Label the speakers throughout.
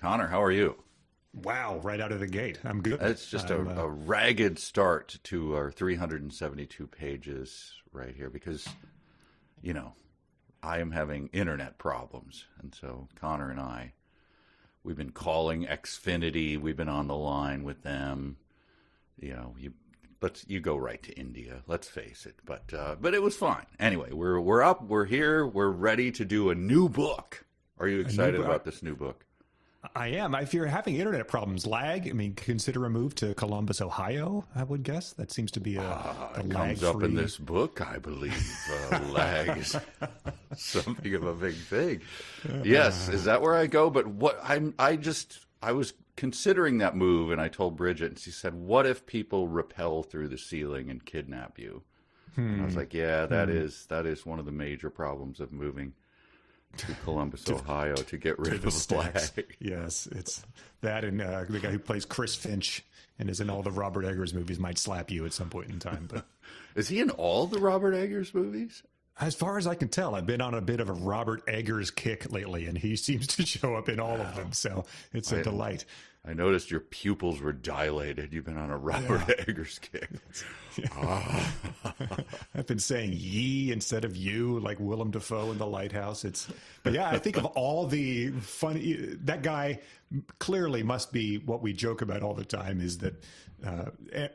Speaker 1: Connor, how are you?
Speaker 2: Wow, right out of the gate. I'm good.
Speaker 1: It's just a ragged start to our 372 pages right here because, you know, I am having internet problems. And so Connor and I, we've been calling Xfinity. We've been on the line with them. You know, you go right to India. Let's face it. But it was fine. Anyway, we're up. We're here. We're ready to do a new book. Are you excited about this new book?
Speaker 2: I am. If you're having internet problems, lag, I mean, consider a move to Columbus, Ohio, I would guess. That seems to be a
Speaker 1: it comes up in this book, I believe. Lag is something of a big thing. Yes, is that where I go? But I was considering that move, and I told Bridget, and she said, what if people rappel through the ceiling and kidnap you? And I was like, yeah, that is one of the major problems of moving to Columbus, Ohio, to get rid of the flag.
Speaker 2: Yes, it's that, and the guy who plays Chris Finch and is in all the Robert Eggers movies might slap you at some point in time. But
Speaker 1: is he in all the Robert Eggers movies?
Speaker 2: As far as I can tell, I've been on a bit of a Robert Eggers kick lately, and he seems to show up in all of them. So it's a delight.
Speaker 1: I noticed your pupils were dilated. You've been on a Robert Eggers kick.
Speaker 2: I've been saying ye instead of you, like Willem Dafoe in The Lighthouse. But yeah, I think of all the funny, that guy clearly must be what we joke about all the time is that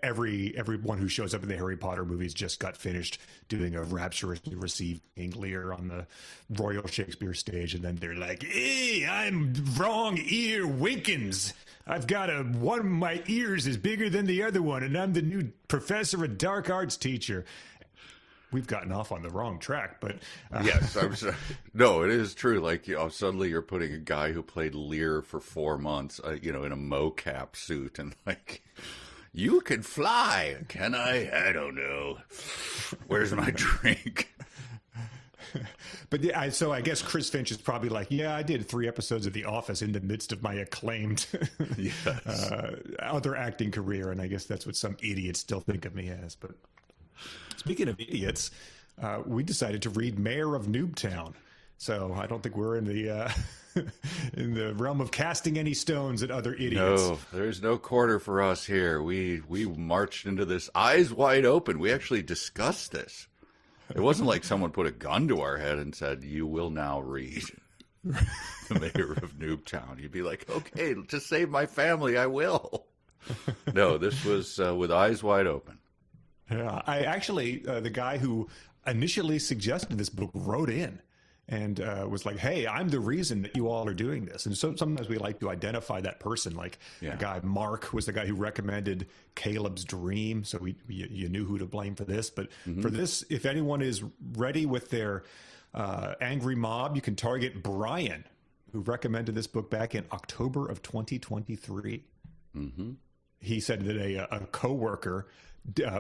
Speaker 2: everyone who shows up in the Harry Potter movies just got finished doing a rapturously received King Lear on the Royal Shakespeare stage, and then they're like, "Hey, I'm wrong ear Winkins. I've got one of my ears is bigger than the other one, and I'm the new professor of dark arts teacher." We've gotten off on the wrong track, but
Speaker 1: yes, no, it is true. Like, suddenly you're putting a guy who played Lear for 4 months, in a mocap suit, and like, you can fly, can I? I don't know. Where's my drink?
Speaker 2: But yeah, so I guess Chris Finch is probably like, yeah, I did 3 episodes of The Office in the midst of my acclaimed other acting career, and I guess that's what some idiots still think of me as. But speaking of idiots, we decided to read Mayor of Noobtown. So I don't think we're in the in the realm of casting any stones at other idiots.
Speaker 1: No, there's no quarter for us here. We marched into this eyes wide open. We actually discussed this. It wasn't like someone put a gun to our head and said, "You will now read The Mayor of Noobtown." You'd be like, "Okay, to save my family, I will." No, this was with eyes wide open.
Speaker 2: Yeah, I actually, the guy who initially suggested this book wrote in and was like, "Hey, I'm the reason that you all are doing this." And so sometimes we like to identify that person. Like the guy Mark was the guy who recommended Caleb's Dream, so you knew who to blame for this. But for this, if anyone is ready with their angry mob, you can target Brian, who recommended this book back in October of 2023. He said that a coworker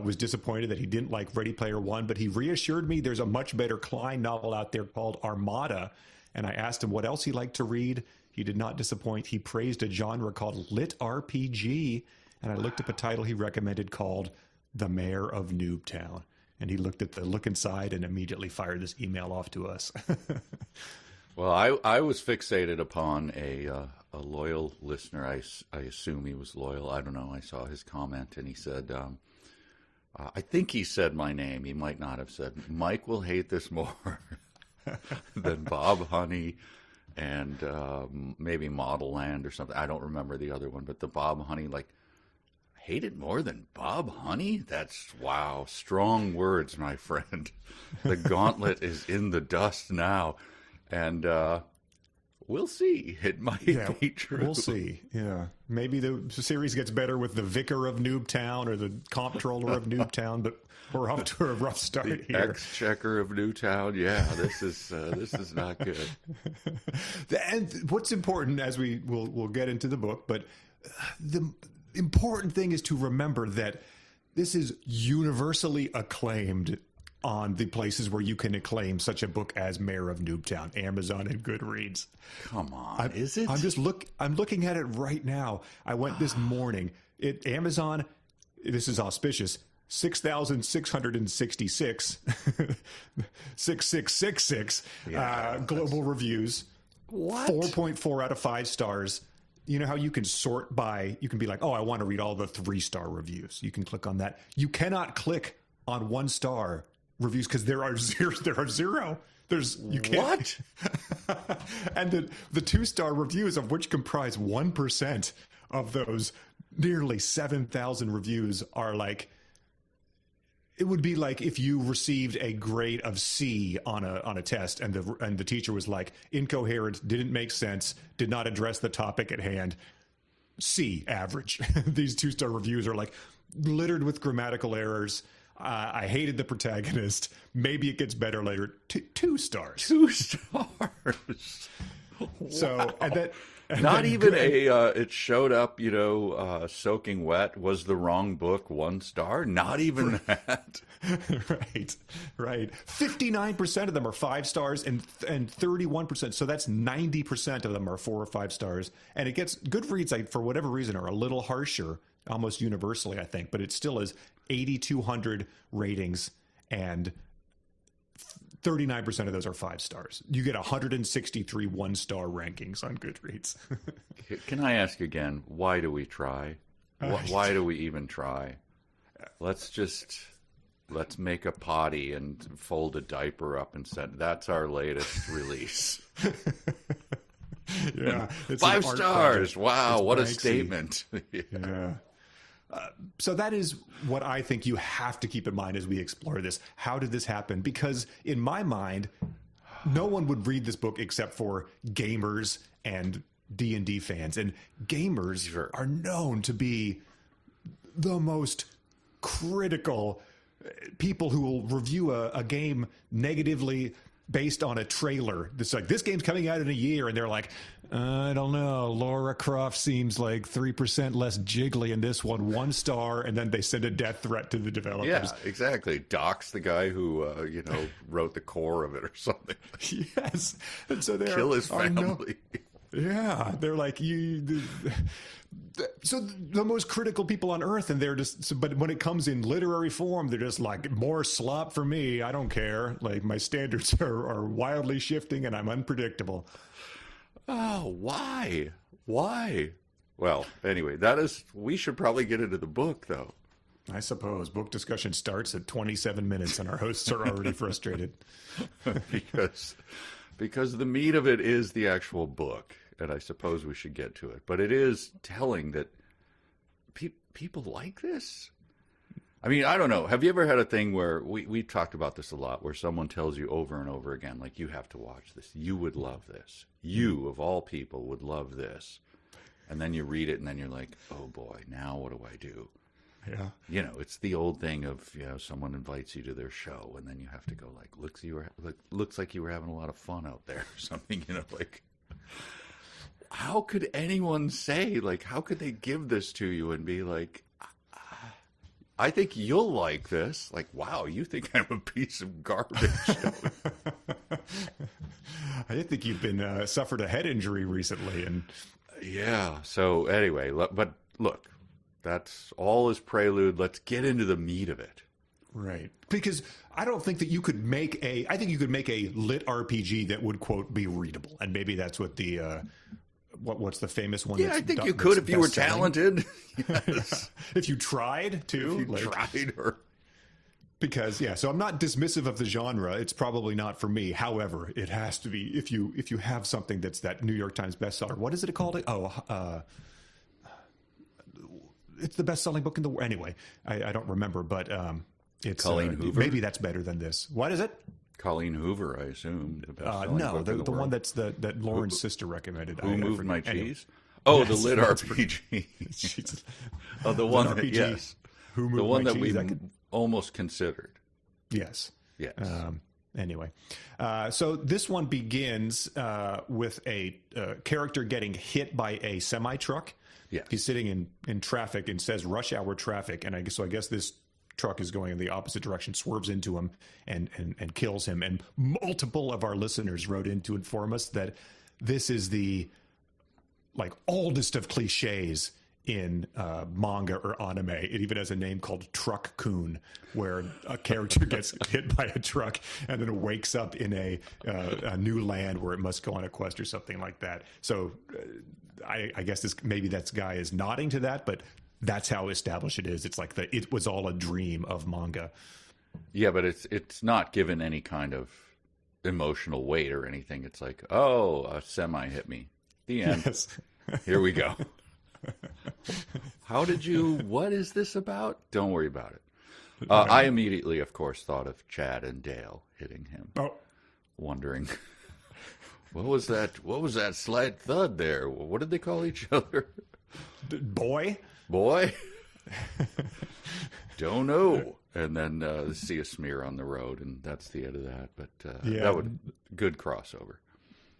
Speaker 2: was disappointed that he didn't like Ready Player One, but he reassured me there's a much better Klein novel out there called Armada, and I asked him what else he liked to read. He did not disappoint. He praised a genre called Lit RPG, and I looked up a title he recommended called The Mayor of Noobtown, and he looked at the look inside and immediately fired this email off to us.
Speaker 1: Well, I was fixated upon a loyal listener. I assume he was loyal. I don't know. I saw his comment, and he said, I think he said my name. He might not have said, "Mike will hate this more than Bob Honey and maybe Model Land or something." I don't remember the other one, but the Bob Honey, like, hate it more than Bob Honey? That's, wow, strong words, my friend. The gauntlet is in the dust now. And we'll see. It might be true.
Speaker 2: We'll see. Yeah. Maybe the series gets better with the Vicar of Noobtown or the Comptroller of Noobtown, but we're off to a rough start here.
Speaker 1: Exchequer of Newtown. Yeah, this is not good.
Speaker 2: And what's important, as we'll get into the book, but the important thing is to remember that this is universally acclaimed on the places where you can acclaim such a book as Mayor of Noobtown, Amazon and Goodreads.
Speaker 1: Come on, is it?
Speaker 2: I'm looking at it right now. I went this morning. Amazon, this is auspicious, 6,666, 6666 global reviews.
Speaker 1: What?
Speaker 2: 4.4 out of 5 stars. you know how you can sort by, you can be like, oh, I want to read all the 3-star reviews. You can click on that. You cannot click on 1-star reviews because there are zero. You can't. What? And the 2-star reviews, of which comprise 1% of those nearly 7,000 reviews, are like, it would be like if you received a grade of C on a test, and the teacher was like, incoherent, didn't make sense, did not address the topic at hand. C, average. These 2-star reviews are like littered with grammatical errors. I hated the protagonist. Maybe it gets better later. 2 stars.
Speaker 1: 2 stars.
Speaker 2: So,
Speaker 1: wow.
Speaker 2: And
Speaker 1: not
Speaker 2: then
Speaker 1: even it showed up, soaking wet was the wrong book, 1 star. Not even that. Right. 59% of them are 5 stars and 31%. So that's 90% of them are 4 or 5 stars. And it gets Goodreads, for whatever reason, are a little harsher, almost universally, I think, but it still is 8,200 ratings, and 39% of those are 5 stars. You get 163 1-star rankings on Goodreads. Can I ask again, why do we try? Why do we even try? Let's make a potty and fold a diaper up and send. That's our latest release.
Speaker 2: Yeah,
Speaker 1: 5 stars. Wow, what a statement.
Speaker 2: Yeah. So that is what I think you have to keep in mind as we explore this. How did this happen? Because in my mind, no one would read this book except for gamers and D&D fans. And gamers are known to be the most critical people who will review a game negatively based on a trailer. It's like, this game's coming out in a year, and they're like, I don't know, Lara Croft seems like 3% less jiggly in this one, 1 star, and then they send a death threat to the developers.
Speaker 1: Yeah, exactly. Dox the guy who, wrote the core of it or something.
Speaker 2: Yes. And so
Speaker 1: kill his family.
Speaker 2: Yeah, they're like, so the most critical people on earth, and they're just, but when it comes in literary form, they're just like, more slop for me, I don't care, like my standards are wildly shifting and I'm unpredictable.
Speaker 1: Oh, why well, anyway, we should probably get into the book, though.
Speaker 2: I suppose book discussion starts at 27 minutes and our hosts are already frustrated.
Speaker 1: because the meat of it is the actual book, and I suppose we should get to it. But it is telling that people like this. I mean, I don't know. Have you ever had a thing where we've talked about this a lot, where someone tells you over and over again, like, you have to watch this. You would love this. You, of all people, would love this. And then you read it, and then you're like, oh, boy, now what do I do? Yeah. It's the old thing of, someone invites you to their show, and then you have to go like, looks like you were having a lot of fun out there or something, like, how could anyone say, like, how could they give this to you and be like, I think you'll like this. Like, wow, you think I'm a piece of garbage.
Speaker 2: I think you've been suffered a head injury recently. And
Speaker 1: yeah. So anyway, but look, that's all is prelude. Let's get into the meat of it.
Speaker 2: Right. Because I don't think that you could make I think you could make a lit RPG that would, quote, be readable. And maybe that's what the, what's the famous one?
Speaker 1: Yeah, I think you could if you were talented.
Speaker 2: Yes. If you tried to.
Speaker 1: If you tried or...
Speaker 2: Because, so I'm not dismissive of the genre. It's probably not for me. However, it has to be, if you have something that's that New York Times bestseller. What is it called? It's the best-selling book in the world. Anyway, I don't remember, but it's
Speaker 1: Colleen Hoover.
Speaker 2: Maybe that's better than this. What is it?
Speaker 1: Colleen Hoover, I assume.
Speaker 2: No, the one that Lauren's sister recommended.
Speaker 1: Who Moved My Cheese? Oh, yes, the lit RPG. Oh, the one that, yes. Who Moved the one My that Cheese? We almost considered.
Speaker 2: Yes.
Speaker 1: Yes.
Speaker 2: Anyway, so this one begins with a character getting hit by a semi-truck.
Speaker 1: Yeah.
Speaker 2: He's sitting in traffic and says rush hour traffic. And I guess this truck is going in the opposite direction, swerves into him and kills him. And multiple of our listeners wrote in to inform us that this is the oldest of cliches in manga or anime. It even has a name called Truck-kun, where a character gets hit by a truck and then wakes up in a new land where it must go on a quest or something like that. So I guess maybe that guy is nodding to that, but that's how established it is. It's like it was all a dream of manga.
Speaker 1: Yeah, but it's not given any kind of emotional weight or anything. It's like, oh, a semi hit me. The end.
Speaker 2: Yes.
Speaker 1: Here we go. What is this about? Don't worry about it. I immediately, of course, thought of Chad and Dale hitting him.
Speaker 2: Oh.
Speaker 1: Wondering, what was that slight thud there? What did they call each other?
Speaker 2: Boy?
Speaker 1: Don't know. And then see a smear on the road, and that's the end of that. But that would good crossover.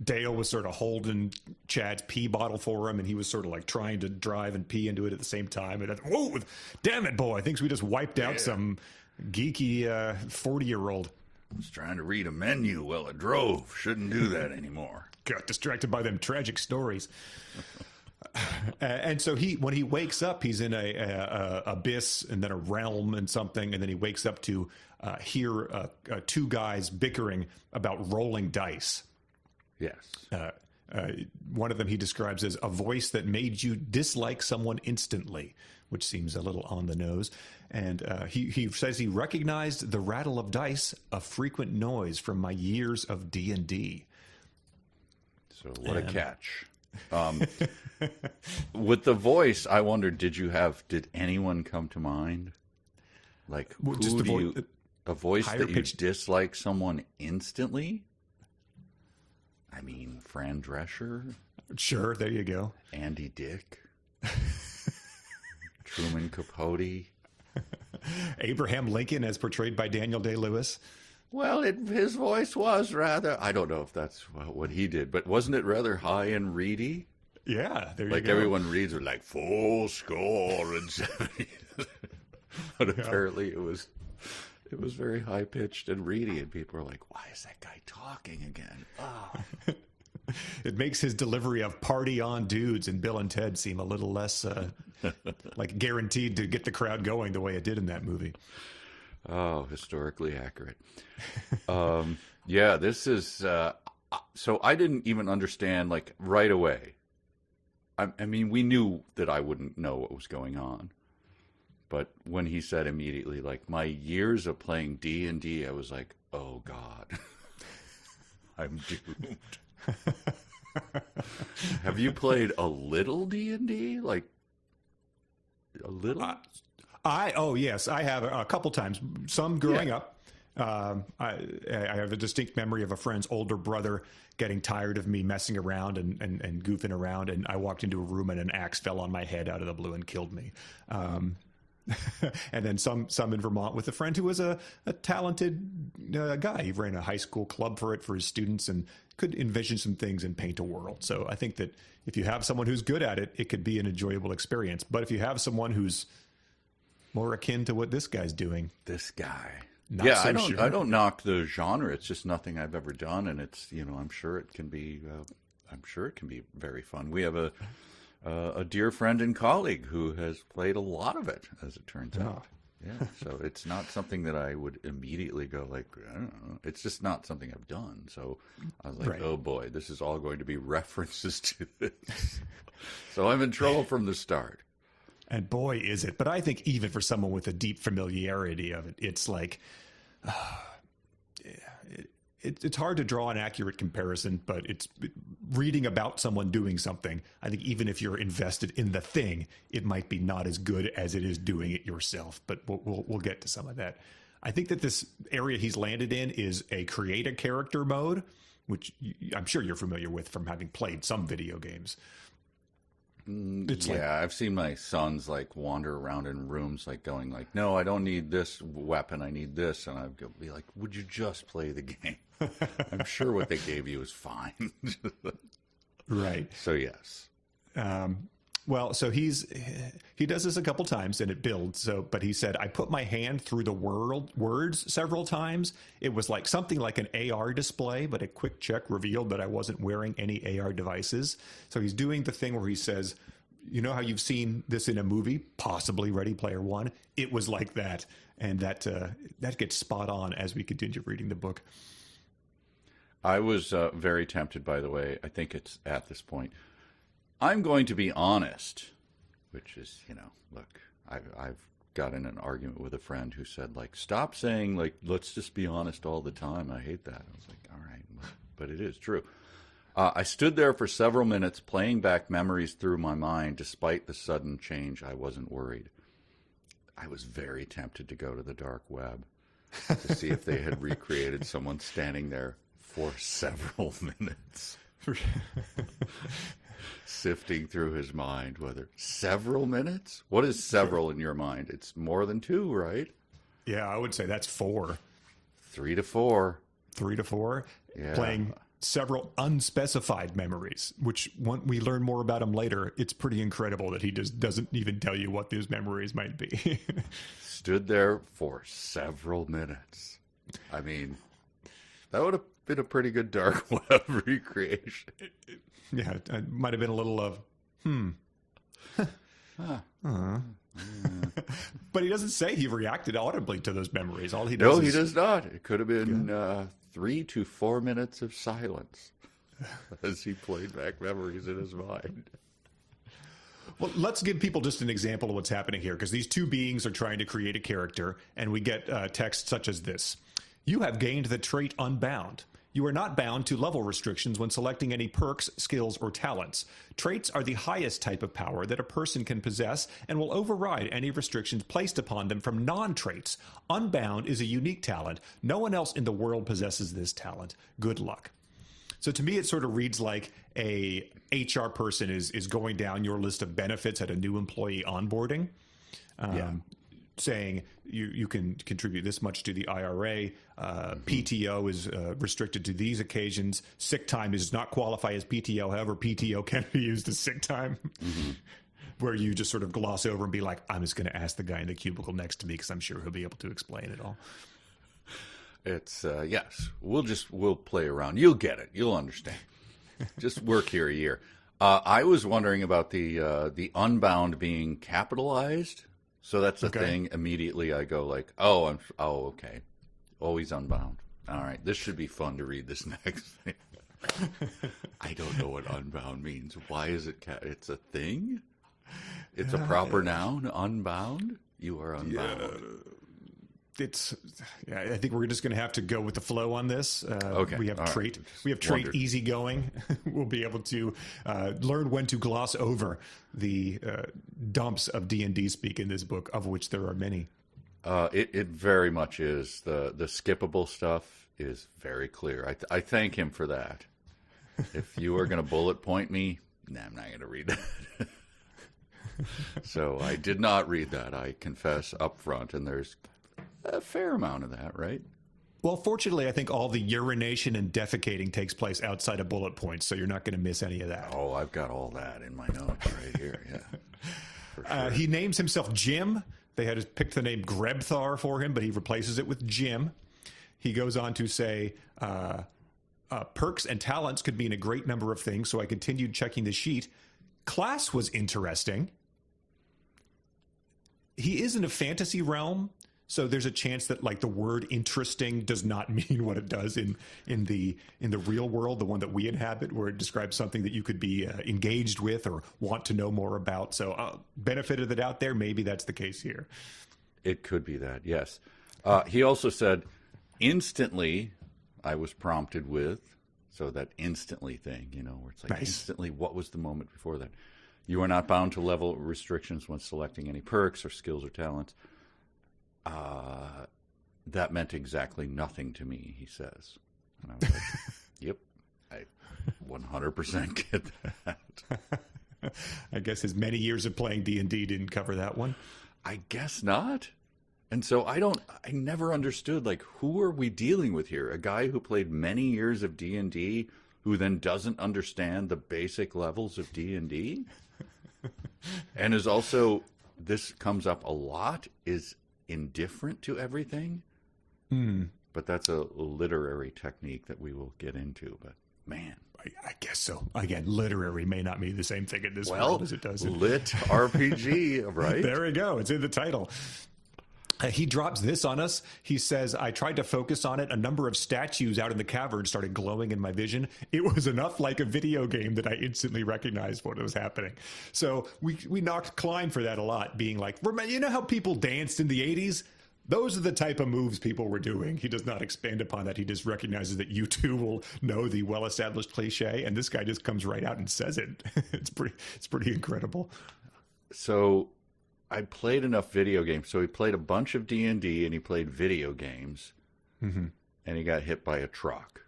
Speaker 2: Dale was sort of holding Chad's pee bottle for him, and he was sort of like trying to drive and pee into it at the same time. And whoa, damn it, boy! Thinks we just wiped out some geeky 40-year-old.
Speaker 1: I was trying to read a menu while I drove. Shouldn't do that anymore.
Speaker 2: Got distracted by them tragic stories. And so when he wakes up, he's in a abyss and then a realm and something, and then he wakes up to hear two guys bickering about rolling dice.
Speaker 1: Yes.
Speaker 2: One of them he describes as a voice that made you dislike someone instantly, which seems a little on the nose. And he says he recognized the rattle of dice, a frequent noise from my years of D&D.
Speaker 1: So what a catch. With the voice, I wondered, did anyone come to mind? Like, a voice that you dislike someone instantly? I mean, Fran Drescher.
Speaker 2: Sure, there you go.
Speaker 1: Andy Dick. Truman Capote.
Speaker 2: Abraham Lincoln as portrayed by Daniel Day-Lewis.
Speaker 1: Well, his voice was rather, I don't know if that's what he did, but wasn't it rather high and reedy?
Speaker 2: Yeah, there you go.
Speaker 1: Like everyone reads it like 70. But apparently it was very high pitched and reedy, and people were like, "Why is that guy talking again?" Oh.
Speaker 2: It makes his delivery of "Party on, dudes" and Bill and Ted seem a little less like guaranteed to get the crowd going the way it did in that movie.
Speaker 1: Oh, historically accurate. Yeah, this is so I didn't even understand like right away. I mean, we knew that I wouldn't know what was going on. But when he said immediately, like, my years of playing D&D, I was like, oh, God. I'm doomed. Have you played a little D&D? Like, a little?
Speaker 2: Yes, I have a couple times. Some growing up. I have a distinct memory of a friend's older brother getting tired of me messing around and goofing around, and I walked into a room and an axe fell on my head out of the blue and killed me. And then some in Vermont with a friend who was a talented guy. He ran a high school club for his students and could envision some things and paint a world. So I think that if you have someone who's good at it, it could be an enjoyable experience. But if you have someone who's more akin to what this guy's doing, I don't knock the genre. It's just nothing I've ever done, and it's I'm sure it can be very fun. We have a dear friend and colleague who has played a lot of it, as it turns out. Yeah, so it's not something that I would immediately go like, I don't know. It's just not something I've done. So I was like, oh boy, this is all going to be references to this. So I'm in trouble from the start. And boy, is it. But I think even for someone with a deep familiarity of it, it's like, it's hard to draw an accurate comparison, but it's reading about someone doing something. I think even if you're invested in the thing, it might be not as good as it is doing it yourself. But we'll get to some of that. I think that this area he's landed in is a create a character mode, which I'm sure you're familiar with from having played some video games.
Speaker 1: I've seen my sons like wander around in rooms like going like, no, I don't need this weapon, I need this, and I'd be like, would you just play the game? I'm sure what they gave you is fine.
Speaker 2: Right.
Speaker 1: So yes.
Speaker 2: Well, so he does this a couple times and it builds. But he said, I put my hand through the words several times. It was like something like an AR display, but a quick check revealed that I wasn't wearing any AR devices. So he's doing the thing where he says, you know how you've seen this in a movie, possibly Ready Player One? It was like that. And that gets spot on as we continue reading the book.
Speaker 1: I was very tempted, by the way. I think it's at this point. I'm going to be honest, which is, look, I've got in an argument with a friend who said, like, stop saying, like, let's just be honest all the time. I hate that. I was like, all right, but it is true. I stood there for several minutes playing back memories through my mind. Despite the sudden change, I wasn't worried. I was very tempted to go to the dark web to see if they had recreated someone standing there for several minutes. Sifting through his mind, whether several minutes? What is several in your mind? It's more than 2, right?
Speaker 2: Yeah, I would say that's 4.
Speaker 1: 3 to 4.
Speaker 2: 3 to 4.
Speaker 1: Yeah.
Speaker 2: Playing several unspecified memories, which when we learn more about him later, it's pretty incredible that he just doesn't even tell you what those memories might be.
Speaker 1: Stood there for several minutes. I mean, that would have been a pretty good dark web recreation.
Speaker 2: Yeah, it might have been a little of, But he doesn't say he reacted audibly to those memories. All he does
Speaker 1: No, he does not. It could have been 3 to 4 minutes of silence as he played back memories in his mind.
Speaker 2: Well, let's give people just an example of what's happening here, because these two beings are trying to create a character, and we get text such as this. You have gained the trait Unbound. You are not bound to level restrictions when selecting any perks, skills, or talents. Traits are the highest type of power that a person can possess and will override any restrictions placed upon them from non-traits. Unbound is a unique talent. No one else in the world possesses this talent. Good luck. So to me, it sort of reads like a HR person is going down your list of benefits at a new employee onboarding. Saying you can contribute this much to the IRA. PTO is restricted to these occasions. Sick time does not qualify as PTO. However, PTO can be used as sick time, where you just sort of gloss over and be like, I'm just going to ask the guy in the cubicle next to me because I'm sure he'll be able to explain it all.
Speaker 1: It's, yes, we'll play around. You'll get it. You'll understand. Just work here a year. I was wondering about the Unbound being capitalized. So that's the thing. Immediately I go like, okay. Always Unbound. All right. This should be fun to read this next thing. I don't know what Unbound means. Why is it? It's a thing? It's a proper noun? Unbound? You are unbound.
Speaker 2: I think we're just going to have to go with the flow on this.
Speaker 1: Okay.
Speaker 2: We have trait easygoing. We'll be able to learn when to gloss over the dumps of D&D speak in this book, of which there are many.
Speaker 1: It very much is. The skippable stuff is very clear. I thank him for that. If you are going to bullet point me, I'm not going to read that. So I did not read that. I confess up front, and there's a fair amount of that, right?
Speaker 2: Well, fortunately, I think all the urination and defecating takes place outside of bullet points, so you're not going to miss any of that.
Speaker 1: Oh, I've got all that in my notes right here, yeah. For sure.
Speaker 2: He names himself Jim. They had to pick the name Grebthar for him, but he replaces it with Jim. He goes on to say, perks and talents could mean a great number of things, so I continued checking the sheet. Class was interesting. He is in a fantasy realm, so there's a chance that like the word interesting does not mean what it does in the real world, the one that we inhabit, where it describes something that you could be engaged with or want to know more about. So benefit of the doubt there, maybe that's the case here.
Speaker 1: It could be that, yes. He also said, instantly, I was prompted with, so that instantly thing, where it's like
Speaker 2: nice.
Speaker 1: Instantly, what was the moment before that? You are not bound to level restrictions when selecting any perks or skills or talents. That meant exactly nothing to me, he says. And I was like, yep, I 100% get that.
Speaker 2: I guess his many years of playing D&D didn't cover that one.
Speaker 1: I guess not. And so I never understood, like, who are we dealing with here? A guy who played many years of D&D who then doesn't understand the basic levels of D&D? And is also, this comes up a lot, is indifferent to everything. But that's a literary technique that we will get into. But man,
Speaker 2: I guess so. Again, literary may not mean the same thing in this world as it does in
Speaker 1: lit RPG, right?
Speaker 2: There we go. It's in the title. He drops this on us. He says, I tried to focus on it. A number of statues out in the cavern started glowing in my vision. It was enough like a video game that I instantly recognized what was happening. So we knocked Klein for that a lot, being like, you know how people danced in the 80s? Those are the type of moves people were doing. He does not expand upon that. He just recognizes that you too will know the well-established cliche, and this guy just comes right out and says it. It's pretty incredible.
Speaker 1: So I played enough video games. So he played a bunch of D&D and he played video games, and he got hit by a truck.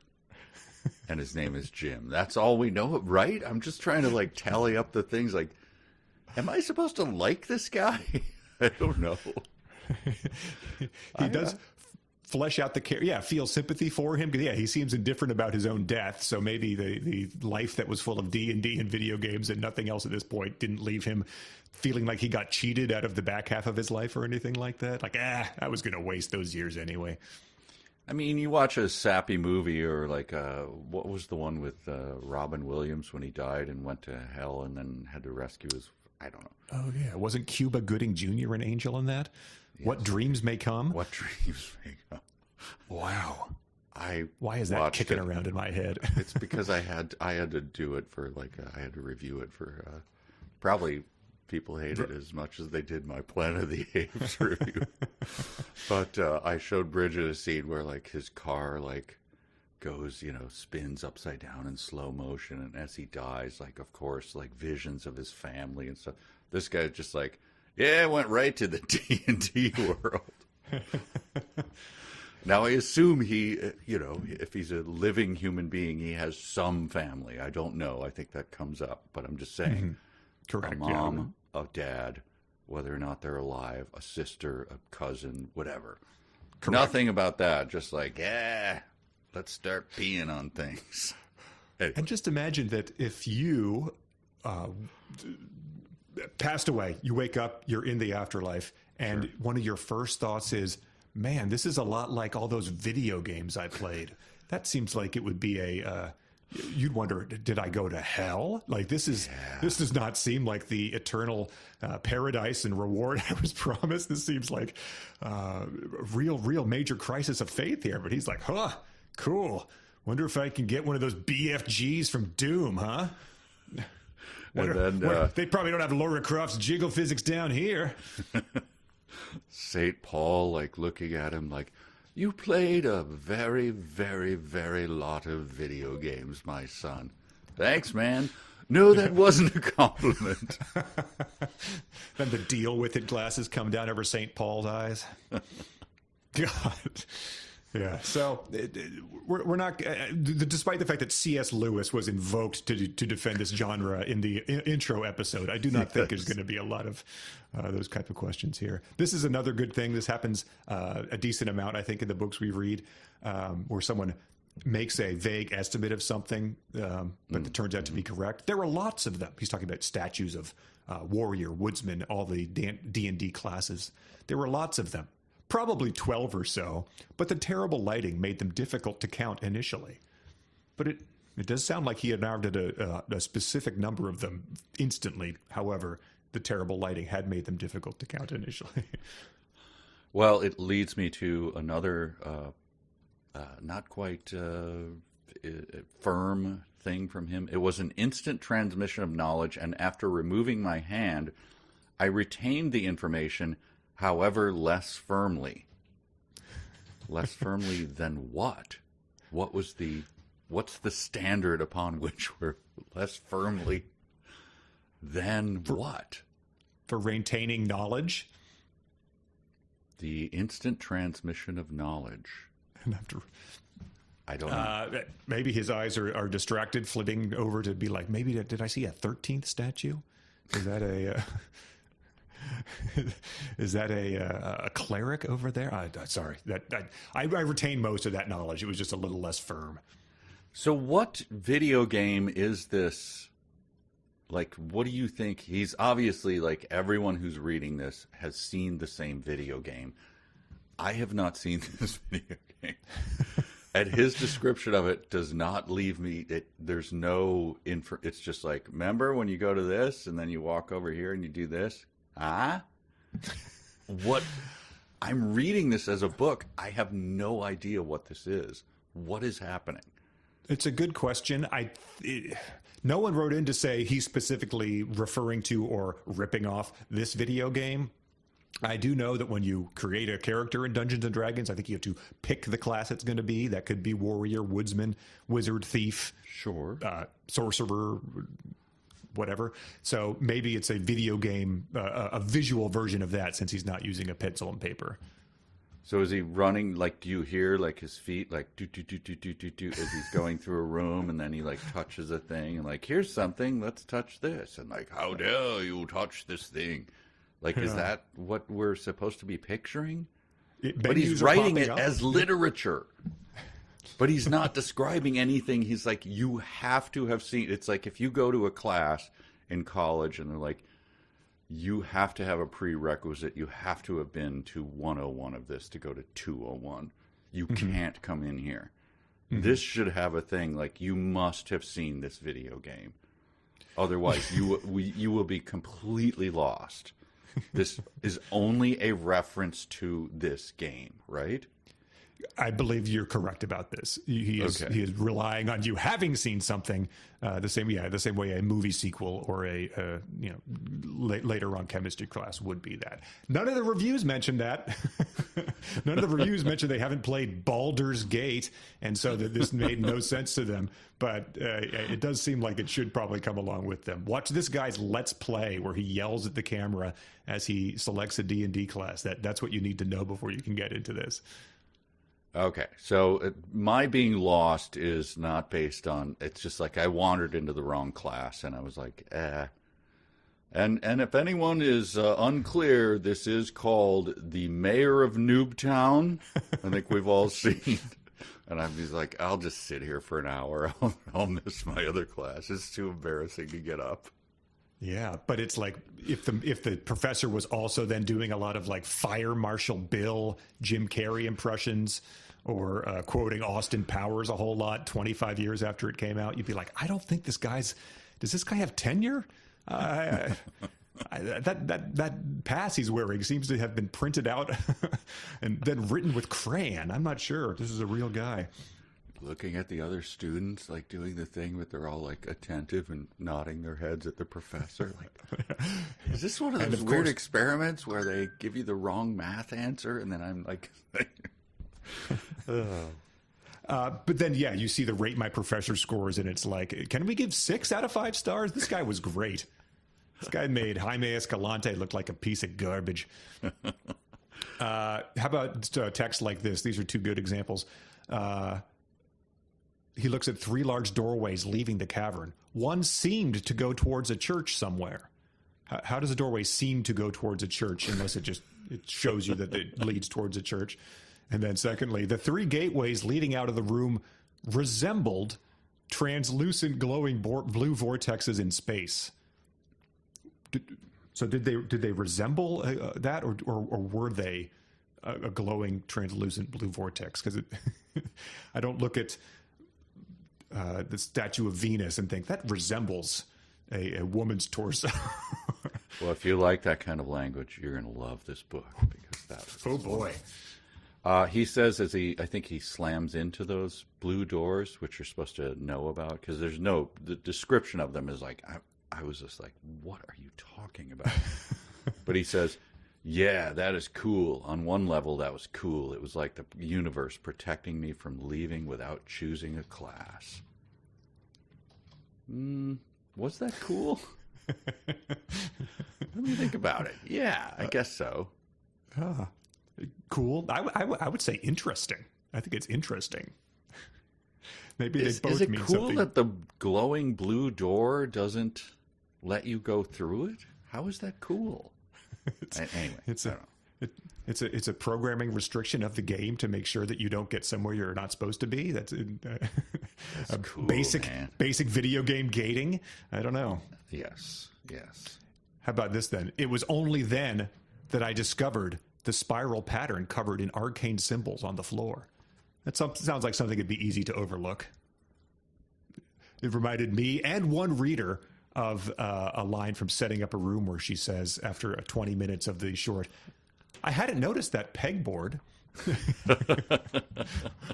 Speaker 1: And his name is Jim. That's all we know, right? I'm just trying to like tally up the things. Like, am I supposed to like this guy? I don't know.
Speaker 2: He does flesh out the character. Yeah, feel sympathy for him. Yeah, he seems indifferent about his own death. So maybe the life that was full of D&D and video games and nothing else at this point didn't leave him feeling like he got cheated out of the back half of his life or anything like that. Like, I was going to waste those years anyway.
Speaker 1: I mean, you watch a sappy movie or like what was the one with Robin Williams when he died and went to hell and then had to rescue his, I don't know.
Speaker 2: Oh, yeah. Wasn't Cuba Gooding Jr. an angel in that? Yes. What dreams may come?
Speaker 1: What dreams may come.
Speaker 2: Wow. Why is that
Speaker 1: watched
Speaker 2: kicking around in my head?
Speaker 1: It's because I had to do it for like I had to review it for probably people hate it as much as they did my Planet of the Apes review. But I showed Bridget a scene where like his car like goes, spins upside down in slow motion, and as he dies, like of course, like visions of his family and stuff. This guy's just like, yeah, went right to the D&D world. Now, I assume he, if he's a living human being, he has some family. I don't know. I think that comes up. But I'm just saying,
Speaker 2: Correct.
Speaker 1: A mom, a dad, whether or not they're alive, a sister, a cousin, whatever. Correct. Nothing about that. Just like, let's start peeing on things. Anyway.
Speaker 2: And just imagine that if you passed away, you wake up, you're in the afterlife, and one of your first thoughts is, man, this is a lot like all those video games I played. That seems like it would be you'd wonder, did I go to hell? Like this does not seem like the eternal paradise and reward I was promised. This seems like real major crisis of faith here. But he's like, cool. Wonder if I can get one of those BFGs from Doom, huh? They probably don't have Laura Croft's jiggle physics down here.
Speaker 1: St. Paul, like, looking at him like, you played a very, very, very lot of video games, my son. Thanks, man. No, that wasn't a compliment.
Speaker 2: Then the deal with it glasses come down over St. Paul's eyes. God. Yeah, so we're not, despite the fact that C.S. Lewis was invoked to defend this genre in the intro episode, I do not think there's going to be a lot of those type of questions here. This is another good thing. This happens a decent amount, I think, in the books we read, where someone makes a vague estimate of something, but it turns out to be correct. There were lots of them. He's talking about statues of warrior, woodsman, all the D&D classes. There were lots of them. Probably 12 or so, but the terrible lighting made them difficult to count initially. But it does sound like he had arrived at a specific number of them instantly. However, the terrible lighting had made them difficult to count initially.
Speaker 1: Well, it leads me to another not quite firm thing from him. It was an instant transmission of knowledge, and after removing my hand, I retained the information, however, less firmly. Less firmly than what? What's the standard upon which we're less firmly than what?
Speaker 2: For retaining knowledge?
Speaker 1: The instant transmission of knowledge.
Speaker 2: And after,
Speaker 1: I don't know.
Speaker 2: Maybe his eyes are distracted, flitting over to be like, maybe did I see a 13th statue? Is that a... Is that a cleric over there? Sorry, I retain most of that knowledge. It was just a little less firm.
Speaker 1: So what video game is this? Like, what do you think? He's obviously, like, everyone who's reading this has seen the same video game. I have not seen this video game. And his description of it does not leave me, there's no info. It's just like, remember when you go to this and then you walk over here and you do this? What? I'm reading this as a book. I have no idea what this is. What is happening?
Speaker 2: It's a good question. No one wrote in to say he's specifically referring to or ripping off this video game. I do know that when you create a character in Dungeons and Dragons, I think you have to pick the class it's going to be. That could be warrior, woodsman, wizard, thief,
Speaker 1: Sure,
Speaker 2: sorcerer, whatever. So maybe it's a video game, a visual version of that, since he's not using a pencil and paper.
Speaker 1: So is he running, like, do you hear, like, his feet, like, do, do, do, do, do, do, do, as he's going through a room, and then he, like, touches a thing, and, like, here's something, let's touch this, and, like, how dare you touch this thing? Like, is that what we're supposed to be picturing? But he's writing it as literature. But he's not describing anything. He's like, you have to have seen, it's like if you go to a class in college, and they're like, you have to have a prerequisite. You have to have been to 101 of this to go to 201. You can't come in here. This should have a thing like, you must have seen this video game. Otherwise, you will be completely lost. This is only a reference to this game, right?
Speaker 2: I believe you're correct about this. He is relying on you having seen something the same way a movie sequel or a later on chemistry class would be that. None of the reviews mentioned that. None of the reviews mentioned they haven't played Baldur's Gate, and so that this made no sense to them. But it does seem like it should probably come along with them. Watch this guy's Let's Play where he yells at the camera as he selects a D&D class. That's what you need to know before you can get into this.
Speaker 1: Okay, so my being lost is not based on, it's just like I wandered into the wrong class, and I was like, And if anyone is unclear, this is called The Mayor of Noobtown. I think we've all seen. And I'm just like, I'll just sit here for an hour. I'll miss my other class. It's too embarrassing to get up.
Speaker 2: Yeah, but it's like if the professor was also then doing a lot of like Fire Marshal Bill, Jim Carrey impressions, or quoting Austin Powers a whole lot 25 years after it came out, you'd be like, I don't think does this guy have tenure? That pass he's wearing seems to have been printed out and then written with crayon. I'm not sure if this is a real guy.
Speaker 1: Looking at the other students, like doing the thing, but they're all like attentive and nodding their heads at the professor. Like, is this one of those weird experiments where they give you the wrong math answer, and then I'm like,
Speaker 2: but then you see the rate my professor scores, and it's like, can we give 6 out of 5 stars? This guy was great. This guy made Jaime Escalante look like a piece of garbage. How about text like this? These are 2 good examples. He looks at 3 large doorways leaving the cavern. One seemed to go towards a church somewhere. How does a doorway seem to go towards a church unless it shows you that it leads towards a church? And then secondly, the 3 gateways leading out of the room resembled translucent glowing blue vortexes in space. So did they resemble that, or were they a glowing translucent blue vortex? Because I don't look at the statue of Venus and think that resembles a woman's torso.
Speaker 1: Well, if you like that kind of language, you're going to love this book, because that's
Speaker 2: boy.
Speaker 1: He says I think he slams into those blue doors, which you're supposed to know about, because the description of them is like, I was just like, what are you talking about? But he says, yeah, that is cool. On one level, that was cool. It was like the universe protecting me from leaving without choosing a class. Was that cool? Let me think about it. Yeah, I guess so.
Speaker 2: Cool. I would say interesting. I think it's interesting. Maybe they both mean something.
Speaker 1: Is it cool that the glowing blue door doesn't let you go through it? How is that cool? Anyway,
Speaker 2: it's a programming restriction of the game to make sure that you don't get somewhere you're not supposed to be. That's a
Speaker 1: cool,
Speaker 2: basic video game gating. I don't know.
Speaker 1: Yes.
Speaker 2: How about this then? It was only then that I discovered the spiral pattern covered in arcane symbols on the floor. That sounds like something that'd be easy to overlook. It reminded me and one reader of a line from Setting Up a Room where she says, after 20 minutes of the short, I hadn't noticed that pegboard.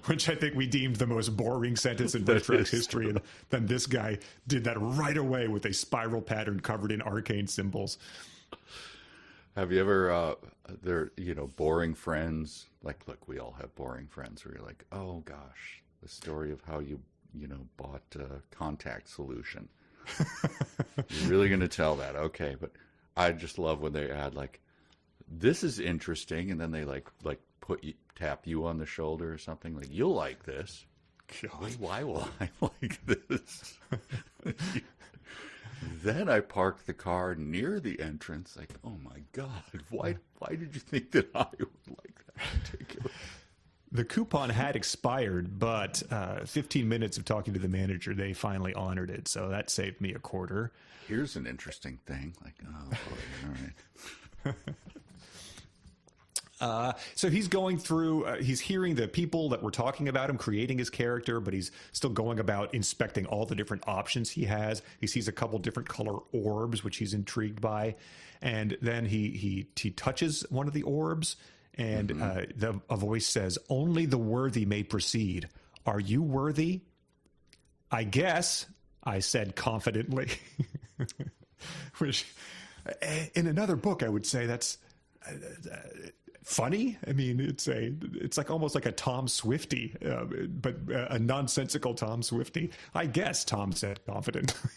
Speaker 2: Which I think we deemed the most boring sentence in Retro history. And then this guy did that right away with a spiral pattern covered in arcane symbols.
Speaker 1: Have you ever, boring friends? Like, look, we all have boring friends where you're like, oh gosh, the story of how you bought a contact solution. You're really going to tell that? Okay, but I just love when they add like, this is interesting, and then they like tap you on the shoulder or something like, you'll like this. God. Why will I like this? Then I parked the car near the entrance. Like, oh my God, why did you think that I would like that particular?
Speaker 2: The coupon had expired, but 15 minutes of talking to the manager, they finally honored it. So that saved me $0.25.
Speaker 1: Here's an interesting thing. Like, oh boy, all right.
Speaker 2: So he's going through, he's hearing the people that were talking about him, creating his character, but he's still going about inspecting all the different options he has. He sees a couple different color orbs, which he's intrigued by. And then he touches one of the orbs, and a voice says, only the worthy may proceed. Are you worthy? I guess, I said confidently. Which, in another book, I would say that's... funny. I mean, it's like almost like a Tom Swifty, but a nonsensical Tom Swifty. I guess Tom said confidently.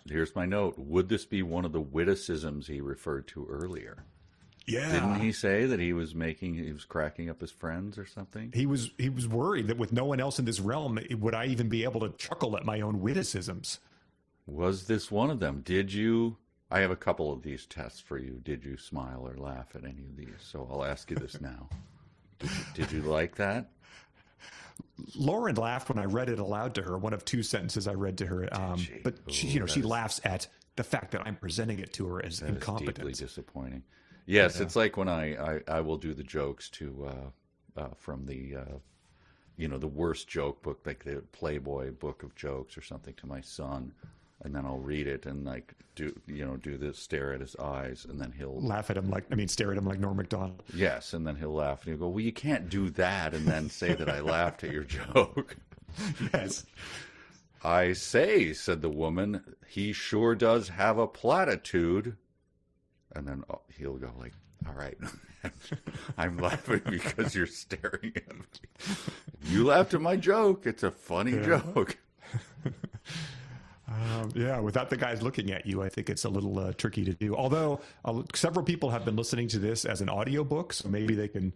Speaker 1: Here's my note. Would this be one of the witticisms he referred to earlier?
Speaker 2: Yeah.
Speaker 1: Didn't he say that he was cracking up his friends or something?
Speaker 2: He was worried that with no one else in this realm, would I even be able to chuckle at my own witticisms?
Speaker 1: Was this one of them? I have a couple of these tests for you. Did you smile or laugh at any of these? So I'll ask you this now. Did you like that?
Speaker 2: Lauren laughed when I read it aloud to her. One of two sentences I read to her. But she laughs at the fact that I'm presenting it to her as incompetence.
Speaker 1: Deeply disappointing. Yes, yeah. It's like when I will do the jokes from the the worst joke book, like the Playboy book of jokes or something, to my son. And then I'll read it and do this, stare at his eyes, and then he'll
Speaker 2: stare at him like Norm Macdonald.
Speaker 1: Yes, and then he'll laugh and he'll go, well, you can't do that and then say that I laughed at your joke.
Speaker 2: Yes.
Speaker 1: I say, said the woman, he sure does have a platitude. And then he'll go like, all right, I'm laughing because you're staring at me. You laughed at my joke. It's a funny joke.
Speaker 2: Without the guys looking at you, I think it's a little tricky to do. Although several people have been listening to this as an audiobook, so maybe they can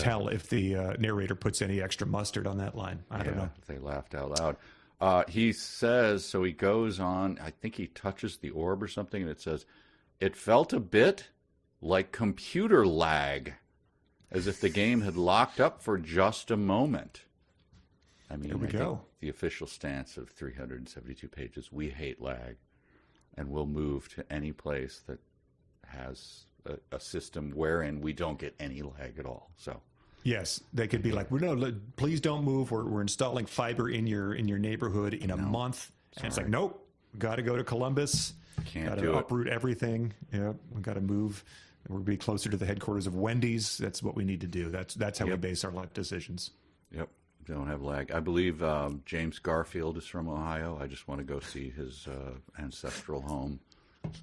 Speaker 2: tell if the narrator puts any extra mustard on that line. I don't know.
Speaker 1: They laughed out loud. He says, so he goes on, I think he touches the orb or something, and it says, it felt a bit like computer lag, as if the game had locked up for just a moment. I mean, I think the official stance of 372 pages, we hate lag, and we'll move to any place that has a system wherein we don't get any lag at all. So,
Speaker 2: yes, they could be like, no, please don't move. We're installing fiber in your neighborhood in a month. And it's like, nope, got to go to Columbus. Got to uproot everything. Yeah, we got to move. We'll be closer to the headquarters of Wendy's. That's what we need to do. That's how we base our life decisions.
Speaker 1: Yep. Don't have lag. I believe James Garfield is from Ohio. I just want to go see his ancestral home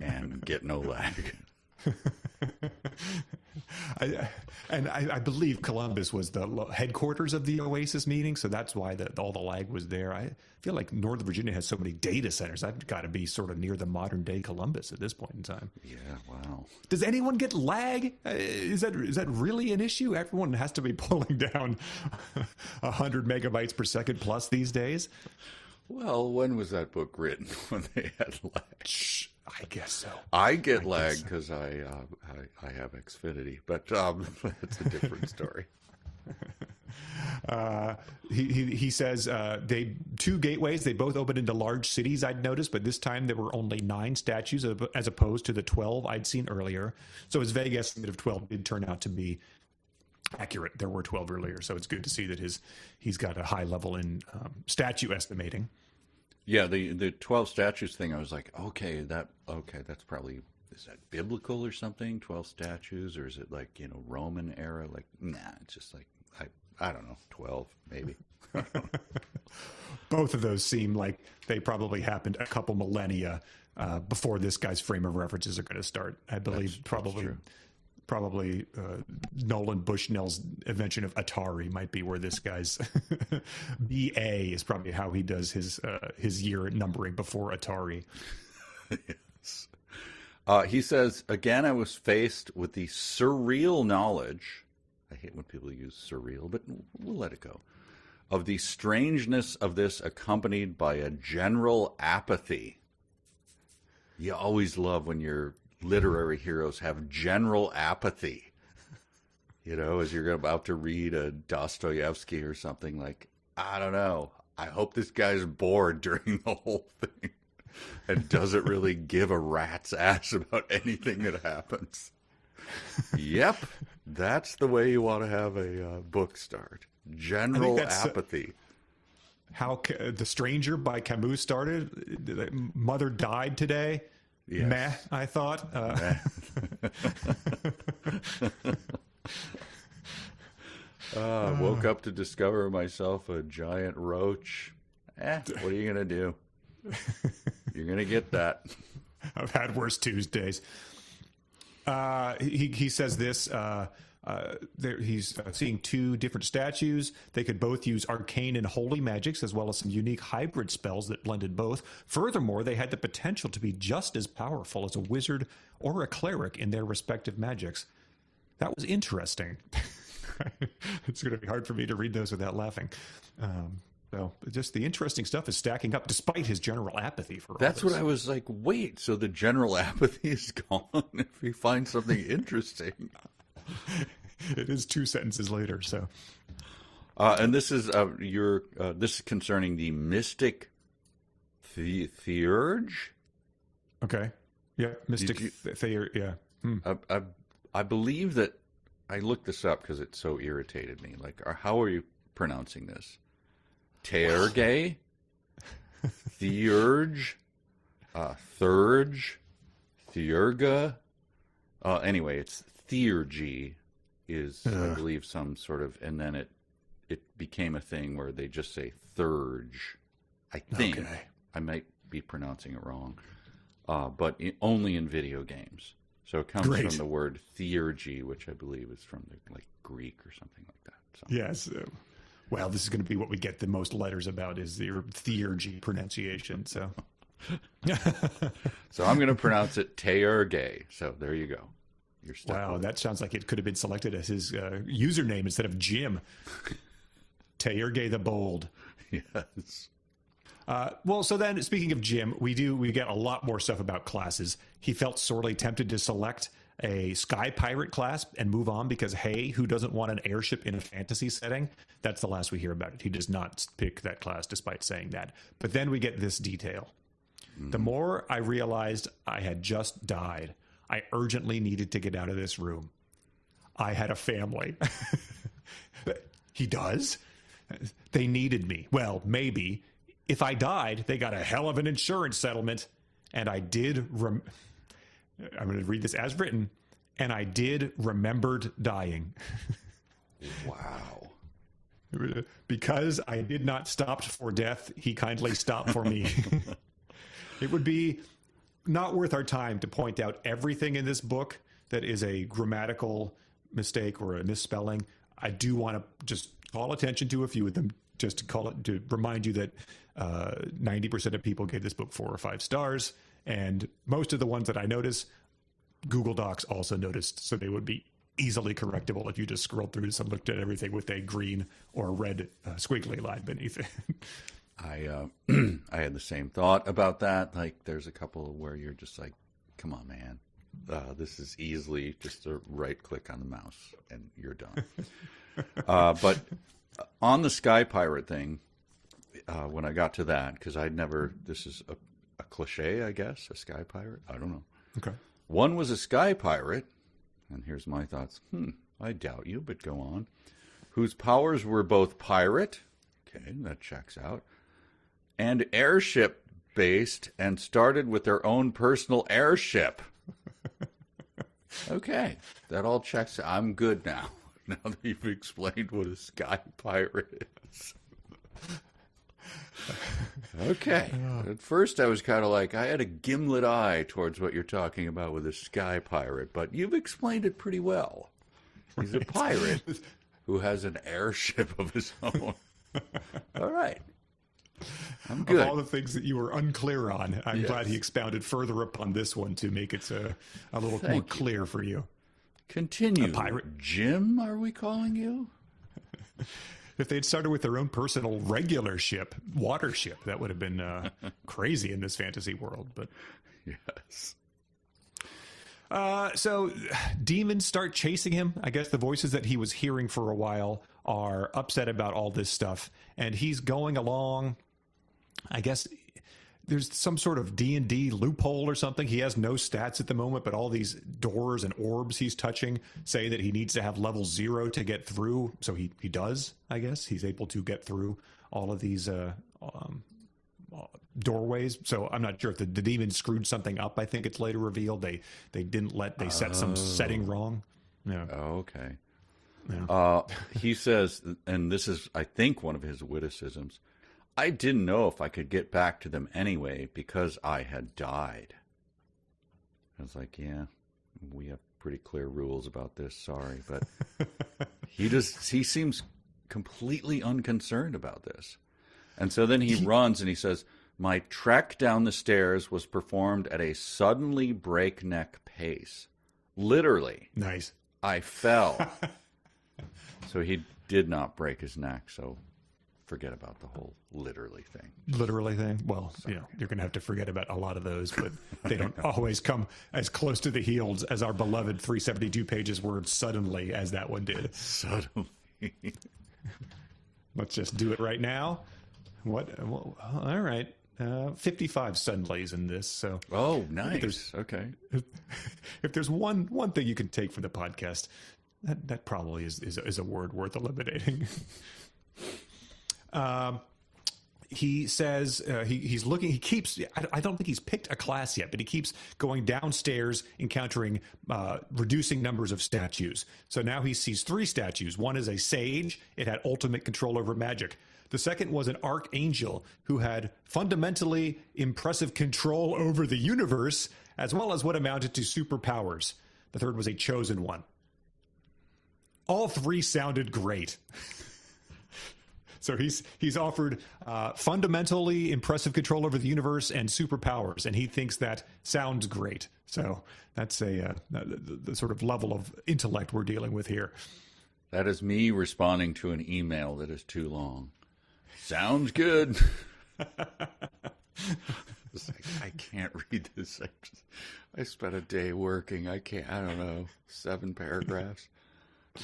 Speaker 1: and get no lag.
Speaker 2: I believe Columbus was the headquarters of the Oasis meeting, so that's why all the lag was there. I feel like Northern Virginia has so many data centers. I've got to be sort of near the modern day Columbus at this point in time.
Speaker 1: Yeah, wow.
Speaker 2: Does anyone get lag? Is that really an issue? Everyone has to be pulling down 100 megabytes per second plus these days.
Speaker 1: Well, when was that book written? When they had lag?
Speaker 2: I guess so.
Speaker 1: I get lag because I have Xfinity, but that's a different story.
Speaker 2: He says two gateways. They both opened into large cities, I'd noticed, but this time there were only 9 statues as opposed to the 12 I'd seen earlier. So his vague estimate of 12 did turn out to be accurate. There were 12 earlier, so it's good to see that he's got a high level in statue estimating.
Speaker 1: Yeah, the 12 statues thing, I was like, okay, that's probably is that biblical or something? 12 statues, or is it like, Roman era? Like, nah, it's just like, I don't know, 12 maybe.
Speaker 2: Both of those seem like they probably happened a couple millennia before this guy's frame of references are going to start. I believe probably Nolan Bushnell's invention of Atari might be where this guy's BA is probably how he does his year numbering before Atari.
Speaker 1: Yes. He says, again, I was faced with the surreal knowledge. I hate when people use surreal, but we'll let it go. Of the strangeness of this, accompanied by a general apathy. You always love when your literary heroes have general apathy. As you're about to read a Dostoevsky or something, like, I don't know. I hope this guy's bored during the whole thing and doesn't really give a rat's ass about anything that happens. Yep, that's the way you want to have a book start. General apathy.
Speaker 2: How The Stranger by Camus started. Mother died today. Yes. Meh, I thought.
Speaker 1: I woke up to discover myself a giant roach. What are you going to do? You're going to get that.
Speaker 2: I've had worse Tuesdays. He says this. He's seeing two different statues. They could both use arcane and holy magics, as well as some unique hybrid spells that blended both. Furthermore, they had the potential to be just as powerful as a wizard or a cleric in their respective magics. That was interesting. It's going to be hard for me to read those without laughing. So just the interesting stuff is stacking up, despite his general apathy for all this.
Speaker 1: That's what I was like, wait, so the general apathy is gone if he finds something interesting.
Speaker 2: It is 2 sentences later, so.
Speaker 1: And this is this is concerning the mystic theurge.
Speaker 2: Okay. Yeah, mystic theurge. Yeah.
Speaker 1: I believe that I looked this up because it so irritated me. Like, how are you pronouncing this? Theurge, theurge, thurge, theurga. Anyway, it's theurgy is, I believe, some sort of, and then it became a thing where they just say thurge. I think. Okay. I might be pronouncing it wrong, but only in video games. So it comes from the word theurgy, which I believe is from like Greek or something like that. So.
Speaker 2: Yes. Well, this is going to be what we get the most letters about is your theurgy pronunciation. So,
Speaker 1: so I'm going to pronounce it Theurge. So there you go. You're stuck.
Speaker 2: Wow, that sounds like it could have been selected as his username instead of Jim. Theurge the Bold.
Speaker 1: Yes.
Speaker 2: Well, so then speaking of Jim, we get a lot more stuff about classes. He felt sorely tempted to select a sky pirate class and move on because, hey, who doesn't want an airship in a fantasy setting? That's the last we hear about it. He does not pick that class despite saying that. But then we get this detail. The more I realized I had just died, I urgently needed to get out of this room. I had a family. He does? They needed me. Well, maybe. If I died, they got a hell of an insurance settlement. And I did... I'm going to read this as written. And I did remembered dying.
Speaker 1: Wow.
Speaker 2: Because I did not stop for death, he kindly stopped for me. It would be not worth our time to point out everything in this book that is a grammatical mistake or a misspelling. I do want to just call attention to a few of them, just to remind you that 90% of people gave this book 4 or 5 stars, and most of the ones that I notice, Google Docs also noticed, so they would be easily correctable if you just scrolled through this and looked at everything with a green or red squiggly line beneath it.
Speaker 1: I had the same thought about that. Like, there's a couple where you're just like, come on, man. This is easily just a right click on the mouse and you're done. But on the Sky Pirate thing, when I got to that, because this is a cliche, I guess, a Sky Pirate. I don't know.
Speaker 2: Okay. One
Speaker 1: was a Sky Pirate, and here's my thoughts. I doubt you, but go on. Whose powers were both pirate, okay, that checks out, and airship based, and started with their own personal airship. Okay, that all checks. I'm good now. Now that you've explained what a sky pirate is. Okay. At first, I was kind of like, I had a gimlet eye towards what you're talking about with a sky pirate, but you've explained it pretty well. He's a pirate who has an airship of his own. All right. I'm good.
Speaker 2: Of all the things that you were unclear on, I'm glad he expounded further upon this one to make it a little more clear for you.
Speaker 1: Continue.
Speaker 2: A pirate.
Speaker 1: Jim, are we calling you?
Speaker 2: If they'd started with their own personal regular ship, water ship, that would have been crazy in this fantasy world. But
Speaker 1: yes.
Speaker 2: So demons start chasing him. I guess the voices that he was hearing for a while are upset about all this stuff. And he's going along. I guess there's some sort of D&D loophole or something. He has no stats at the moment, but all these doors and orbs he's touching say that he needs to have level 0 to get through. So he does, I guess. He's able to get through all of these doorways. So I'm not sure if the demons screwed something up. I think it's later revealed they set some setting wrong. Yeah.
Speaker 1: Oh, okay.
Speaker 2: Yeah.
Speaker 1: He says, and this is, I think, one of his witticisms, I didn't know if I could get back to them anyway because I had died. I was like, yeah, we have pretty clear rules about this. Sorry, but he seems completely unconcerned about this. And so then he runs and he says, my trek down the stairs was performed at a suddenly breakneck pace. Literally.
Speaker 2: Nice.
Speaker 1: I fell. So he did not break his neck, so forget about the whole literally thing.
Speaker 2: Literally thing? Well, you're going to have to forget about a lot of those, but they don't always come as close to the heels as our beloved 372 pages word suddenly as that one did.
Speaker 1: Suddenly.
Speaker 2: Let's just do it right now. What? Well, all right. 55 suddenlies in this. So.
Speaker 1: Oh, nice. Okay.
Speaker 2: If there's one thing you can take from the podcast, that probably is a word worth eliminating. He says he's looking. He keeps. I don't think he's picked a class yet, but he keeps going downstairs, encountering reducing numbers of statues. So now he sees 3 statues. One is a sage. It had ultimate control over magic. The second was an archangel who had fundamentally impressive control over the universe, as well as what amounted to superpowers. The third was a chosen one. All 3 sounded great. So he's offered fundamentally impressive control over the universe and superpowers, and he thinks that sounds great. So that's the sort of level of intellect we're dealing with here.
Speaker 1: That is me responding to an email that is too long. Sounds good. It's like, I can't read this. I spent a day working. I don't know, 7 paragraphs.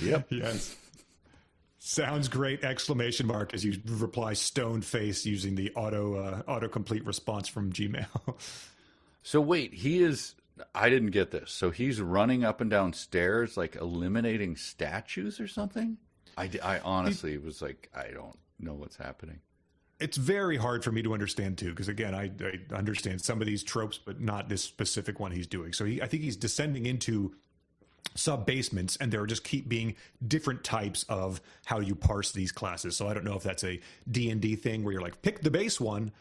Speaker 1: Yep.
Speaker 2: Yes. Sounds great! Exclamation mark as you reply stone face using the autocomplete response from Gmail.
Speaker 1: So wait, I didn't get this. So he's running up and down stairs, like eliminating statues or something? I honestly was like, I don't know what's happening.
Speaker 2: It's very hard for me to understand too, because again, I understand some of these tropes, but not this specific one he's doing. So I think he's descending into sub-basements, and there just keep being different types of how you parse these classes. So I don't know if that's a D&D thing where you're like, pick the base one,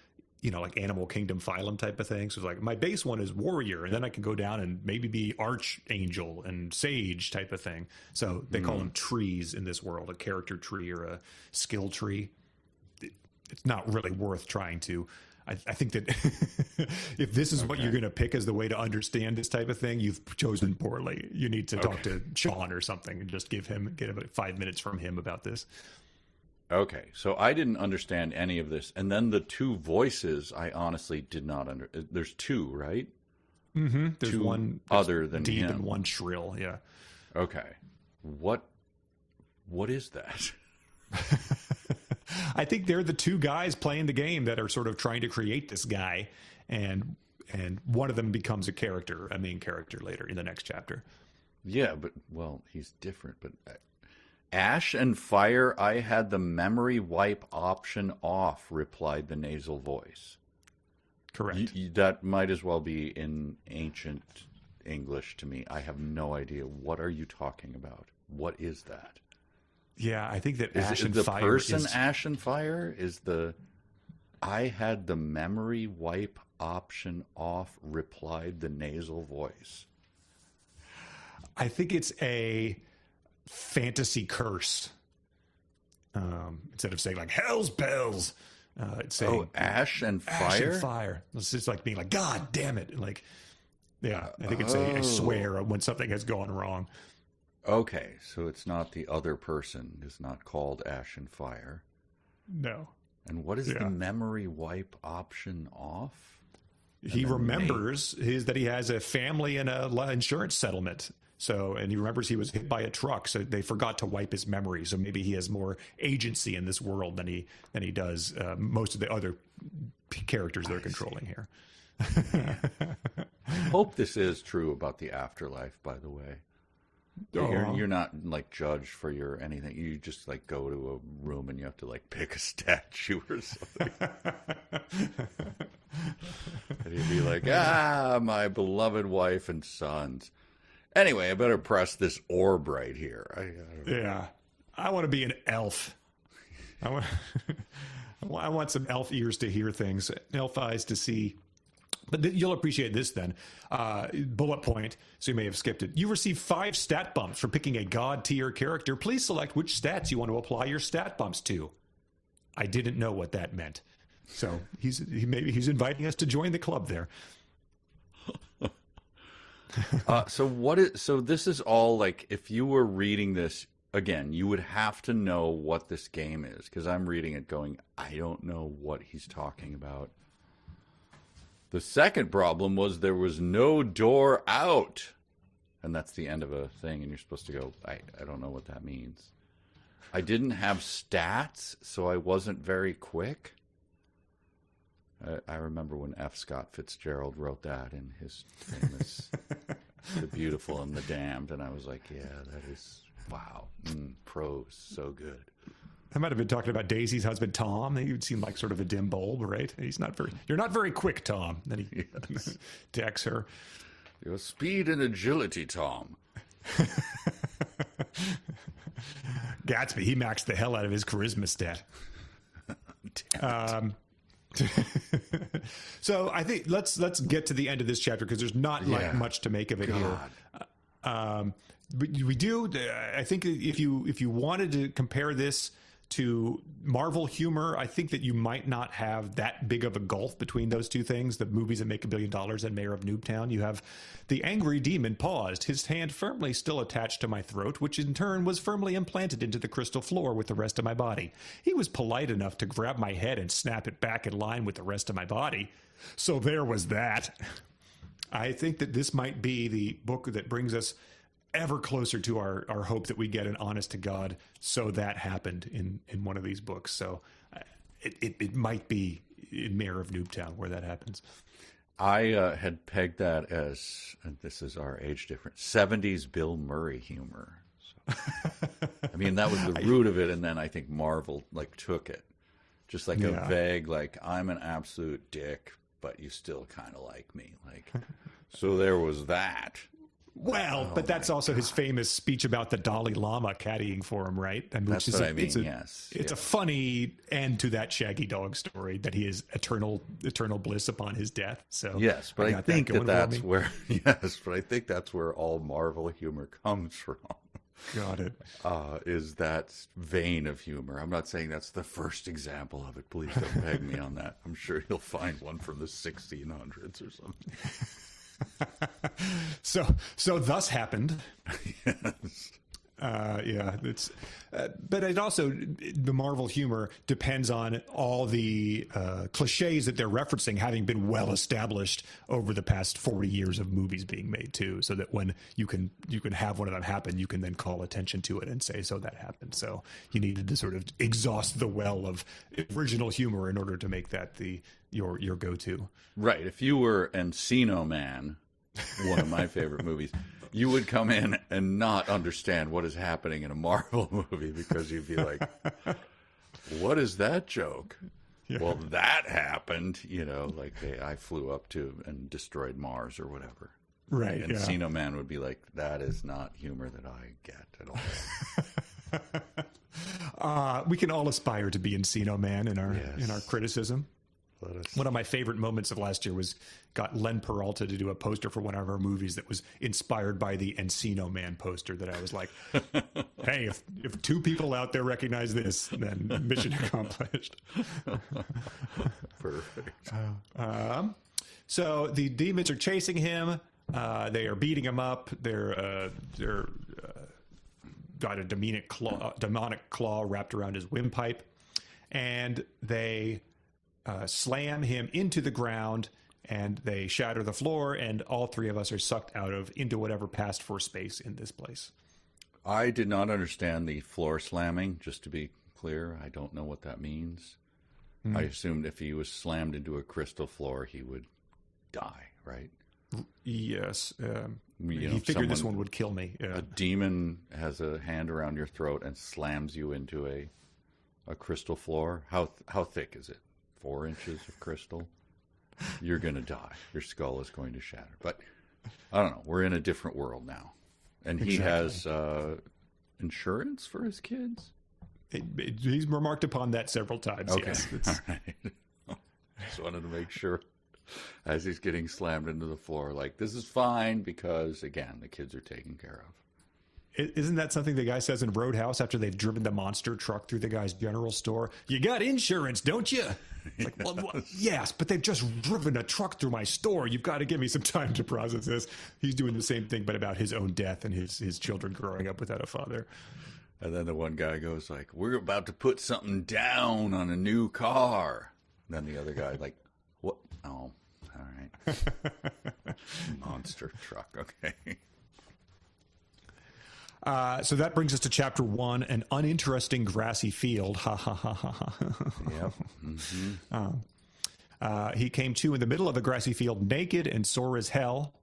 Speaker 2: like Animal Kingdom Phylum type of thing. So it's like, my base one is warrior, and then I can go down and maybe be archangel and sage type of thing. So they call them trees in this world, a character tree or a skill tree. It's not really worth trying to. I think that if this is what you're going to pick as the way to understand this type of thing, you've chosen poorly. You need to talk to Sean or something and just get about 5 minutes from him about this.
Speaker 1: Okay, so I didn't understand any of this. And then the 2 voices, I honestly did not There's 2, right?
Speaker 2: Mm-hmm. There's
Speaker 1: 2
Speaker 2: one
Speaker 1: other than
Speaker 2: deep
Speaker 1: him.
Speaker 2: and one shrill, yeah.
Speaker 1: Okay. What is that?
Speaker 2: I think they're the 2 guys playing the game that are sort of trying to create this guy, and one of them becomes a main character later in the next chapter.
Speaker 1: Yeah, but, well, he's different. But Ash and Fire, I had the memory wipe option off, replied the nasal voice.
Speaker 2: Correct.
Speaker 1: That might as well be in ancient English to me. I have no idea. What are you talking about? What is that?
Speaker 2: Yeah, I think that
Speaker 1: Is
Speaker 2: Ash
Speaker 1: it
Speaker 2: and
Speaker 1: the
Speaker 2: Fire
Speaker 1: person
Speaker 2: is...
Speaker 1: Ash and Fire? Is the I had the memory wipe option off, replied the nasal voice.
Speaker 2: I think it's a fantasy curse. Instead of saying like hell's bells, it's saying
Speaker 1: Ash and Fire.
Speaker 2: Ash and Fire. It's just like being like, God damn it! Like, yeah, I think it's a swear when something has gone wrong.
Speaker 1: Okay, so it's not the other person. It's not called Ash and Fire.
Speaker 2: No.
Speaker 1: And what is the memory wipe option off?
Speaker 2: He remembers that he has a family and a insurance settlement. So, and he remembers he was hit by a truck, so they forgot to wipe his memory. So maybe he has more agency in this world than he does most of the other characters they're controlling here.
Speaker 1: I hope this is true about the afterlife, by the way. You're not like judged for your anything. You just like go to a room and you have to like pick a statue or something. And you'd be like, my beloved wife and sons. Anyway, I better press this orb right here.
Speaker 2: I want to be an elf. I want some elf ears to hear things, elf eyes to see. But you'll appreciate this then. Bullet point, so you may have skipped it. You receive 5 stat bumps for picking a god tier character. Please select which stats you want to apply your stat bumps to. I didn't know what that meant. So maybe he's inviting us to join the club there.
Speaker 1: So this is all like, if you were reading this again, you would have to know what this game is, because I'm reading it going, I don't know what he's talking about. The second problem was there was no door out, and that's the end of a thing, and you're supposed to go, I don't know what that means. I didn't have stats, so I wasn't very quick. I remember when F. Scott Fitzgerald wrote that in his famous The Beautiful and the Damned, and I was like, yeah, that is, wow, prose, so good.
Speaker 2: I might have been talking about Daisy's husband, Tom. He would seem like sort of a dim bulb, right? You're not very quick, Tom. Then he decks her.
Speaker 1: Your speed and agility, Tom.
Speaker 2: Gatsby, he maxed the hell out of his charisma stat. So I think let's get to the end of this chapter, because there's not like much to make of it here. But we do. I think if you wanted to compare this to Marvel humor, I think that you might not have that big of a gulf between those two things. The movies that make $1 billion and Mayor of Noobtown. You have the angry demon paused, his hand firmly still attached to my throat, which in turn was firmly implanted into the crystal floor with the rest of my body. He was polite enough to grab my head and snap it back in line with the rest of my body. So there was that. I think that this might be the book that brings us ever closer to our hope that we get an honest to God "so that happened" in one of these books. So it might be in Mayor of Noobtown where that happens.
Speaker 1: I had pegged that as, and this is our age difference, 70s Bill Murray humor. So, I mean, that was the root of it, and then I think Marvel like took it. Just like a vague, like, I'm an absolute dick, but you still kind of like me. Like, so there was that.
Speaker 2: Well, but that's also his famous speech about the Dalai Lama caddying for him, right? And
Speaker 1: that's what I mean, yes.
Speaker 2: It's a funny end to that Shaggy Dog story, that he is eternal bliss upon his death. So
Speaker 1: yes, but I think that's where, but I think that's where all Marvel humor comes from.
Speaker 2: Got it.
Speaker 1: Is that vein of humor. I'm not saying that's the first example of it. Please don't peg me on that. I'm sure you'll find one from the 1600s or something.
Speaker 2: So thus happened.
Speaker 1: Yes.
Speaker 2: It's, but it also, the Marvel humor depends on all the cliches that they're referencing having been well established over the past 40 years of movies being made too, so that when you can have one of them happen, you can then call attention to it and say, so that happened. So you needed to sort of exhaust the well of original humor in order to make that your go-to.
Speaker 1: Right. If you were Encino Man, one of my favorite movies, you would come in and not understand what is happening in a Marvel movie, because you'd be like, what is that joke? Yeah. Well, that happened, like I flew up to and destroyed Mars or whatever.
Speaker 2: Right.
Speaker 1: And Encino Man would be like, that is not humor that I get at all.
Speaker 2: We can all aspire to be Encino Man in our criticism. One of my favorite moments of last year was got Len Peralta to do a poster for one of our movies that was inspired by the Encino Man poster that I was like, hey, if 2 people out there recognize this, then mission accomplished.
Speaker 1: Perfect.
Speaker 2: So the demons are chasing him. They are beating him up. They're got a demonic claw wrapped around his windpipe, and they slam him into the ground, and they shatter the floor, and all 3 of us are sucked into whatever passed for space in this place.
Speaker 1: I did not understand the floor slamming, just to be clear. I don't know what that means. I assumed if he was slammed into a crystal floor, he would die, right?
Speaker 2: Yes. He figured this one would kill me. Yeah.
Speaker 1: A demon has a hand around your throat and slams you into a crystal floor. How thick is it? 4 inches of crystal? You're going to die. Your skull is going to shatter. But I don't know. We're in a different world now. And he has insurance for his kids?
Speaker 2: He's remarked upon that several times.
Speaker 1: Okay.
Speaker 2: Yes.
Speaker 1: All right. Just wanted to make sure as he's getting slammed into the floor, like, this is fine because, again, the kids are taken care of.
Speaker 2: Isn't that something the guy says in Roadhouse after they've driven the monster truck through the guy's general store? You got insurance, don't you? It's like, well, yes, but they've just driven a truck through my store. You've got to give me some time to process this. He's doing the same thing, but about his own death and his children growing up without a father.
Speaker 1: And then the one guy goes like, we're about to put something down on a new car. And then the other guy like, what? Oh, all right. Monster truck. Okay.
Speaker 2: So that brings us to chapter 1, an uninteresting grassy field. Ha ha ha ha ha.
Speaker 1: Yep. Mm-hmm.
Speaker 2: He came to in the middle of a grassy field naked and sore as hell.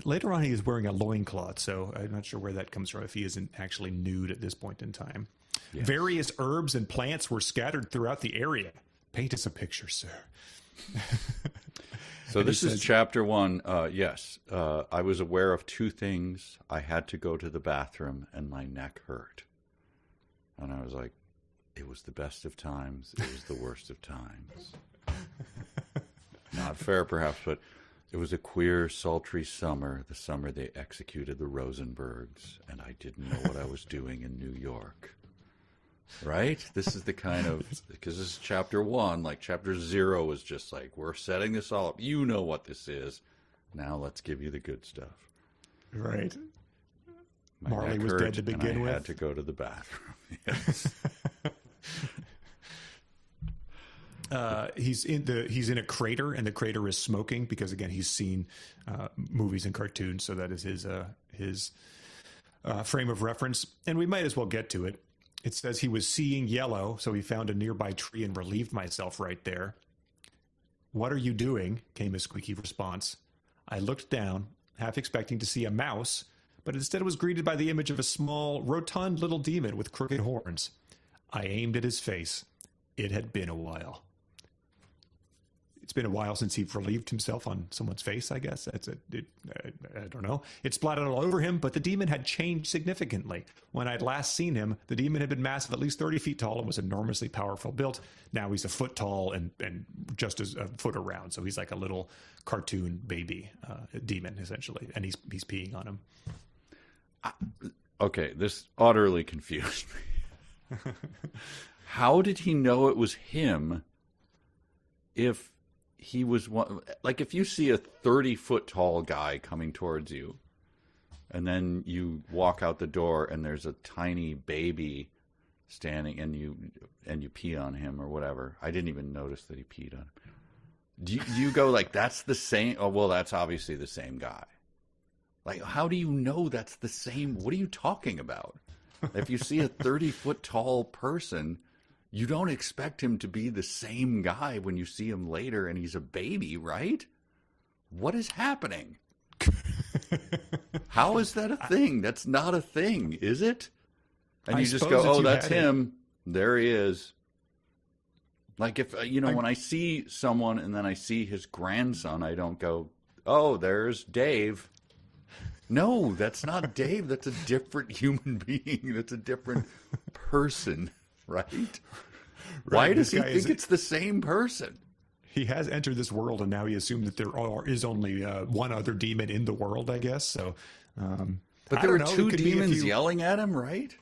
Speaker 2: Later on, he is wearing a loincloth, so I'm not sure where that comes from, if he isn't actually nude at this point in time. Yes. Various herbs and plants were scattered throughout the area. Paint us a picture, sir.
Speaker 1: So this is chapter 1. Yes, I was aware of 2 things. I had to go to the bathroom, and my neck hurt. And I was like, it was the best of times. It was the worst of times. Not fair, perhaps, but it was a queer, sultry summer, the summer they executed the Rosenbergs, and I didn't know what I was doing in New York. Right? This is the kind of, because this is chapter 1, like chapter 0 was just like, we're setting this all up. You know what this is. Now let's give you the good stuff.
Speaker 2: Right.
Speaker 1: My
Speaker 2: Marley was dead to begin with.
Speaker 1: I had to go to the bathroom. Yes.
Speaker 2: He's in a crater, and the crater is smoking because, again, he's seen movies and cartoons, so that is his frame of reference. And we might as well get to it. It says he was seeing yellow, so he found a nearby tree and relieved myself right there. What are you doing? Came his squeaky response. I looked down, half expecting to see a mouse, but instead was greeted by the image of a small, rotund little demon with crooked horns. I aimed at his face. It had been a while. It's been a while since he relieved himself on someone's face, I guess. I don't know. It splattered all over him, but the demon had changed significantly. When I'd last seen him, the demon had been massive, at least 30 feet tall, and was enormously powerful built. Now he's a foot tall and just as a foot around, so he's like a little cartoon baby demon, essentially, and he's peeing on him.
Speaker 1: Okay, this utterly confused me. How did he know it was him if he was one, like, if you see a 30-foot tall guy coming towards you and then you walk out the door and there's a tiny baby standing and you pee on him or whatever. I didn't even notice that he peed on him. Do you go like, that's the same? Oh, well, that's obviously the same guy. Like, how do you know that's the same? What are you talking about? If you see a 30-foot tall person, you don't expect him to be the same guy when you see him later and he's a baby, right? What is happening? How is that a thing? That's not a thing, is it? And you just go, oh, that's him. There he is. Like, if, when I see someone and then I see his grandson, I don't go, oh, there's Dave. No, that's not Dave. That's a different human being. That's a different person, right? Why does he think it's the same person?
Speaker 2: He has entered this world, and now he assumed that there is only one other demon in the world, I guess. So,
Speaker 1: but there were two demons yelling at him, right?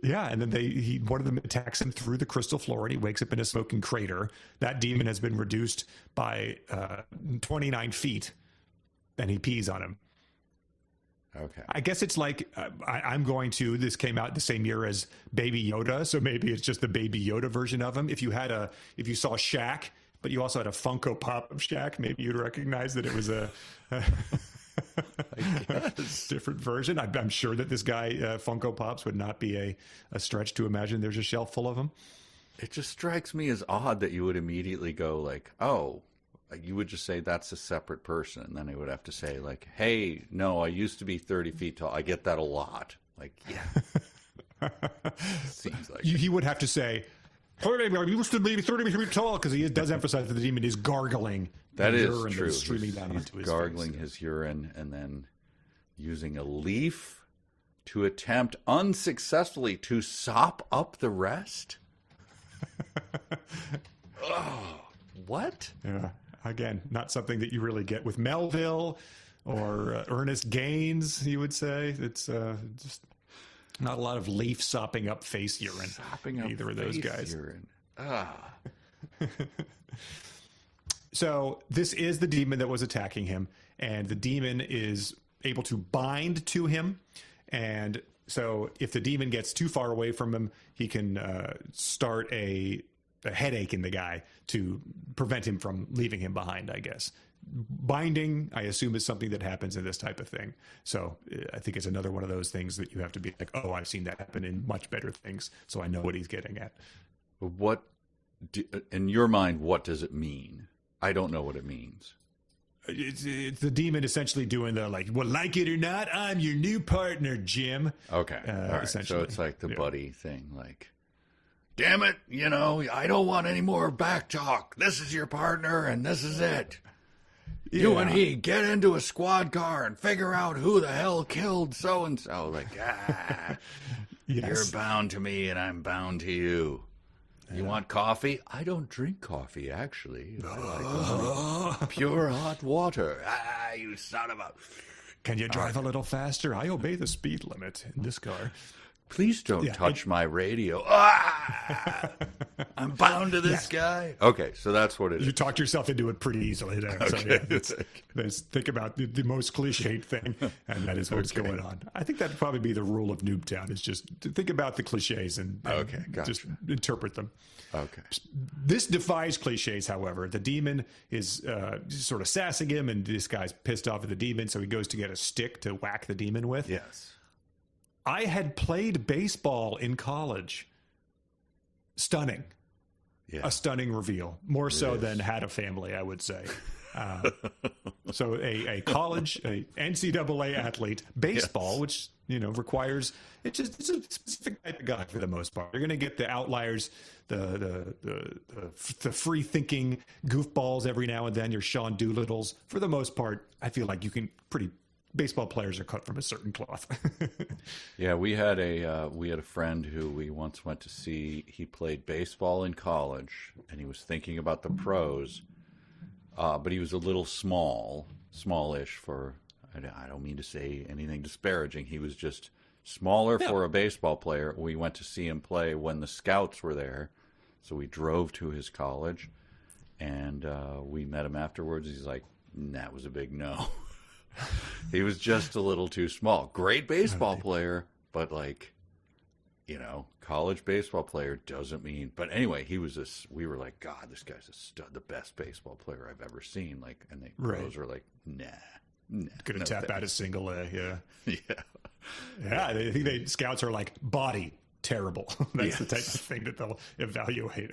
Speaker 2: Yeah, and then one of them attacks him through the crystal floor, and he wakes up in a smoking crater. That demon has been reduced by 29 feet, and he pees on him.
Speaker 1: Okay.
Speaker 2: I guess it's like this came out the same year as Baby Yoda, so maybe it's just the Baby Yoda version of him. If you saw Shaq, but you also had a Funko Pop of Shaq, maybe you'd recognize that it was a different version. I'm sure that this guy Funko Pops would not be a stretch to imagine there's a shelf full of them.
Speaker 1: It just strikes me as odd that you would immediately go like, oh. Like you would just say that's a separate person, and then I would have to say like, "Hey, no, I used to be 30 feet tall." I get that a lot. Like, yeah, seems like
Speaker 2: he would have to say, "I used to be 30 feet tall," because he does emphasize that the demon is gargling.
Speaker 1: That is true.
Speaker 2: Streaming down
Speaker 1: he's
Speaker 2: onto his
Speaker 1: gargling
Speaker 2: face.
Speaker 1: his urine and then using a leaf to attempt unsuccessfully to sop up the rest. Oh, what?
Speaker 2: Yeah. Again, not something that you really get with Melville or Ernest Gaines, you would say. It's just not a lot of leaf sopping up face urine.
Speaker 1: Sopping up
Speaker 2: either of those guys.
Speaker 1: Urine. Ah.
Speaker 2: So this is the demon that was attacking him, and the demon is able to bind to him. And so if the demon gets too far away from him, he can start a headache in the guy to prevent him from leaving him behind, I guess. Binding, I assume, is something that happens in this type of thing. So I think it's another one of those things that you have to be like, oh, I've seen that happen in much better things, so I know what he's getting at.
Speaker 1: In your mind, what does it mean? I don't know what it means.
Speaker 2: It's the demon essentially doing the like, well, like it or not, I'm your new partner, Jim.
Speaker 1: Okay. All right. So it's like the buddy thing, like, damn it, I don't want any more back talk. This is your partner, and this is it. Yeah. You and he get into a squad car and figure out who the hell killed so-and-so. Like, yes. You're bound to me, and I'm bound to you. You want coffee? I don't drink coffee, actually. I like pure hot water. You son of a...
Speaker 2: Can you drive a little faster? I obey the speed limit in this car.
Speaker 1: Please don't touch my radio. I'm bound to this guy. Okay, so that's what it is.
Speaker 2: You talked yourself into it pretty easily there.
Speaker 1: Okay.
Speaker 2: So think about the most cliched thing, and that is what's going on. I think that'd probably be the rule of Noobtown, is just to think about the cliches and just interpret them.
Speaker 1: Okay.
Speaker 2: This defies cliches, however. The demon is sort of sassing him, and this guy's pissed off at the demon, so he goes to get a stick to whack the demon with.
Speaker 1: Yes.
Speaker 2: I had played baseball in college. Stunning.
Speaker 1: Yeah.
Speaker 2: A stunning reveal. More so than had a family, I would say. So a college, a NCAA athlete, baseball, which, requires, it's a specific type of guy for the most part. You're going to get the outliers, the free thinking goofballs every now and then, your Sean Doolittles. For the most part, I feel like baseball players are cut from a certain cloth.
Speaker 1: Yeah, we had a friend who we once went to see. He played baseball in college, and he was thinking about the pros, but he was a little smallish for. I don't mean to say anything disparaging. He was just smaller for a baseball player. We went to see him play when the scouts were there, so we drove to his college, and we met him afterwards. He's like, "That was a big no." He was just a little too small. Great baseball player, but college baseball player doesn't mean. But anyway, we were like, God, this guy's a stud, the best baseball player I've ever seen. And the pros were like, nah.
Speaker 2: Couldn't tap out a single A, yeah.
Speaker 1: Yeah.
Speaker 2: I think scouts are like, body, terrible. That's the type of thing that they'll evaluate.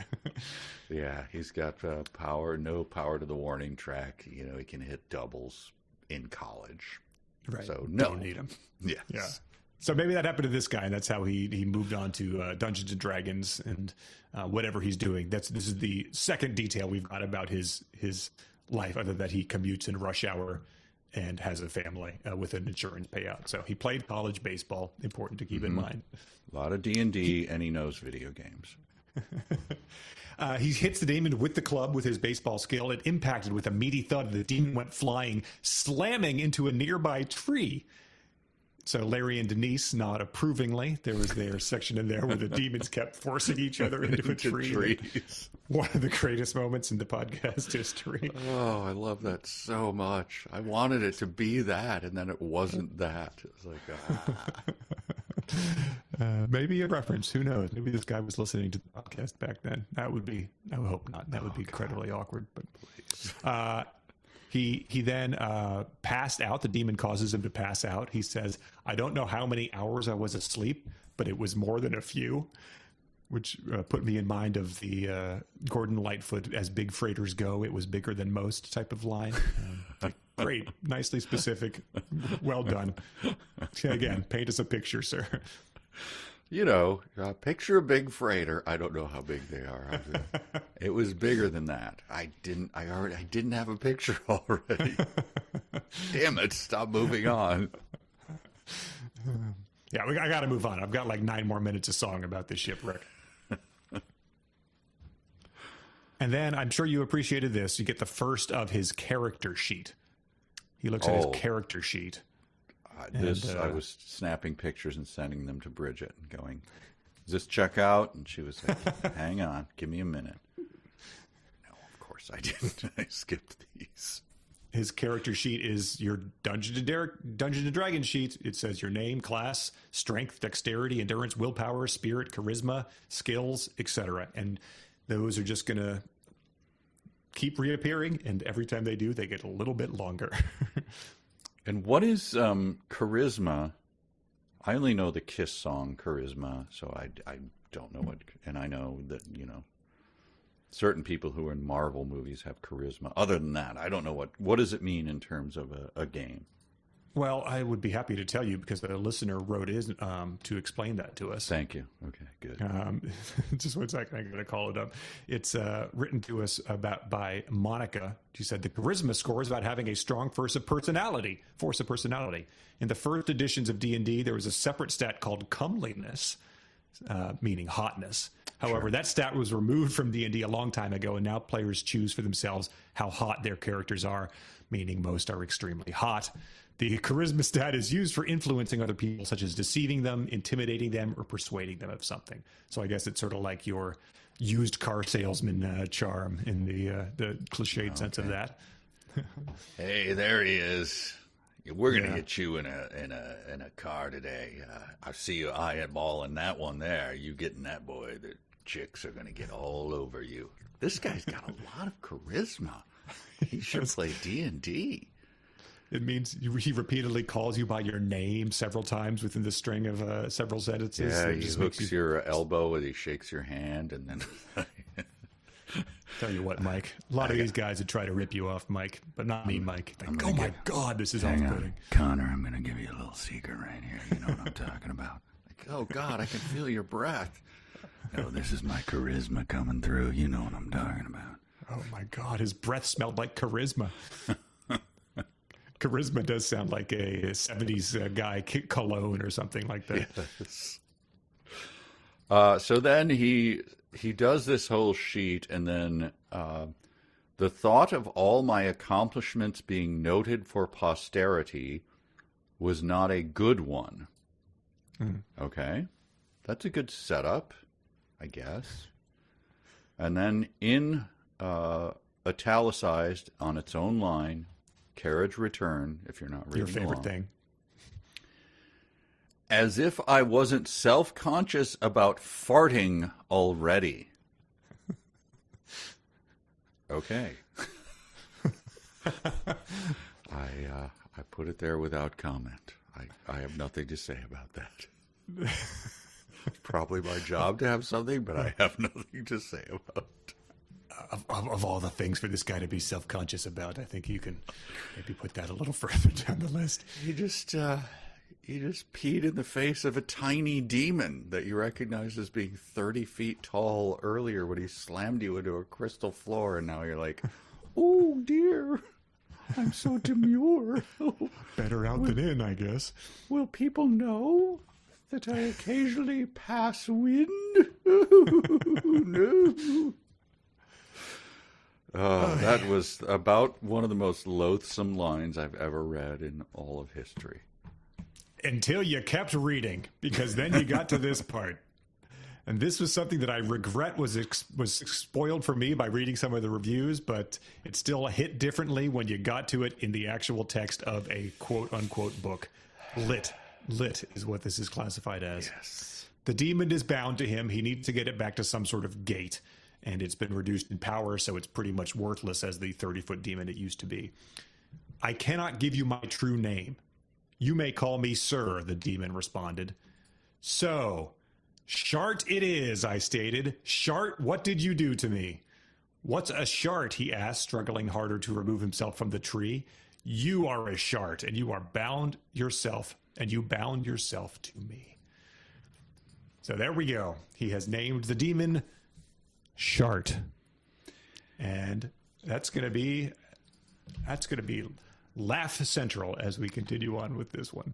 Speaker 1: Yeah, he's got power, no power to the warning track. He can hit doubles in college.
Speaker 2: Right.
Speaker 1: So no.
Speaker 2: Don't need him.
Speaker 1: Yes.
Speaker 2: Yeah. So maybe that happened to this guy, and that's how he moved on to Dungeons and Dragons and whatever he's doing. This is the second detail we've got about his life other than that he commutes in rush hour and has a family with an insurance payout. So he played college baseball. Important to keep in mind.
Speaker 1: A lot of D&D, and he knows video games.
Speaker 2: He hits the demon with the club with his baseball skill. It impacted with a meaty thud. The demon went flying, slamming into a nearby tree. So Larry and Denise nod approvingly. There was their section in there where the demons kept forcing each other into a tree.
Speaker 1: Trees.
Speaker 2: One of the greatest moments in the podcast history.
Speaker 1: Oh, I love that so much. I wanted it to be that, and then it wasn't that. It was like,
Speaker 2: maybe a reference. Who knows? Maybe this guy was listening to the podcast back then. That would be, I would hope not. That would be incredibly awkward. But He then passed out. The demon causes him to pass out. He says, I don't know how many hours I was asleep, but it was more than a few, which put me in mind of the Gordon Lightfoot, as big freighters go, it was bigger than most type of line. Great. Nicely specific. Well done. Again, paint us a picture, sir.
Speaker 1: You know, picture a big freighter. I don't know how big they are. It was bigger than that. I didn't have a picture already. Damn it! Stop moving on.
Speaker 2: Yeah, I got to move on. I've got like 9 more minutes of song about this shipwreck. And then I'm sure you appreciated this. You get the first of his character sheet. He looks at his character sheet.
Speaker 1: I was snapping pictures and sending them to Bridget and going, does this check out? And she was like, hang on, give me a minute. No, of course I didn't. I skipped these.
Speaker 2: His character sheet is your Dungeon and Dragon sheet. It says your name, class, strength, dexterity, endurance, willpower, spirit, charisma, skills, etc. And those are just going to keep reappearing, and every time they do, they get a little bit longer.
Speaker 1: And what is charisma? I only know the Kiss song, Charisma, so I don't know what. And I know that, you know, certain people who are in Marvel movies have charisma. Other than that, I don't know what does it mean in terms of a game.
Speaker 2: Well, I would be happy to tell you because a listener wrote in to explain that to us.
Speaker 1: Thank you. Okay, good.
Speaker 2: Just 1 second, I'm going to call it up. It's written to us by Monica. She said the charisma score is about having a strong force of personality. In the first editions of D&D, there was a separate stat called comeliness, meaning hotness. However, that stat was removed from D&D a long time ago, and now players choose for themselves how hot their characters are, meaning most are extremely hot. The charisma stat is used for influencing other people, such as deceiving them, intimidating them, or persuading them of something. So I guess it's sort of like your used car salesman charm in the cliched sense of that.
Speaker 1: Hey, there he is. We're gonna get you in a car today. I see you eyeballing that one there. You getting that boy? The chicks are gonna get all over you. This guy's got a lot of charisma. He should play D&D.
Speaker 2: It means he repeatedly calls you by your name several times within the string of several sentences.
Speaker 1: Yeah, he hooks your elbow and he shakes your hand, and then.
Speaker 2: Tell you what, Mike. A lot of these guys would try to rip you off, Mike, but not me, Mike. Like, oh my God, this is off-putting.
Speaker 1: Connor, I'm going to give you a little secret right here. You know what I'm talking about. Like, oh God, I can feel your breath. No, this is my charisma coming through. You know what I'm talking about.
Speaker 2: Oh my God, his breath smelled like charisma. Charisma does sound like a 70s guy cologne or something like that.
Speaker 1: Yes. So then he does this whole sheet, and then the thought of all my accomplishments being noted for posterity was not a good one. Okay. That's a good setup, I guess. And then in italicized on its own line, carriage return, if you're not reading
Speaker 2: your favorite
Speaker 1: along.
Speaker 2: thing.
Speaker 1: As if I wasn't self-conscious about farting already. Okay. I put it there without comment. I have nothing to say about that. It's probably my job to have something, but I have nothing to say about it.
Speaker 2: Of all the things for this guy to be self-conscious about, I think you can maybe put that a little further down the list.
Speaker 1: You just peed in the face of a tiny demon that you recognized as being 30 feet tall earlier when he slammed you into a crystal floor, and now you're like, Oh, dear. I'm so demure.
Speaker 2: Better out than in, I guess.
Speaker 1: Will people know that I occasionally pass wind? No. That was about one of the most loathsome lines I've ever read in all of history.
Speaker 2: Until you kept reading, because then you got to this part. And this was something that I regret was spoiled for me by reading some of the reviews, but it still hit differently when you got to it in the actual text of a quote-unquote book. Lit is what this is classified as.
Speaker 1: Yes.
Speaker 2: The demon is bound to him. He needs to get it back to some sort of gate, and it's been reduced in power, so it's pretty much worthless as the 30-foot demon it used to be. I cannot give you my true name. You may call me Sir, the demon responded. So, Shart it is, I stated. Shart, what did you do to me? What's a shart, he asked, struggling harder to remove himself from the tree. You are a shart, and you bound yourself to me. So there we go. He has named the demon Shart. And that's going to be laugh central as we continue on with this one.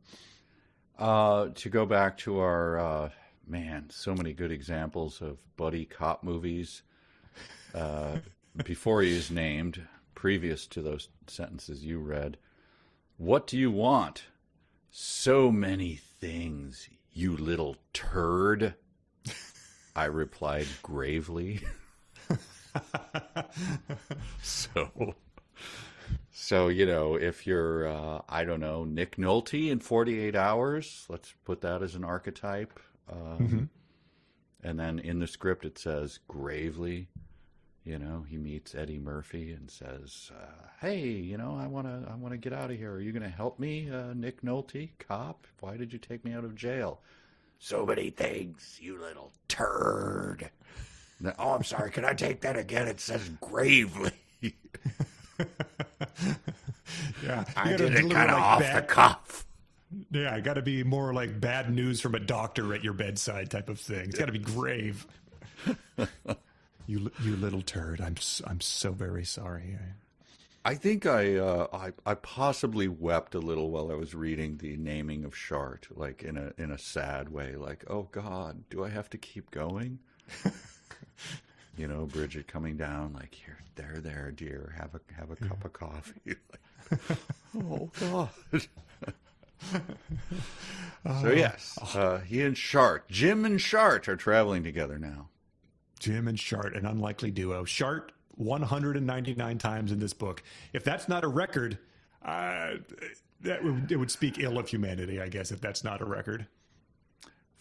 Speaker 1: To go back to our so many good examples of buddy cop movies. Before he is named, previous to those sentences you read, what do you want? So many things, you little turd. I replied gravely. So, you know, if you're, I don't know, Nick Nolte in 48 Hours, let's put that as an archetype. And then in the script it says gravely, you know, he meets Eddie Murphy and says, hey, you know, I want to get out of here. Are you going to help me, Nick Nolte, cop? Why did you take me out of jail? So many things, you little turd. Oh, I'm sorry. Can I take that again? It says gravely.
Speaker 2: Yeah,
Speaker 1: I did it kind of off the cuff.
Speaker 2: Yeah, I got to be more like bad news from a doctor at your bedside type of thing. It's got to be grave. You little turd. I'm so very sorry.
Speaker 1: I think I possibly wept a little while I was reading the naming of Shart, like in a sad way, like, oh God, do I have to keep going? You know, Bridget coming down, like, here, there, dear, have a cup of coffee. Like, oh God. So yes, he and Shart, Jim and Shart, are traveling together now.
Speaker 2: Jim and Shart, an unlikely duo. Shart 199 times in this book. If that's not a record, it would speak ill of humanity, I guess, if that's not a record.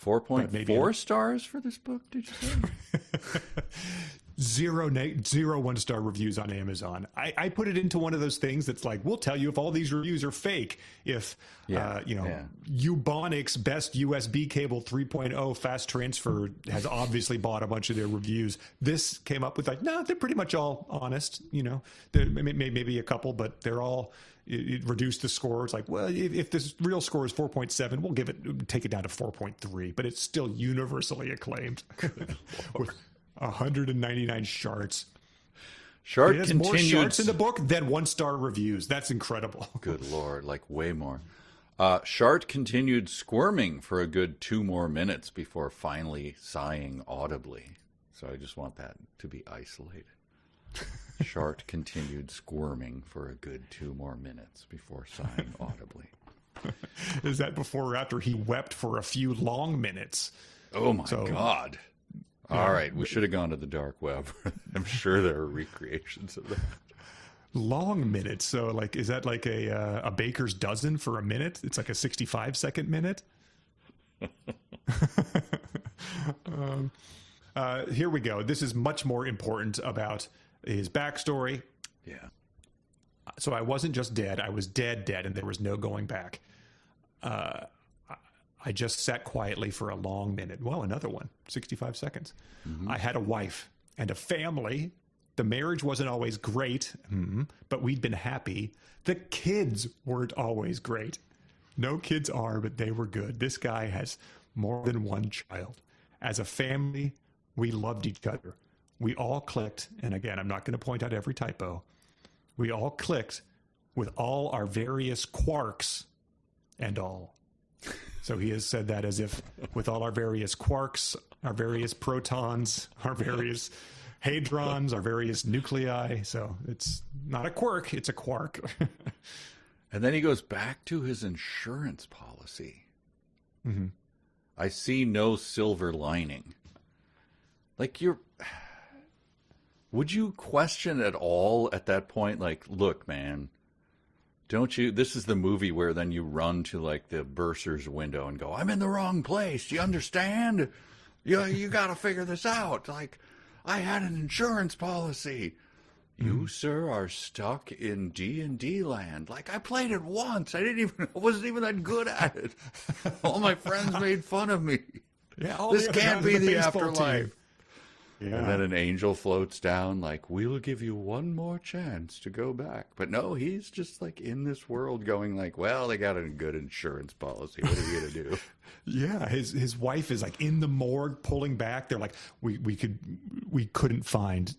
Speaker 1: 4.4 stars for this book, did you say?
Speaker 2: Zero 1-star reviews on Amazon. I put it into one of those things that's like, we'll tell you if all these reviews are fake. If, Ubonics best USB cable 3.0 fast transfer has obviously bought a bunch of their reviews. This came up with like, no, they're pretty much all honest. You know, there maybe a couple, but they're all, it reduced the score. It's like, well, if this real score is 4.7, we'll take it down to 4.3, but it's still universally acclaimed. With 199 sharts.
Speaker 1: Shart
Speaker 2: it has
Speaker 1: continued...
Speaker 2: more sharts in the book than 1-star reviews. That's incredible.
Speaker 1: Good Lord, like way more. Shart continued squirming for a good 2 more minutes before finally sighing audibly. So I just want that to be isolated. Shart continued squirming for a good 2 more minutes before sighing audibly.
Speaker 2: Is that before or after he wept for a few long minutes?
Speaker 1: Oh my God. Yeah. All right, we should have gone to the dark web. I'm sure there are recreations of that.
Speaker 2: Long minutes. So, like, is that like a baker's dozen for a minute? It's like a 65-second minute. Here we go. This is much more important about his backstory.
Speaker 1: Yeah.
Speaker 2: So I wasn't just dead. I was dead, and there was no going back. I just sat quietly for a long minute. Well, another one, 65 seconds. Mm-hmm. I had a wife and a family. The marriage wasn't always great, but we'd been happy. The kids weren't always great. No kids are, but they were good. This guy has more than one child. As a family, we loved each other. We all clicked. And again, I'm not going to point out every typo. we all clicked with all our various quarks and all. So he has said that as if with all our various quarks, our various protons, our various hadrons, our various nuclei. So it's not a quirk, it's a quark.
Speaker 1: And then he goes back to his insurance policy.
Speaker 2: Mm-hmm.
Speaker 1: I see no silver lining. Like, would you question at all at that point? Like, look, man, don't you, this is the movie where then you run to like the bursar's window and go, I'm in the wrong place. Do you understand? You got to figure this out. Like, I had an insurance policy. You, sir, are stuck in D&D land. Like, I played it once. I wasn't even that good at it. All my friends made fun of me.
Speaker 2: Yeah,
Speaker 1: This can't be the afterlife.
Speaker 2: Team. Yeah.
Speaker 1: And then an angel floats down like, we'll give you one more chance to go back. But no, he's just like in this world going like, well, they got a good insurance policy. What are we going to do?
Speaker 2: Yeah, his wife is like in the morgue pulling back. They're like, we couldn't find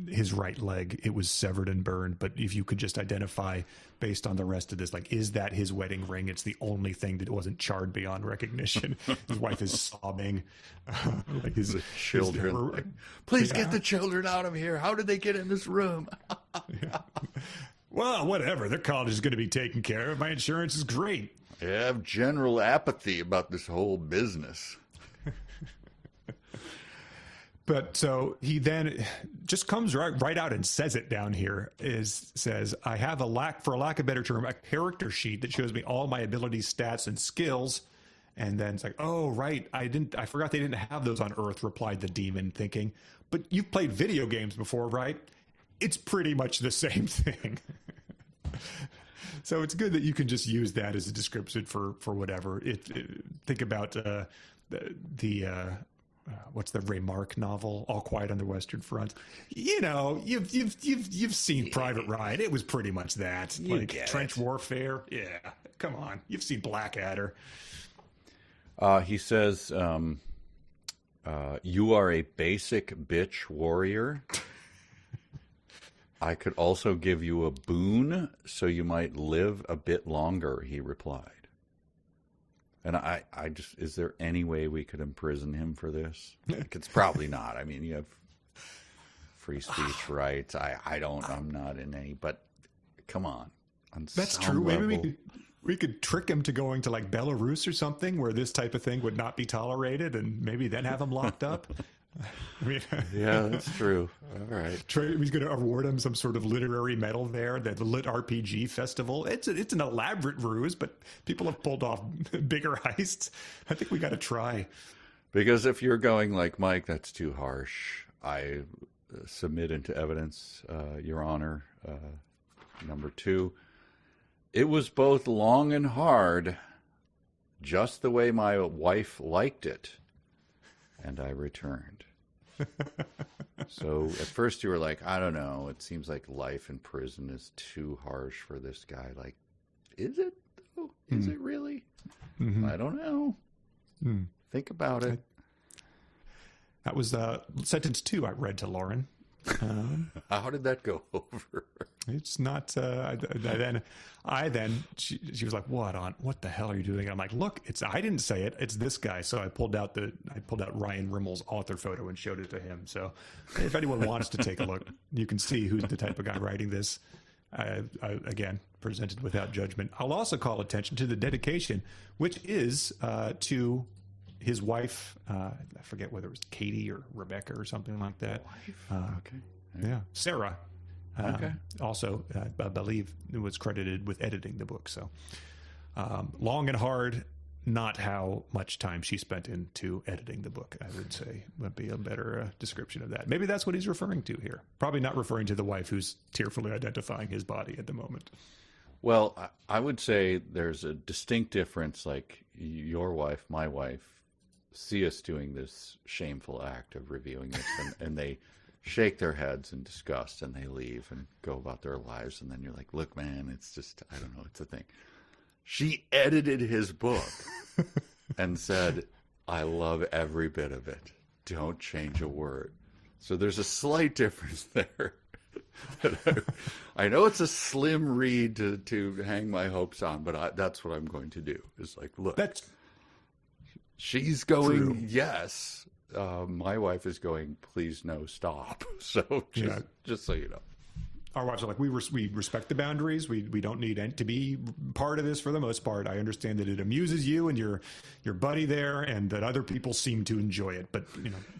Speaker 2: his right leg. It was severed and burned. But if you could just identify based on the rest of this, like, is that his wedding ring? It's the only thing that wasn't charred beyond recognition. His wife is sobbing. Like his
Speaker 1: children. Like, please get the children out of here. How did they get in this room?
Speaker 2: Yeah. Well, whatever. Their college is going to be taken care of. My insurance is great.
Speaker 1: I have general apathy about this whole business.
Speaker 2: But so he then just comes right out and says it down here. Says, I have for lack of a better term, a character sheet that shows me all my abilities, stats, and skills. And then it's like, oh, right. I forgot they didn't have those on Earth, replied the demon, thinking. But you've played video games before, right? It's pretty much the same thing. So it's good that you can just use that as a description for whatever. Think about what's the Remarque novel, All Quiet on the Western Front? You know, you've seen Private Ryan. It was pretty much that. Like trench warfare. Yeah, come on. You've seen Blackadder.
Speaker 1: He says, you are a basic bitch warrior. I could also give you a boon so you might live a bit longer, he replied. And I just, is there any way we could imprison him for this? Like, it's probably not. I mean, you have free speech rights. I'm not in any, but come on.
Speaker 2: That's true.
Speaker 1: Level.
Speaker 2: Maybe we could trick him to going to like Belarus or something where this type of thing would not be tolerated, and maybe then have him locked up. I mean,
Speaker 1: yeah, that's true. All right.
Speaker 2: He's going to award him some sort of literary medal there, the Lit RPG Festival. It's an elaborate ruse, but people have pulled off bigger heists. I think we got to try.
Speaker 1: Because if you're going like, Mike, that's too harsh, I submit into evidence, Your Honor, number 2. It was both long and hard, just the way my wife liked it. And I returned. So at first you were like, I don't know. It seems like life in prison is too harsh for this guy. Like, is it? Though? Is it really? Mm-hmm. I don't know. Think about it.
Speaker 2: That was sentence 2 I read to Lauren.
Speaker 1: How did that go over?
Speaker 2: It's not. She was like, what the hell are you doing? I'm like, look, I didn't say it. It's this guy. So I pulled out Ryan Rimmel's author photo and showed it to him. So if anyone wants to take a look, you can see who's the type of guy writing this. Again, presented without judgment. I'll also call attention to the dedication, which is to his wife. I forget whether it was Katie or Rebecca or something like that.
Speaker 1: Okay.
Speaker 2: Yeah, Sarah.
Speaker 1: Okay.
Speaker 2: Also, I believe it was credited with editing the book. So, long and hard, not how much time she spent into editing the book, I would say would be a better description of that. Maybe that's what he's referring to here. Probably not referring to the wife who's tearfully identifying his body at the moment.
Speaker 1: Well, I would say there's a distinct difference, like your wife, my wife, see us doing this shameful act of reviewing this, and they shake their heads in disgust, and they leave and go about their lives. And then you're like, look, man, it's just, I don't know, it's a thing. She edited his book and said, I love every bit of it. Don't change a word. So there's a slight difference there. I know it's a slim read to hang my hopes on, but that's what I'm going to do. Is like, look, she's going,
Speaker 2: true.
Speaker 1: Yes. My wife is going, please no, stop. So just so you know.
Speaker 2: Our wives are like, we respect the boundaries. We don't need to be part of this for the most part. I understand that it amuses you and your buddy there, and that other people seem to enjoy it. But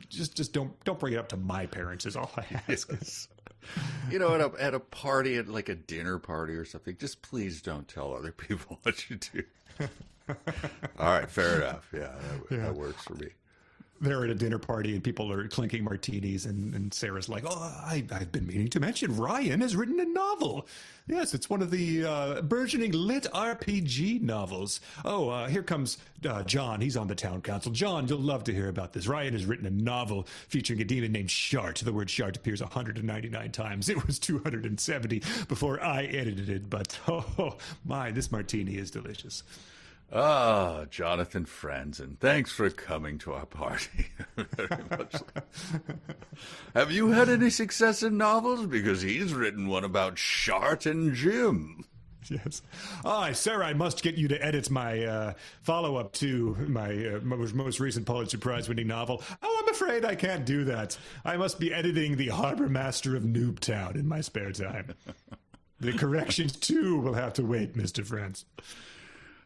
Speaker 2: just don't bring it up to my parents is all I ask.
Speaker 1: Yes. At a party, at like a dinner party or something, just please don't tell other people what you do. All right, fair enough. Yeah, that works for me.
Speaker 2: They're at a dinner party and people are clinking martinis, and Sarah's like, "Oh, I've been meaning to mention Ryan has written a novel. Yes, it's one of the burgeoning lit RPG novels. Oh, here comes John. He's on the town council. John, you'll love to hear about this. Ryan has written a novel featuring a demon named Shart. The word Shart appears 199 times. It was 270 before I edited it, but oh my, this martini is delicious."
Speaker 1: Ah, Jonathan Franzen, thanks for coming to our party. Very much. Have you had any success in novels? Because he's written one about Shart and Jim.
Speaker 2: Yes. Sarah, I must get you to edit my follow-up to my most recent Pulitzer Prize-winning novel. Oh, I'm afraid I can't do that. I must be editing The Harbor Master of Noobtown in my spare time. The corrections, too, will have to wait, Mr. Franz.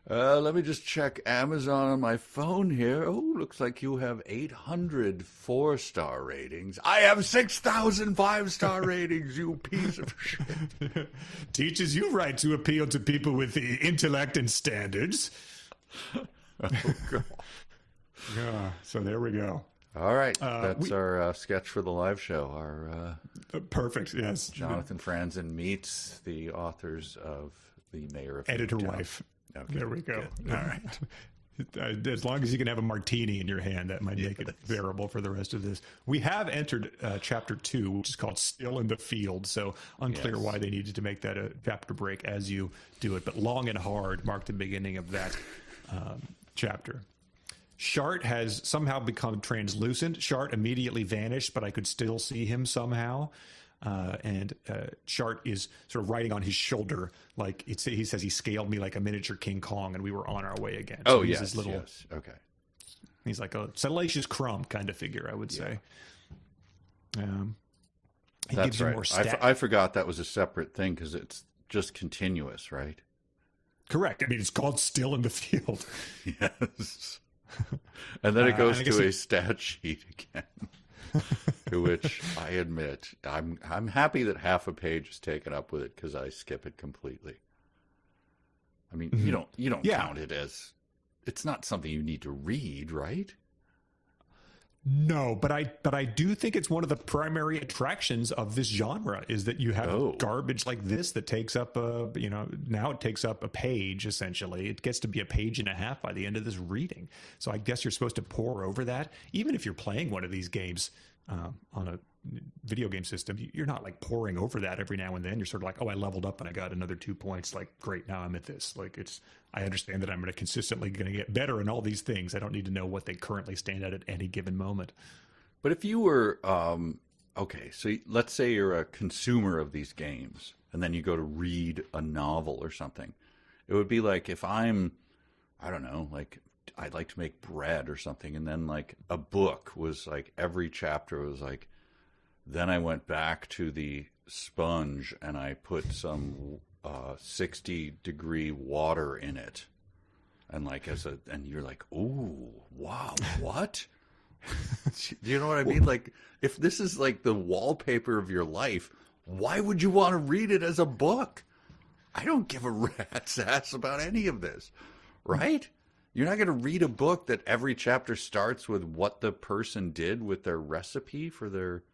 Speaker 1: Let me just check Amazon on my phone here. Oh, looks like you have 800 4-star ratings. I have 6,000 5-star ratings, you piece of shit.
Speaker 2: Teaches you right to appeal to people with the intellect and standards.
Speaker 1: Oh, God.
Speaker 2: Yeah, so there we go.
Speaker 1: All right, that's our sketch for the live show. Our
Speaker 2: perfect, yes.
Speaker 1: Jonathan Franzen meets the authors of The Mayor of
Speaker 2: Editor
Speaker 1: Noobtown.
Speaker 2: wife.
Speaker 1: Okay,
Speaker 2: there we go.
Speaker 1: Good. All right.
Speaker 2: As long as you can have a martini in your hand, that might make it bearable for the rest of this. We have entered chapter 2, which is called Still in the Field. So unclear why they needed to make that a chapter break as you do it. But long and hard marked the beginning of that chapter. Shart has somehow become translucent. Shart immediately vanished, but I could still see him somehow. And Shart is sort of riding on his shoulder, like he says he scaled me like a miniature King Kong, and we were on our way again. So he's this little,
Speaker 1: yes. Okay.
Speaker 2: He's like a salacious crumb kind of figure, I would say. He
Speaker 1: That's
Speaker 2: gives you
Speaker 1: right.
Speaker 2: more stat.
Speaker 1: I forgot that was a separate thing because it's just continuous, right?
Speaker 2: Correct. I mean, it's called Still in the Field.
Speaker 1: Yes. And then it goes to a stat sheet again. To which I admit, I'm happy that half a page is taken up with it because I skip it completely. I mean, you don't count it as, it's not something you need to read, right?
Speaker 2: No, but I do think it's one of the primary attractions of this genre is that you have garbage like this that takes up now it takes up a page essentially. It gets to be a page and a half by the end of this reading. So I guess you're supposed to pore over that. Even if you're playing one of these games on a video game system, you're not like poring over that every now and then. You're sort of like, oh, I leveled up and I got another 2 points. Like, great, now I'm at this. Like, I understand that I'm consistently going to get better in all these things. I don't need to know what they currently stand at any given moment.
Speaker 1: But if you were, okay, so let's say you're a consumer of these games and then you go to read a novel or something. It would be like if I don't know, like I'd like to make bread or something. And then like a book was like every chapter was like, then I went back to the sponge and I put some 60-degree water in it, and like and you're like, ooh, wow, what? Do you know what I mean? Like, if this is like the wallpaper of your life, why would you want to read it as a book? I don't give a rat's ass about any of this, right? You're not going to read a book that every chapter starts with what the person did with their recipe for their.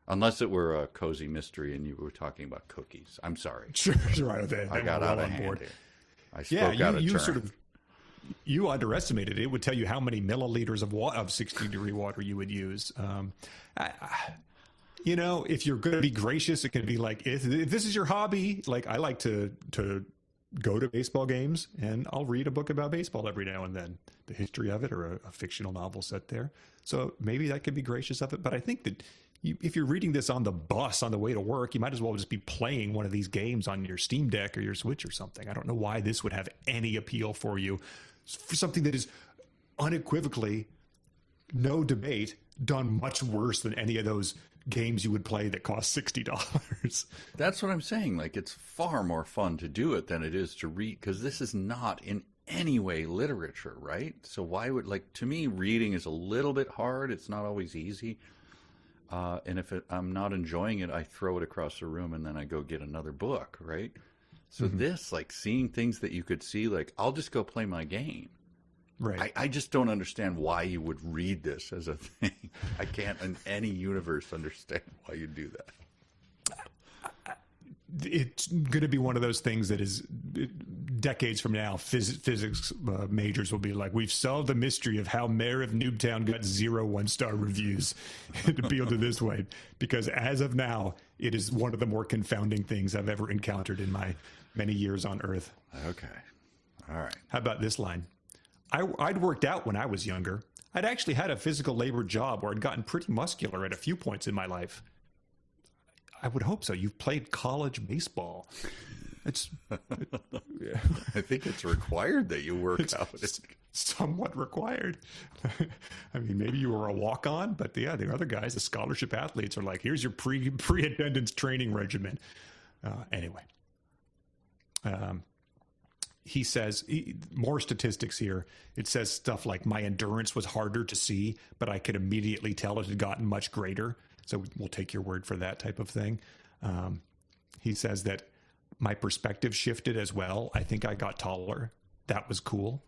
Speaker 1: Unless it were a cozy mystery and you were talking about cookies. I'm sorry.
Speaker 2: Sure, right.
Speaker 1: I got out of hand here. I spoke out of turn.
Speaker 2: You underestimated it. It would tell you how many milliliters of 60-degree water you would use. If you're going to be gracious, it can be like, if this is your hobby, like I like to go to baseball games and I'll read a book about baseball every now and then, the history of it or a fictional novel set there. So maybe that could be gracious of it. But I think that if you're reading this on the bus on the way to work, you might as well just be playing one of these games on your Steam Deck or your Switch or something. I don't know why this would have any appeal for you, for something that is unequivocally, no debate, done much worse than any of those games you would play that cost $60.
Speaker 1: That's what I'm saying. Like, it's far more fun to do it than it is to read, because this is not in any way literature, right? So why would, like, to me, reading is a little bit hard. It's not always easy. And if I'm not enjoying it, I throw it across the room and then I go get another book, right? So this, like, seeing things that you could see, like, I'll just go play my game.
Speaker 2: Right.
Speaker 1: I just don't understand why you would read this as a thing. I can't in any universe understand why you do that.
Speaker 2: It's going to be one of those things that is, decades from now, physics majors will be like, we've solved the mystery of how Mayor of Noobtown got 0 one-star reviews. It appealed to this way. Because as of now, it is one of the more confounding things I've ever encountered in my many years on Earth.
Speaker 1: Okay. All right.
Speaker 2: How about this line? I'd worked out when I was younger. I'd actually had a physical labor job where I'd gotten pretty muscular at a few points in my life. I would hope so. You've played college baseball. It's.
Speaker 1: I think it's required that you work out.
Speaker 2: It's somewhat required. I mean, maybe you were a walk-on, but yeah, the other guys, the scholarship athletes, are like, here's your pre-attendance training regimen. Anyway. He says, more statistics here. It says stuff like, my endurance was harder to see, but I could immediately tell it had gotten much greater. So we'll take your word for that type of thing. He says that my perspective shifted as well. I think I got taller. That was cool.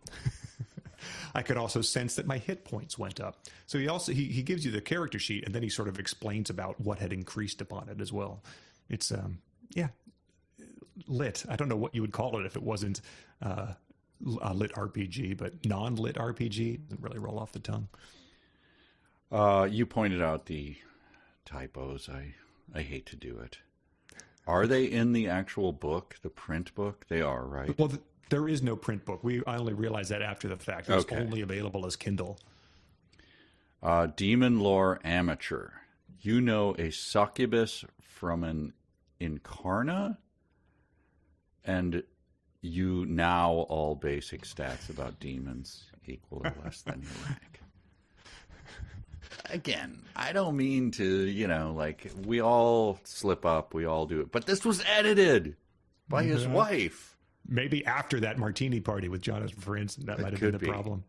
Speaker 2: I could also sense that my hit points went up. So he gives you the character sheet, and then he sort of explains about what had increased upon it as well. It's, lit. I don't know what you would call it if it wasn't a lit RPG, but non-lit RPG doesn't really roll off the tongue.
Speaker 1: You pointed out the typos. I hate to do it. Are they in the actual book, the print book? They are, right?
Speaker 2: Well, there is no print book. I only realized that after the fact. It's only available as Kindle.
Speaker 1: Demon lore amateur. You know a succubus from an incarna? And you now all basic stats about demons equal or less than your rank. Again, I don't mean to, like, we all slip up, we all do it. But this was edited by his wife.
Speaker 2: Maybe after that martini party with Jonathan, for instance, that might have been the problem.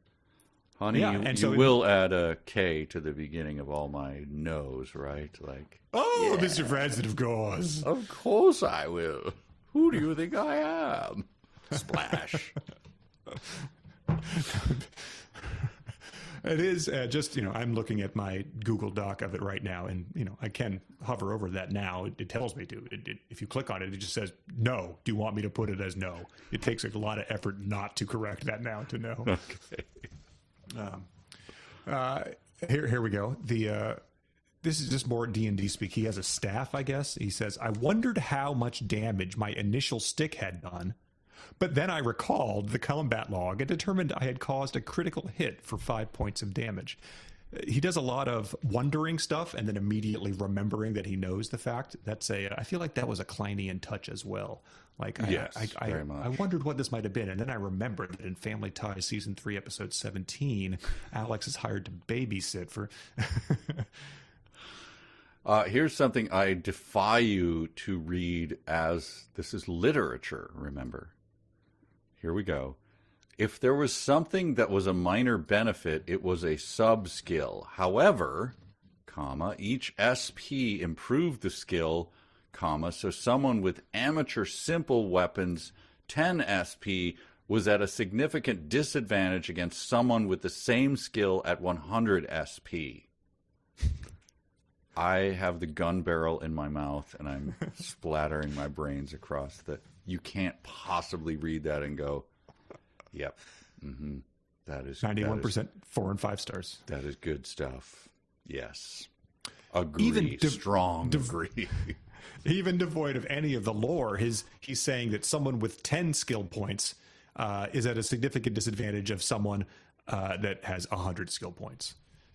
Speaker 1: Honey, you will add a K to the beginning of all my no's, right? Like,
Speaker 2: Mr. Franson, of course.
Speaker 1: Of course I will. Who do you think I am? Splash.
Speaker 2: It is just, I'm looking at my Google Doc of it right now, and, I can hover over that now. It tells me to. If you click on it, it just says, no. Do you want me to put it as no? It takes a lot of effort not to correct that now to no.
Speaker 1: Okay.
Speaker 2: Here we go. This is just more D&D speak. He has a staff, I guess. He says, I wondered how much damage my initial stick had done, but then I recalled the combat log and determined I had caused a critical hit for 5 points of damage. He does a lot of wondering stuff and then immediately remembering that he knows the fact. I feel like that was a Kleinian touch as well. Like,
Speaker 1: yes, very much.
Speaker 2: I wondered what this might have been, and then I remembered that in Family Ties Season 3, Episode 17, Alex is hired to babysit for...
Speaker 1: Here's something I defy you to read as this is literature, remember. Here we go. If there was something that was a minor benefit, it was a sub-skill. However, each SP improved the skill, so someone with amateur simple weapons, 10 SP, was at a significant disadvantage against someone with the same skill at 100 SP. I have the gun barrel in my mouth, and I'm splattering my brains across that. You can't possibly read that and go, yep, that is
Speaker 2: 91%, 4 and 5 stars.
Speaker 1: That is good stuff. Yes. Agree. Strong agree.
Speaker 2: Even devoid of any of the lore, he's saying that someone with 10 skill points is at a significant disadvantage of someone that has 100 skill points.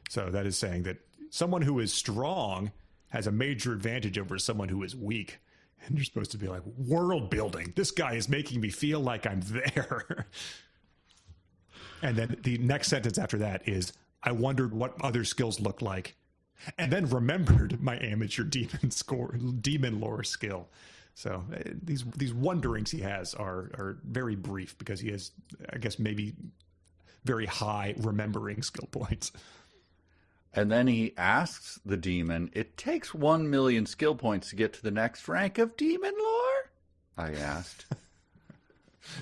Speaker 2: So that is saying that someone who is strong has a major advantage over someone who is weak. And you're supposed to be like, world building. This guy is making me feel like I'm there. And then the next sentence after that is, I wondered what other skills look like, and then remembered my amateur demon lore skill. So these wonderings he has are very brief because he has, I guess, maybe very high remembering skill points.
Speaker 1: And then he asks the demon, it takes 1 million skill points to get to the next rank of demon lore? I asked.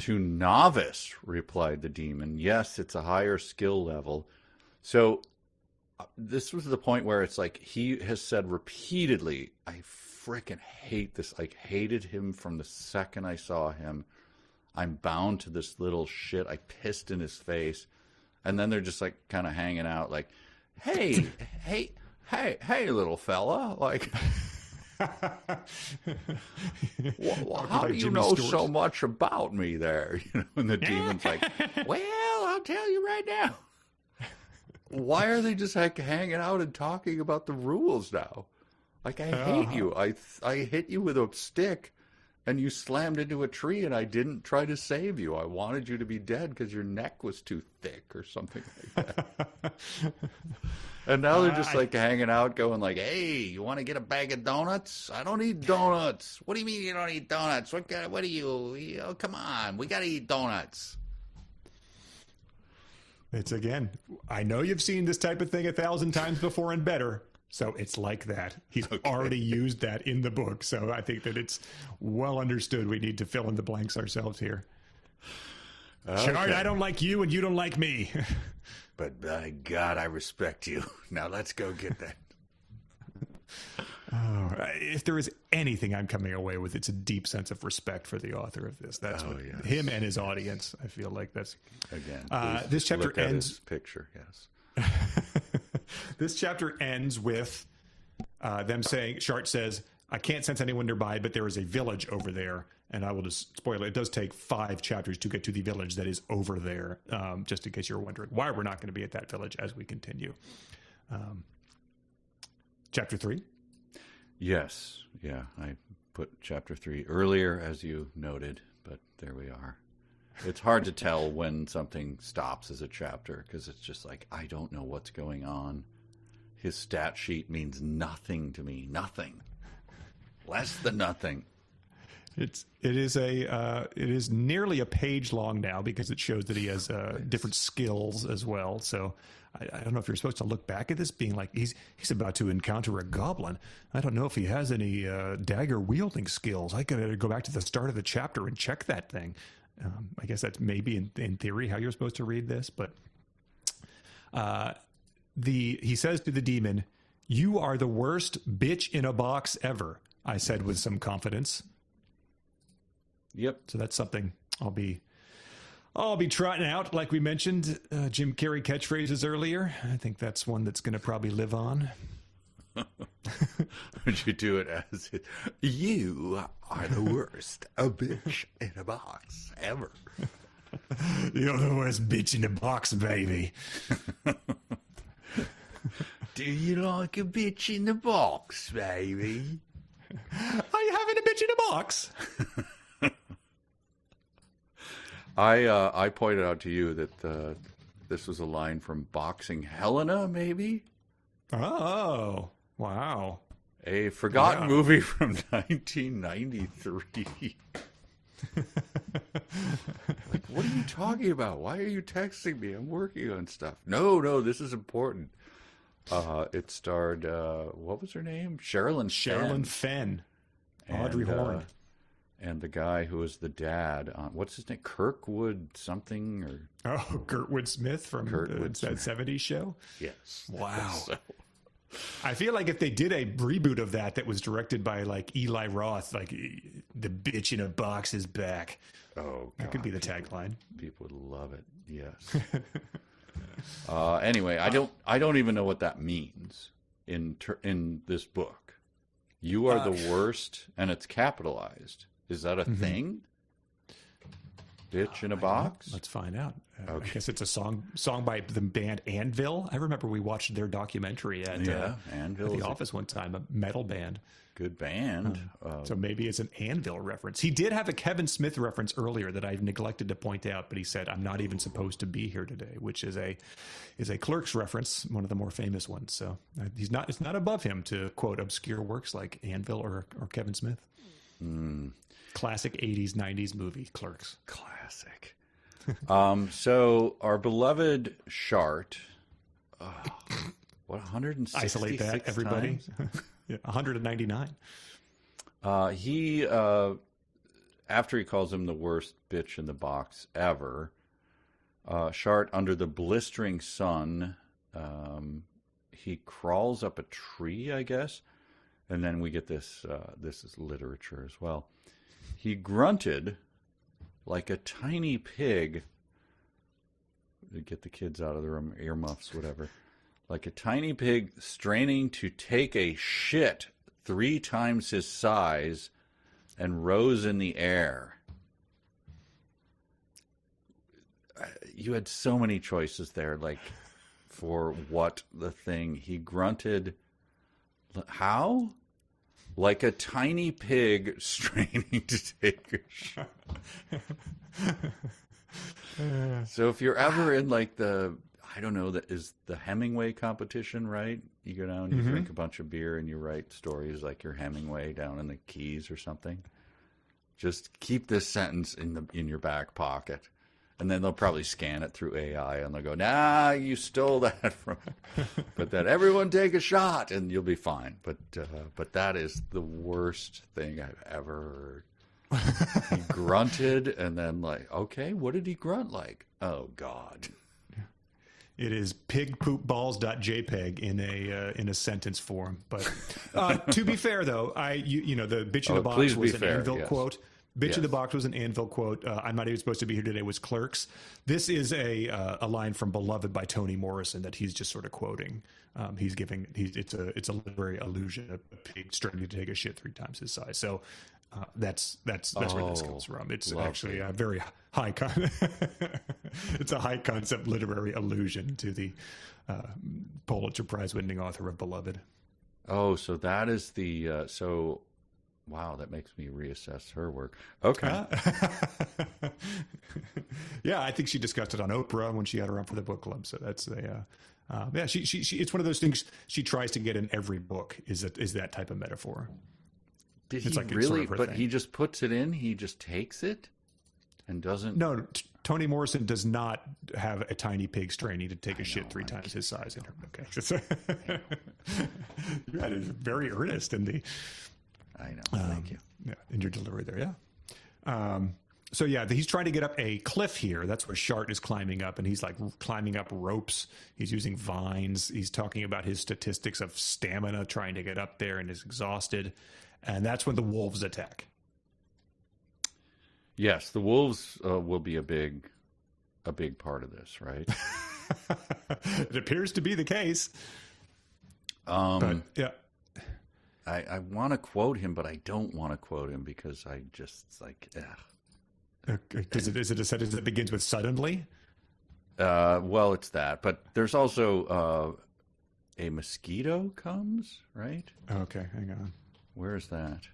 Speaker 1: To novice, replied the demon. Yes, it's a higher skill level. So this was the point where it's like he has said repeatedly, I freaking hate this. I hated him from the second I saw him. I'm bound to this little shit. I pissed in his face. And then they're just like kind of hanging out like, hey, little fella, like, how do you know so much about me there? You know, and the demon's like, well, I'll tell you right now. Why are they just like hanging out and talking about the rules now? Like, I hate you. I hit you with a stick, and you slammed into a tree, and I didn't try to save you. I wanted you to be dead because your neck was too thick or something like that. And now they're just like hanging out going like, hey, you want to get a bag of donuts? I don't eat donuts. What do you mean you don't eat donuts? What do you oh, come on. We got to eat donuts.
Speaker 2: It's again, I know you've seen this type of thing 1,000 times before and better. So it's like that. He's already used that in the book. So I think that it's well understood. We need to fill in the blanks ourselves here. Okay. Chard, I don't like you and you don't like me.
Speaker 1: But by God, I respect you. Now let's go get that.
Speaker 2: If there is anything I'm coming away with, it's a deep sense of respect for the author of this. That's him and his audience. I feel like that's
Speaker 1: again.
Speaker 2: This chapter ends.
Speaker 1: His picture, yes.
Speaker 2: This chapter ends with them saying, Shart says, I can't sense anyone nearby, but there is a village over there. And I will just spoil it. It does take 5 chapters to get to the village that is over there, just in case you're wondering why we're not going to be at that village as we continue. Chapter 3?
Speaker 1: Yes. Yeah, I put chapter 3 earlier, as you noted, but there we are. It's hard to tell when something stops as a chapter because it's just like, I don't know what's going on. His stat sheet means nothing to me. Nothing. Less than nothing.
Speaker 2: It is nearly a page long now because it shows that he has different skills as well. So I don't know if you're supposed to look back at this being like he's about to encounter a goblin. I don't know if he has any dagger wielding skills. I gotta go back to the start of the chapter and check that thing. I guess that's maybe in theory how you're supposed to read this, but he says to the demon, "You are the worst bitch in a box ever," I said with some confidence.
Speaker 1: Yep.
Speaker 2: So that's something I'll be trotting out, like we mentioned, Jim Carrey catchphrases earlier. I think that's one that's going to probably live on.
Speaker 1: Would you do it as it? You are the worst, a bitch in a box ever.
Speaker 2: You're the worst bitch in a box, baby.
Speaker 1: Do you like a bitch in the box, baby?
Speaker 2: Are you having a bitch in a box?
Speaker 1: I pointed out to you that this was a line from Boxing Helena, maybe?
Speaker 2: Oh, wow.
Speaker 1: A forgotten movie from 1993. Like, what are you talking about? Why are you texting me? I'm working on stuff. No, this is important. It starred, what was her name? Sherilyn Fenn.
Speaker 2: Audrey Horne.
Speaker 1: And the guy who was the dad, what's his name? Kirkwood something?
Speaker 2: Kurtwood Smith from that 70s show?
Speaker 1: Yes.
Speaker 2: Wow. So. I feel like if they did a reboot of that was directed by like Eli Roth, like the bitch in a box is back.
Speaker 1: Oh, God.
Speaker 2: That could be the tagline.
Speaker 1: People would love it. Yes. Anyway, I don't even know what that means in this book. You are the worst, and it's capitalized. Is that a thing? Bitch in a Box?
Speaker 2: Let's find out.
Speaker 1: Okay.
Speaker 2: I guess it's a song by the band Anvil. I remember we watched their documentary at
Speaker 1: Anvil
Speaker 2: the office one time, a metal band.
Speaker 1: Good band.
Speaker 2: So maybe it's an Anvil reference. He did have a Kevin Smith reference earlier that I neglected to point out, but he said, "I'm not even supposed to be here today," which is a Clerks reference, one of the more famous ones. So it's not above him to quote obscure works like Anvil or Kevin Smith. Classic 80s, 90s movie, Clerks.
Speaker 1: Classic. So our beloved Shart, what, 166
Speaker 2: Isolate that, everybody. Yeah, 199.
Speaker 1: He, after he calls him the worst bitch in the box ever, Shart, under the blistering sun, he crawls up a tree, I guess, and then we get this, this is literature as well. He grunted like a tiny pig, to get the kids out of their earmuffs, whatever, like a tiny pig straining to take a shit 3 times his size, and rose in the air. You had so many choices there, like, for what the thing. He grunted, how? Like a tiny pig straining to take a shit. So if you're ever in, like, the, I don't know, that is the Hemingway competition, right? You go down, you drink a bunch of beer, and you write stories like you're Hemingway down in the Keys or something. Just keep this sentence in your back pocket, and then they'll probably scan it through AI, and they'll go, "Nah, you stole that from." But then everyone take a shot, and you'll be fine. But that is the worst thing I've ever heard. He grunted, and then, like, okay, what did he grunt like? Oh God.
Speaker 2: It is pigpoopballs.jpg in a sentence form. But to be fair, though, the bitch in the box was an Anvil quote. Bitch in the box was an Anvil quote. I'm not even supposed to be here today was Clerks. This is a line from Beloved by Toni Morrison that he's just sort of quoting. It's a literary allusion. A pig straining to take a shit 3 times his size. So that's where this comes from. It's lovely. Actually a very high it's a high concept literary allusion to the Pulitzer Prize winning author of Beloved.
Speaker 1: Oh, so that is the wow, that makes me reassess her work. Okay.
Speaker 2: Yeah, I think she discussed it on Oprah when she had her on for the book club. So that's she it's one of those things she tries to get in every book is that type of metaphor.
Speaker 1: Did he really? But he just puts it in. He just takes it and doesn't.
Speaker 2: No, Toni Morrison does not have a tiny pig straining to take a shit 3 times his size in her. Okay, that is very earnest in the.
Speaker 1: I know. Thank you.
Speaker 2: Yeah, in your delivery there. Yeah. So yeah, he's trying to get up a cliff here. That's where Shart is climbing up, and he's like climbing up ropes. He's using vines. He's talking about his statistics of stamina, trying to get up there, and is exhausted. And that's when the wolves attack. Yes,
Speaker 1: the wolves will be a big part of this, right?
Speaker 2: It appears to be the case.
Speaker 1: But, yeah. I want to quote him, but I don't want to quote him because I just like,
Speaker 2: Is it a sentence that begins with suddenly?
Speaker 1: Well, it's that. But there's also a mosquito comes, right?
Speaker 2: Okay, hang on.
Speaker 1: Where is that?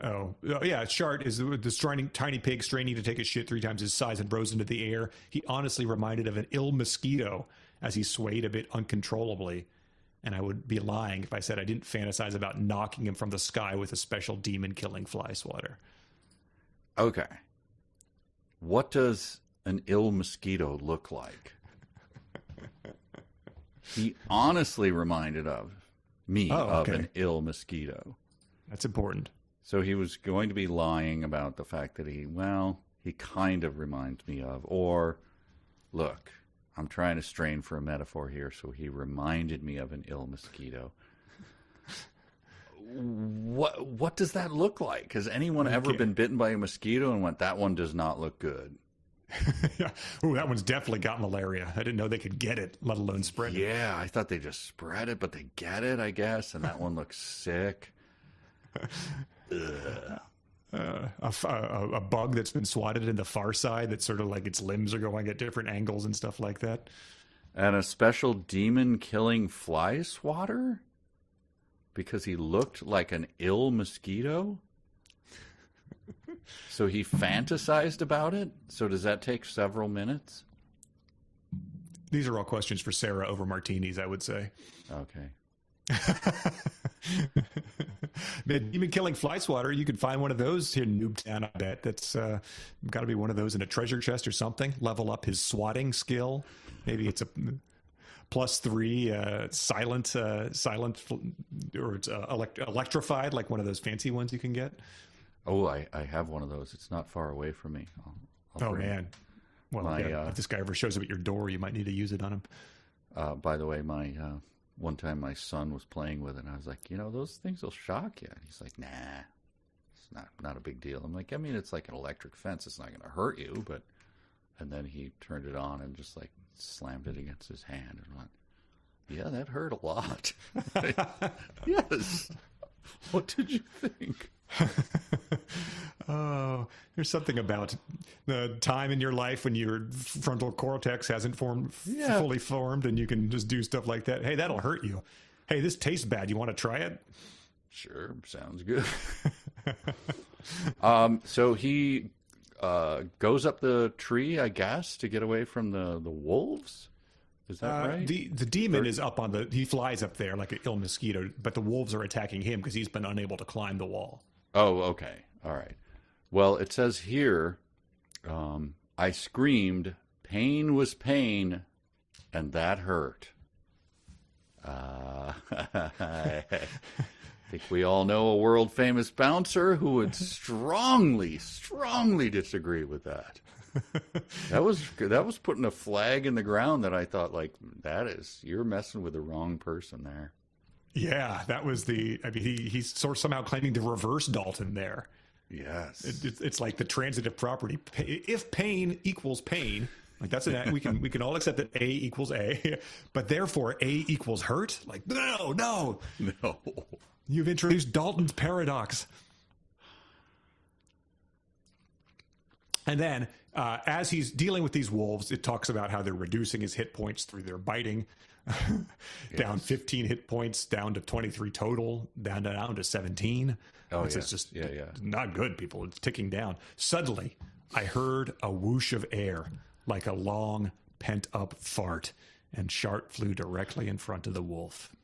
Speaker 2: Oh, yeah. Shart is the tiny pig straining to take a shit 3 times his size and rose into the air. He honestly reminded of an ill mosquito as he swayed a bit uncontrollably. And I would be lying if I said I didn't fantasize about knocking him from the sky with a special demon-killing fly swatter.
Speaker 1: Okay. What does an ill mosquito look like? He honestly reminded me of an ill mosquito.
Speaker 2: That's important.
Speaker 1: So he was going to be lying about the fact that he kind of reminds me of, or, look, I'm trying to strain for a metaphor here, so he reminded me of an ill mosquito. What does that look like? Has anyone ever been bitten by a mosquito and went, that one does not look good?
Speaker 2: Yeah. Ooh, that one's definitely got malaria. I didn't know they could get it, let alone spread it.
Speaker 1: Yeah, I thought they just spread it, but they get it, I guess, and that one looks sick. Ugh.
Speaker 2: a bug that's been swatted in the far side that's sort of like its limbs are going at different angles and stuff like that.
Speaker 1: And a special demon-killing fly swatter? Because he looked like an ill mosquito? So he fantasized about it? So does that take several minutes?
Speaker 2: These are all questions for Sarah over martinis, I would say.
Speaker 1: Okay.
Speaker 2: Demon killing fly swatter, you could find one of those here in Noobtown, I bet. That's got to be one of those in a treasure chest or something. Level up his swatting skill. Maybe it's a +3 silent, or it's electrified, like one of those fancy ones you can get.
Speaker 1: Oh, I have one of those. It's not far away from me. I'll
Speaker 2: man. Well, if this guy ever shows up at your door, you might need to use it on him.
Speaker 1: By the way, one time my son was playing with it, and I was like, those things will shock you. And he's like, nah, it's not a big deal. I'm like, I mean, it's like an electric fence. It's not going to hurt you, but... And then he turned it on and just like slammed it against his hand and went, yeah, that hurt a lot. Yes. What did you think?
Speaker 2: Oh, there's something about the time in your life when your frontal cortex hasn't fully formed and you can just do stuff like that. Hey, that'll hurt you. Hey, this tastes bad. You want to try it?
Speaker 1: Sure. Sounds good. So he goes up the tree, I guess, to get away from the wolves. Is that right?
Speaker 2: The demon is up on he flies up there like an ill mosquito, but the wolves are attacking him because he's been unable to climb the wall.
Speaker 1: Oh, okay. All right. Well, it says here, I screamed, pain was pain, and that hurt. I think we all know a world-famous bouncer who would strongly disagree with that. That was putting a flag in the ground that I thought, like, you're messing with the wrong person there.
Speaker 2: Yeah, that was he's sort of somehow claiming to reverse Dalton there.
Speaker 1: Yes.
Speaker 2: It's like the transitive property. If pain equals pain, like we can all accept that A equals A, but therefore A equals hurt? Like, no. You've introduced Dalton's paradox. And then, as he's dealing with these wolves, it talks about how they're reducing his hit points through their biting. Down 15 hit points, down to 23 total, down to 17. It's just not good, people. It's ticking down. Suddenly, I heard a whoosh of air, like a long, pent-up fart, and Shart flew directly in front of the wolf.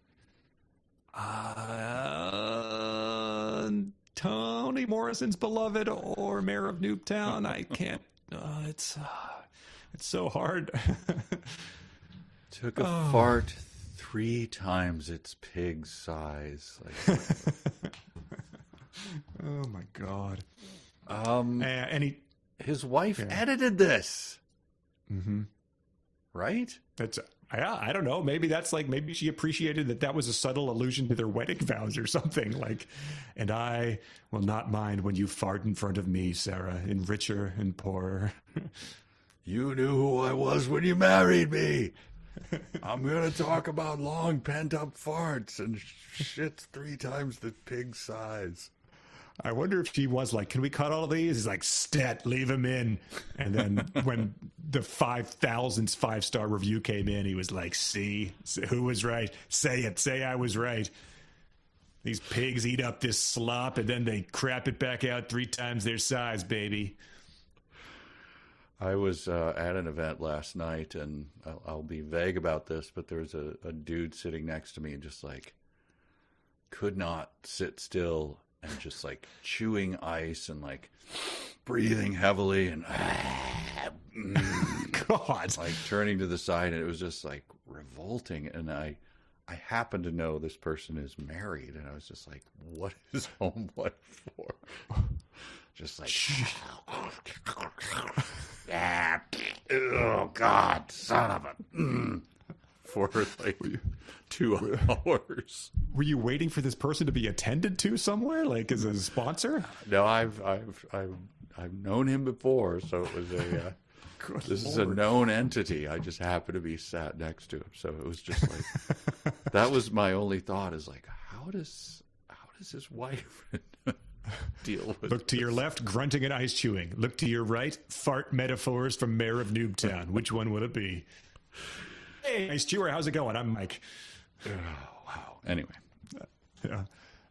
Speaker 2: Toni Morrison's beloved or Mayor of Noobtown. I can't. It's so hard.
Speaker 1: Took a fart 3 times its pig size. Like,
Speaker 2: oh my God.
Speaker 1: And his wife edited this.
Speaker 2: Mm-hmm.
Speaker 1: Right?
Speaker 2: I don't know. Maybe maybe she appreciated that was a subtle allusion to their wedding vows or something. Like, and I will not mind when you fart in front of me, Sarah, in richer and poorer.
Speaker 1: You knew who I was when you married me. I'm going to talk about long pent-up farts and shits 3 times the pig size.
Speaker 2: I wonder if she was like, can we cut all of these? He's like, stat, leave him in. And then when the 5,000th 5-star review came in, he was like, see, who was right? Say it. Say I was right. These pigs eat up this slop and then they crap it back out 3 times their size, baby.
Speaker 1: I was at an event last night, and I'll be vague about this, but there was a dude sitting next to me and just like could not sit still and just like chewing ice and like breathing heavily and
Speaker 2: God,
Speaker 1: like turning to the side, and it was just like revolting. And I happen to know this person is married, and I was just like, what is home life for? Just like, oh God, son of a, for like 2 hours.
Speaker 2: Were you waiting for this person to be attended to somewhere, like as a sponsor?
Speaker 1: No, I've known him before, so it was this is a known entity. I just happened to be sat next to him, so it was just like that was my only thought is like, how does his wife deal with
Speaker 2: Look to your left, grunting and ice chewing. Look to your right, fart metaphors from Mayor of Noobtown. Which one will it be? Hey, ice chewer, how's it going? I'm Mike.
Speaker 1: Oh, wow. Anyway.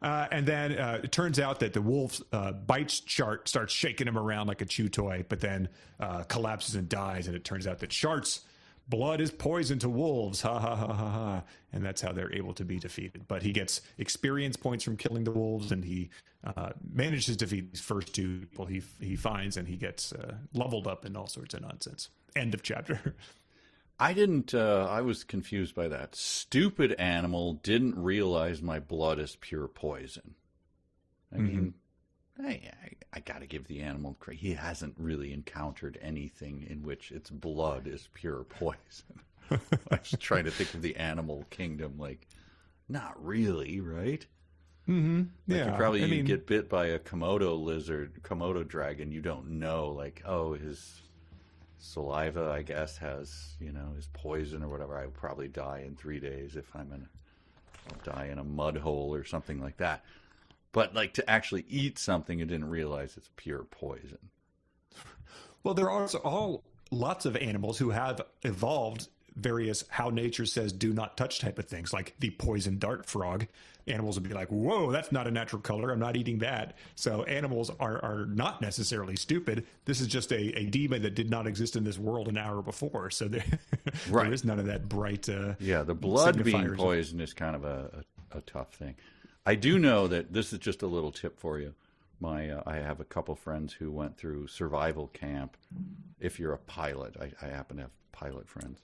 Speaker 2: And then it turns out that the wolf bites Shart, starts shaking him around like a chew toy, but then collapses and dies. And it turns out that Shart's blood is poison to wolves. Ha ha ha ha ha. And that's how they're able to be defeated. But he gets experience points from killing the wolves, and he manages to defeat these first two people he finds, and he gets leveled up and all sorts of nonsense. End of chapter.
Speaker 1: I was confused by that. Stupid animal didn't realize my blood is pure poison. I mean, I got to give the animal credit. He hasn't really encountered anything in which its blood is pure poison. I was trying to think of the animal kingdom, like, not really, right?
Speaker 2: Mm-hmm.
Speaker 1: Like you get bit by a Komodo dragon, you don't know, like, oh, his saliva, I guess, has, his poison or whatever. I would probably die in 3 days if I'll die in a mud hole or something like that. But like to actually eat something, I didn't realize it's pure poison.
Speaker 2: Well, there are lots of animals who have evolved various how nature says do not touch type of things, like the poison dart frog. Animals would be like, whoa, that's not a natural color. I'm not eating that. So animals are not necessarily stupid. This is just a demon that did not exist in this world an hour before. So there is none of that bright
Speaker 1: the blood being poison is kind of a tough thing. I do know that this is just a little tip for you. I have a couple friends who went through survival camp. If you're a pilot, I happen to have pilot friends.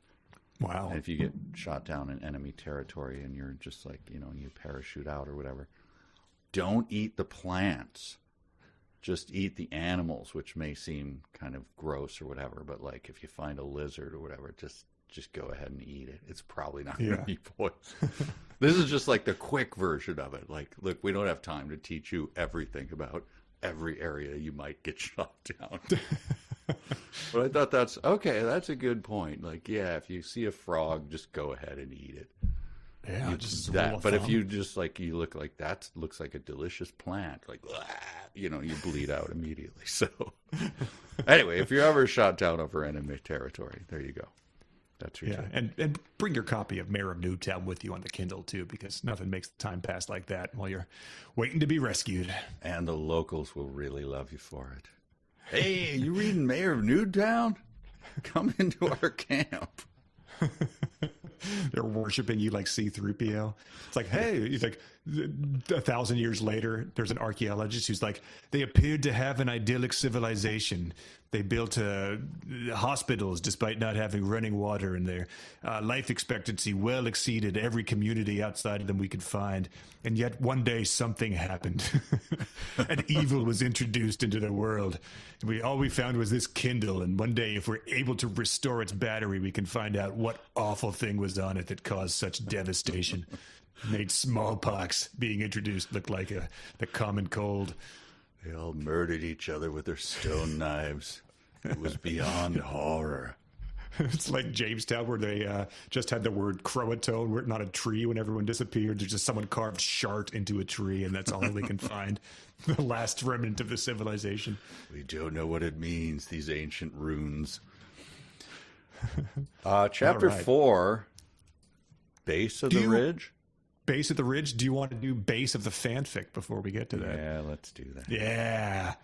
Speaker 2: Wow.
Speaker 1: And if you get shot down in enemy territory and you're just like, you parachute out or whatever, don't eat the plants. Just eat the animals, which may seem kind of gross or whatever. But like if you find a lizard or whatever, just go ahead and eat it. It's probably not going to be poison. This is just like the quick version of it. Like, look, we don't have time to teach you everything about every area you might get shot down. But I thought that's a good point. Like, yeah, if you see a frog, just go ahead and eat it.
Speaker 2: Yeah, just
Speaker 1: that. But if you just you look like that looks like a delicious plant, like, you bleed out immediately. So anyway, if you're ever shot down over enemy territory, there you go. That's your tip.
Speaker 2: And bring your copy of Mayor of Noobtown with you on the Kindle too, because nothing makes the time pass like that while you're waiting to be rescued.
Speaker 1: And the locals will really love you for it. Hey, you reading Mayor of Noobtown? Come into our camp.
Speaker 2: They're worshiping you like C-3PO. It's like, hey, he's like 1,000 years later, there's an archaeologist who's like, they appeared to have an idyllic civilization. They built hospitals despite not having running water, and their life expectancy well exceeded every community outside of them we could find. And yet one day something happened. And evil was introduced into the world. All we found was this Kindle, and one day if we're able to restore its battery, we can find out what awful thing was on it that caused such devastation. Made smallpox being introduced look like the common cold.
Speaker 1: They all murdered each other with their stone knives. It was beyond horror.
Speaker 2: It's like Jamestown, where they just had the word Croatoan written on a tree when everyone disappeared. There's just someone carved Shart into a tree, and that's all they can find. The last remnant of the civilization.
Speaker 1: We don't know what it means, these ancient runes. Chapter 4, Base of the Ridge.
Speaker 2: Base of the Ridge? Do you want to do Base of the Fanfic before we get to that?
Speaker 1: Yeah, let's do that.
Speaker 2: Yeah.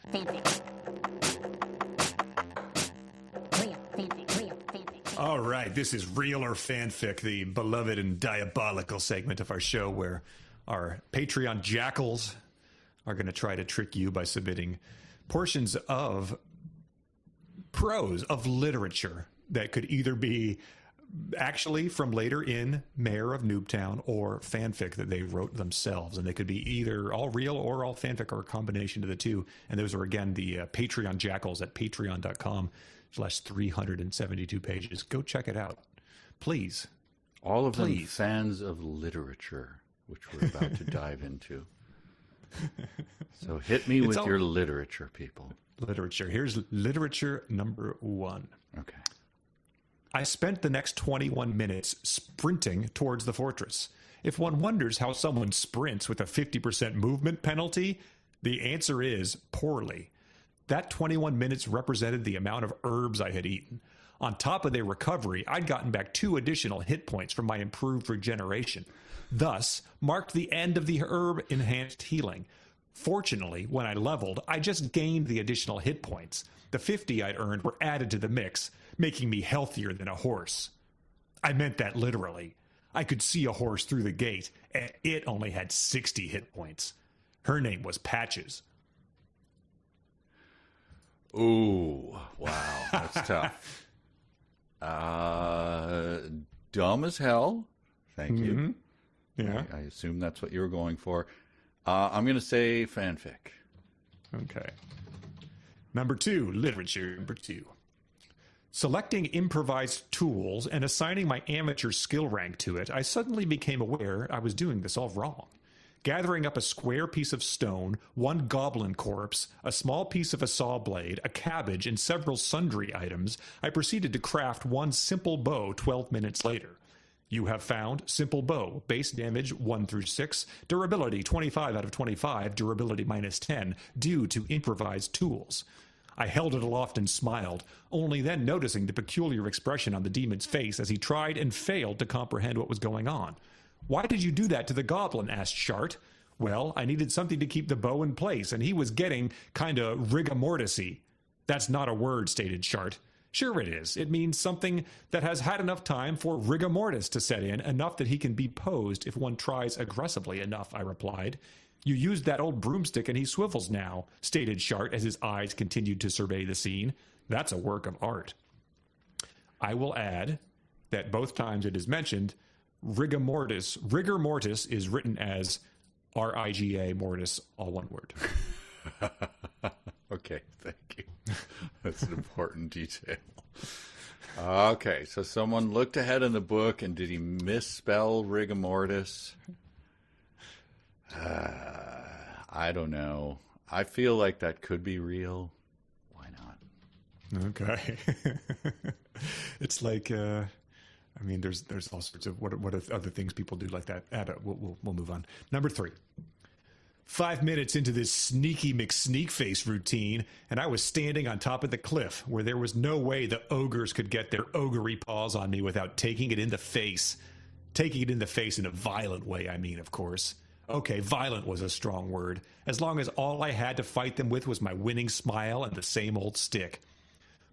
Speaker 2: All right, this is Real or Fanfic, the beloved and diabolical segment of our show where our Patreon jackals are going to try to trick you by submitting portions of prose, of literature that could either be actually from later in Mayor of Noobtown or fanfic that they wrote themselves. And they could be either all real or all fanfic or a combination of the two. And those are, again, the Patreon jackals at patreon.com/372 pages. Go check it out. Please.
Speaker 1: All of them fans of literature, which we're about to dive into. So hit me with your literature, people.
Speaker 2: Literature. Here's literature number 1.
Speaker 1: Okay.
Speaker 2: I spent the next 21 minutes sprinting towards the fortress. If one wonders how someone sprints with a 50% movement penalty, The answer is poorly. That 21 minutes represented the amount of herbs I had eaten. On top of their recovery, I'd gotten back 2 additional hit points from my improved regeneration. Thus, marked the end of the herb-enhanced healing. Fortunately, when I leveled, I just gained the additional hit points. The 50 I'd earned were added to the mix, making me healthier than a horse. I meant that literally. I could see a horse through the gate, and it only had 60 hit points. Her name was Patches.
Speaker 1: Ooh, wow, that's tough. Dumb as hell. Thank you.
Speaker 2: Yeah.
Speaker 1: I assume that's what you were going for. I'm going to say fanfic.
Speaker 2: Okay. Number 2, literature. Number 2. Selecting improvised tools and assigning my amateur skill rank to it, I suddenly became aware I was doing this all wrong. Gathering up a square piece of stone, 1 goblin corpse, a small piece of a saw blade, a cabbage, and several sundry items, I proceeded to craft 1 simple bow 12 minutes later. You have found simple bow, base damage 1 through 6, durability 25 out of 25, durability -10, due to improvised tools. I held it aloft and smiled, only then noticing the peculiar expression on the demon's face as he tried and failed to comprehend what was going on. "Why did you do that to the goblin?" asked Shart. "Well, I needed something to keep the bow in place, and he was getting kinda rigor mortis-y." "That's not a word," stated Shart. "Sure it is. It means something that has had enough time for rigor mortis to set in, enough that he can be posed if one tries aggressively enough," I replied. "You used that old broomstick and he swivels now," stated Shart as his eyes continued to survey the scene. "That's a work of art." I will add that both times it is mentioned, rigor mortis is written as R-I-G-A mortis, all one word.
Speaker 1: Okay, thank you. That's an important detail. Okay, so someone looked ahead in the book, and did he misspell rigor mortis? I don't know. I feel like that could be real. Why not?
Speaker 2: Okay. It's like, I mean, there's all sorts of what other things people do like that. We'll move on. Number 3. 5 minutes into this sneaky McSneakface routine, and I was standing on top of the cliff where there was no way the ogres could get their ogre paws on me without taking it in the face. Taking it in the face in a violent way, I mean, of course. Okay, violent was a strong word, as long as all I had to fight them with was my winning smile and the same old stick.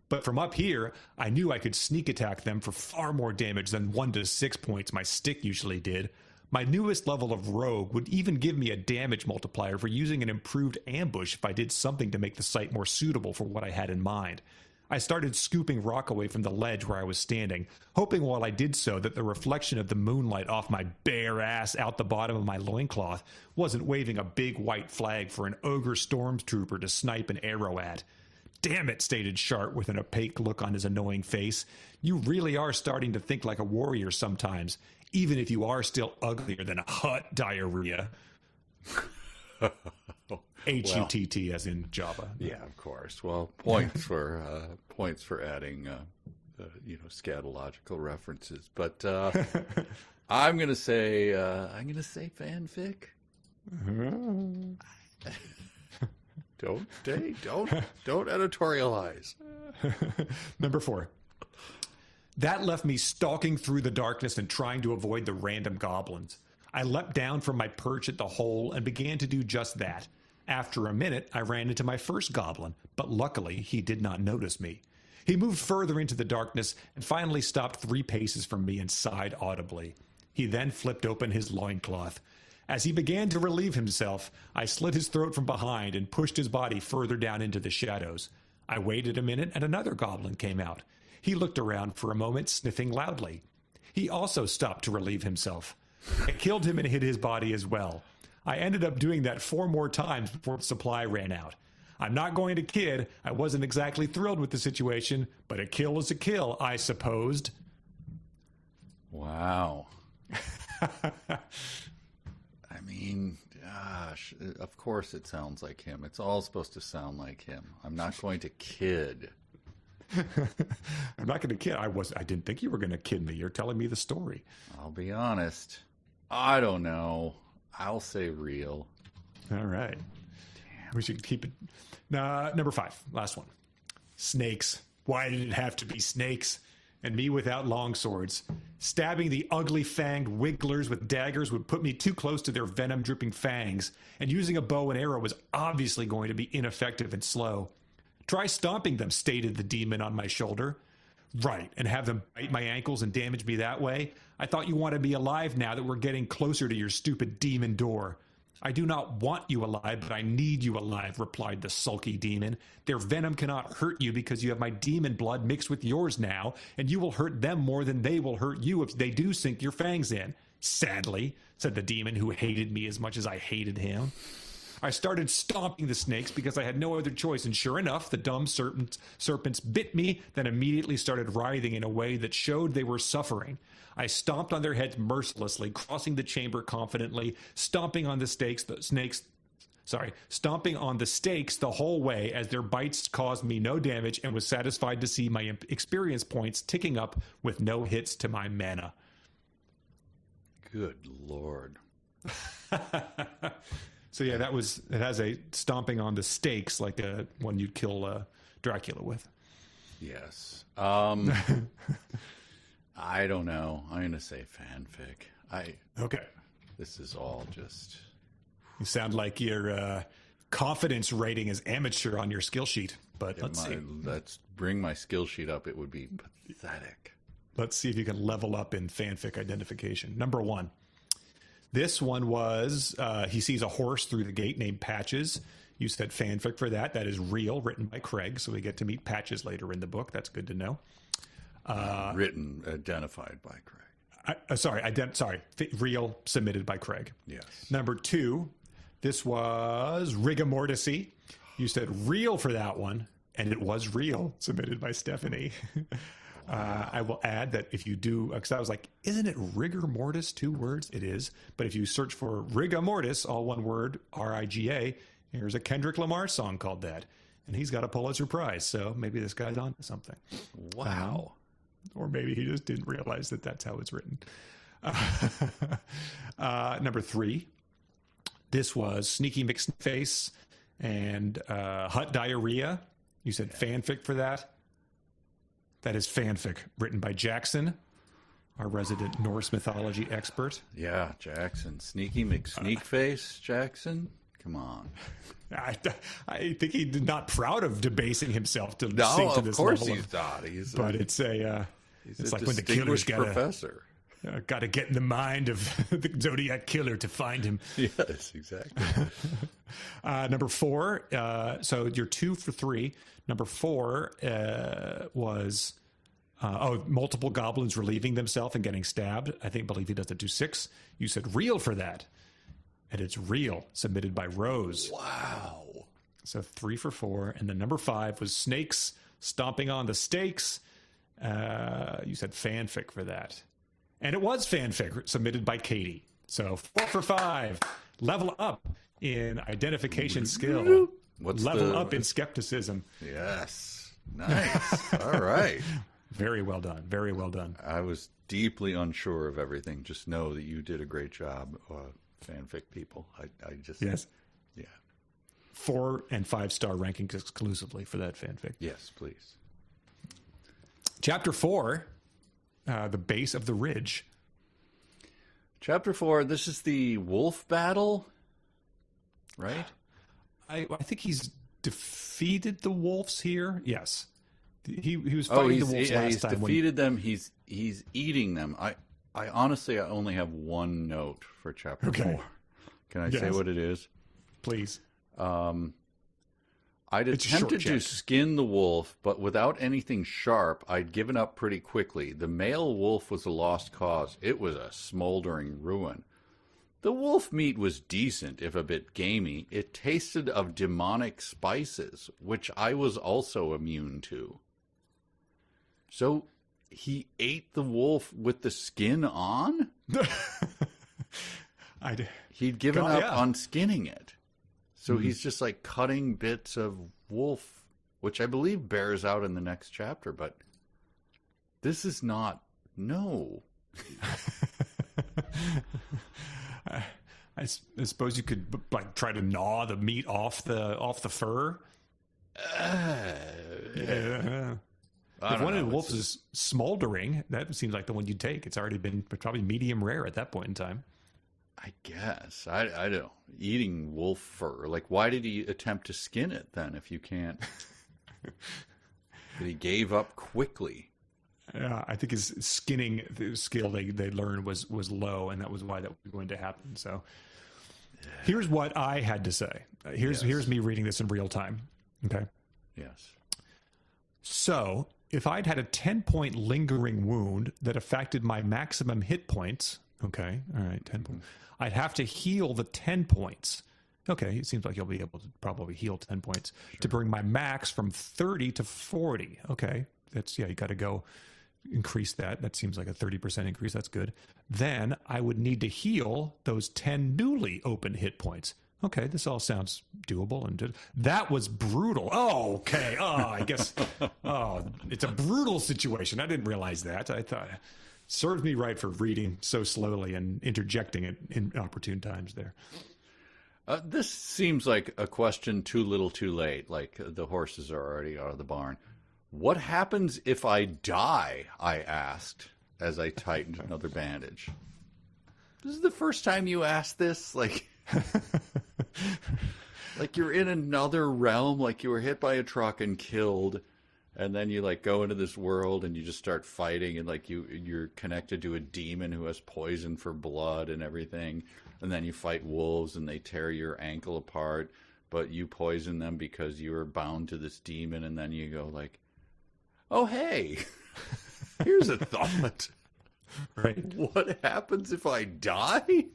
Speaker 2: But from up here, I knew I could sneak attack them for far more damage than 1 to 6 points my stick usually did. My newest level of rogue would even give me a damage multiplier for using an improved ambush if I did something to make the site more suitable for what I had in mind. I started scooping rock away from the ledge where I was standing, hoping while I did so that the reflection of the moonlight off my bare ass out the bottom of my loincloth wasn't waving a big white flag for an ogre stormtrooper to snipe an arrow at. "Damn it," stated Shart with an opaque look on his annoying face. "You really are starting to think like a warrior sometimes, even if you are still uglier than a hut diarrhea." H-U-T-T as in Java.
Speaker 1: Yeah, of course. Well, points for adding scatological references. But I'm gonna say fanfic. Don't editorialize.
Speaker 2: Number 4. That left me stalking through the darkness and trying to avoid the random goblins. I leapt down from my perch at the hole and began to do just that. After a minute, I ran into my first goblin, but luckily he did not notice me. He moved further into the darkness and finally stopped 3 paces from me and sighed audibly. He then flipped open his loincloth. As he began to relieve himself, I slit his throat from behind and pushed his body further down into the shadows. I waited a minute and another goblin came out. He looked around for a moment, sniffing loudly. He also stopped to relieve himself. I killed him and hit his body as well. I ended up doing that 4 more times before the supply ran out. I'm not going to kid, I wasn't exactly thrilled with the situation, but a kill is a kill, I supposed.
Speaker 1: Wow. I mean, gosh, of course it sounds like him. It's all supposed to sound like him. I'm not going to kid.
Speaker 2: I'm not going to kid. I didn't think you were going to kid me. You're telling me the story.
Speaker 1: I'll be honest. I don't know. I'll say real.
Speaker 2: All right. We should keep it. Number 5, last one. Snakes. Why did it have to be snakes? And me without long swords. Stabbing the ugly fanged wigglers with daggers would put me too close to their venom dripping fangs, and using a bow and arrow was obviously going to be ineffective and slow. Try stomping them, stated the demon on my shoulder. Right, and have them bite my ankles and damage me that way? I thought you wanted me alive now that we're getting closer to your stupid demon door. I do not want you alive, but I need you alive, replied the sulky demon. Their venom cannot hurt you because you have my demon blood mixed with yours now, and you will hurt them more than they will hurt you if they do sink your fangs in. Sadly, said the demon who hated me as much as I hated him. I started stomping the snakes because I had no other choice, and sure enough, the dumb serpents bit me, then immediately started writhing in a way that showed they were suffering. I stomped on their heads mercilessly, crossing the chamber confidently, stomping on the stakes the whole way as their bites caused me no damage, and was satisfied to see my experience points ticking up with no hits to my mana.
Speaker 1: Good Lord.
Speaker 2: So yeah, it has a stomping on the stakes like one you'd kill Dracula with.
Speaker 1: Yes. I don't know. I'm going to say fanfic.
Speaker 2: Okay.
Speaker 1: This is all just...
Speaker 2: You sound like your confidence rating is amateur on your skill sheet, but let's see.
Speaker 1: Let's bring my skill sheet up. It would be pathetic.
Speaker 2: Let's see if you can level up in fanfic identification. Number 1. This one was, he sees a horse through the gate named Patches. You said fanfic for that. That is real, written by Craig, so we get to meet Patches later in the book. That's good to know.
Speaker 1: Identified by Craig.
Speaker 2: Real, submitted by Craig.
Speaker 1: Yes.
Speaker 2: Number 2, this was Rigor Mortisy. You said real for that one, and it was real, submitted by Stephanie. I will add that if you do, because I was like, isn't it rigor mortis, 2 words? It is. But if you search for rigor mortis, all one word, R-I-G-A, there's a Kendrick Lamar song called that. And he's got a Pulitzer Prize. So maybe this guy's on to something.
Speaker 1: Wow.
Speaker 2: Or maybe he just didn't realize that that's how it's written. Number 3, this was Sneaky McSnakeface and Hut Diarrhea. You said fanfic for that. That is fanfic, written by Jackson, our resident Norse mythology expert.
Speaker 1: Yeah, Jackson. Sneaky McSneakface, Jackson? Come on.
Speaker 2: I think he's not proud of debasing himself to sing to this level.
Speaker 1: No, of course he's not.
Speaker 2: But it's like when the killer's
Speaker 1: professor.
Speaker 2: Got to get in the mind of the Zodiac killer to find him.
Speaker 1: Yes, exactly.
Speaker 2: Number 4, so you're 2 for 3. Number 4 was multiple goblins relieving themselves and getting stabbed. Believe he does it to 6. You said real for that. And it's real, submitted by Rose.
Speaker 1: Wow.
Speaker 2: So 3 for 4. And then number 5 was snakes stomping on the stakes. You said fanfic for that. And it was fanfic, submitted by Katie. So 4 for 5. Level up in identification skill. Level up in skepticism.
Speaker 1: Yes. Nice. All right.
Speaker 2: Very well done. Very well done.
Speaker 1: I was deeply unsure of everything. Just know that you did a great job, fanfic people. I just...
Speaker 2: Yes.
Speaker 1: Yeah.
Speaker 2: 4 and 5-star rankings exclusively for that fanfic.
Speaker 1: Yes, please.
Speaker 2: Chapter 4, The Base of the Ridge.
Speaker 1: Chapter 4, this is the wolf battle, right?
Speaker 2: I think he's defeated the wolves here. Yes. He was fighting the wolves last time.
Speaker 1: He's defeated them. He's eating them. I honestly only have one note for chapter 4. Can I say what it is?
Speaker 2: Please.
Speaker 1: I'd attempted to skin the wolf, but without anything sharp, I'd given up pretty quickly. The male wolf was a lost cause. It was a smoldering ruin. The wolf meat was decent, if a bit gamey. It tasted of demonic spices, which I was also immune to. So he ate the wolf with the skin on? He'd given up on skinning it. So he's just like cutting bits of wolf, which I believe bears out in the next chapter, but this is not, no.
Speaker 2: I suppose you could like try to gnaw the meat off the fur. Yeah. If one of the wolves is smoldering, that seems like the one you'd take. It's already been probably medium rare at that point in time.
Speaker 1: I guess. I don't know. Eating wolf fur. Like, why did he attempt to skin it then if you can't? But he gave up quickly.
Speaker 2: I think his skinning skill they learned was low, and that was why that was going to happen. So here's what I had to say. Here's me reading this in real time. Okay.
Speaker 1: Yes.
Speaker 2: So if I'd had a 10-point lingering wound that affected my maximum hit points, okay, all right, 10 points, I'd have to heal the 10 points. Okay, it seems like you'll be able to probably heal 10 points to bring my max from 30 to 40. Okay, you got to go increase that. That seems like a 30% increase. That's good. Then I would need to heal those 10 newly open hit points. Okay, this all sounds doable. And that was brutal. Oh, okay. Oh, I guess. Oh, it's a brutal situation. I didn't realize that. I thought serves me right for reading so slowly and interjecting it in opportune times there.
Speaker 1: This seems like a question too little too late. Like the horses are already out of the barn. What happens if I die? I asked as I tightened another bandage. This is the first time you asked this? Like you're in another realm, like you were hit by a truck and killed, and then you like go into this world and you just start fighting, and like you're connected to a demon who has poison for blood and everything, and then you fight wolves and they tear your ankle apart, but you poison them because you are bound to this demon, and then you go like, oh hey, here's a thought.
Speaker 2: Right.
Speaker 1: What happens if I die?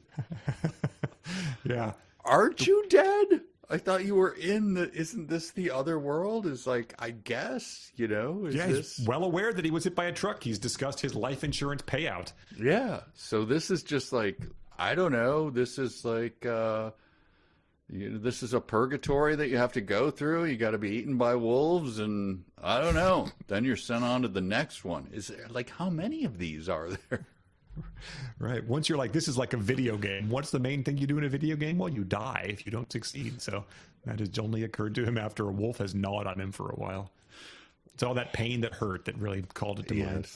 Speaker 2: Yeah.
Speaker 1: Aren't you dead? I thought you were isn't this the other world? Is like, I guess,
Speaker 2: He's well aware that he was hit by a truck. He's discussed his life insurance payout.
Speaker 1: Yeah. So this is just like, I don't know. This is like, this is a purgatory that you have to go through. You got to be eaten by wolves, and I don't know. Then you're sent on to the next one. Is there, like, how many of these are there?
Speaker 2: Right. Once you're like, this is like a video game. What's the main thing you do in a video game? Well, you die if you don't succeed. So that has only occurred to him after a wolf has gnawed on him for a while. It's all that pain that hurt that really called it to mind.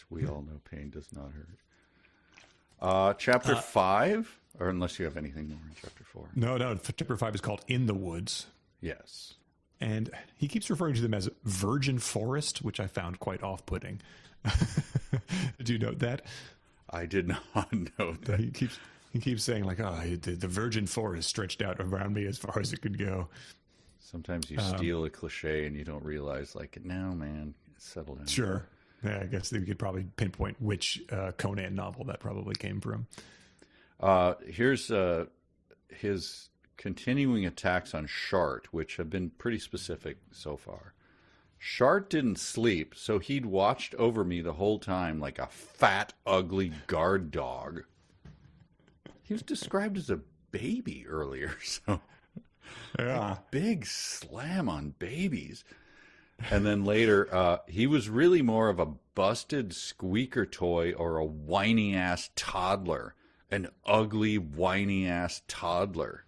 Speaker 1: We all know pain does not hurt. Chapter 5, or unless you have anything more in chapter 4.
Speaker 2: No. Chapter 5 is called In the Woods.
Speaker 1: Yes.
Speaker 2: And he keeps referring to them as virgin forest, which I found quite off-putting. Did you note that?
Speaker 1: I did not note that.
Speaker 2: He keeps saying like, oh, the virgin forest stretched out around me as far as it could go.
Speaker 1: Sometimes you steal a cliche and you don't realize, like, no, man, settle down.
Speaker 2: Sure. Yeah, I guess we could probably pinpoint which Conan novel that probably came from.
Speaker 1: Here's his continuing attacks on Shart, which have been pretty specific so far. Shart didn't sleep, so he'd watched over me the whole time like a fat, ugly guard dog. He was described as a baby earlier, so
Speaker 2: yeah,
Speaker 1: big slam on babies. And then later, he was really more of a busted squeaker toy or a whiny-ass toddler. An ugly, whiny-ass toddler.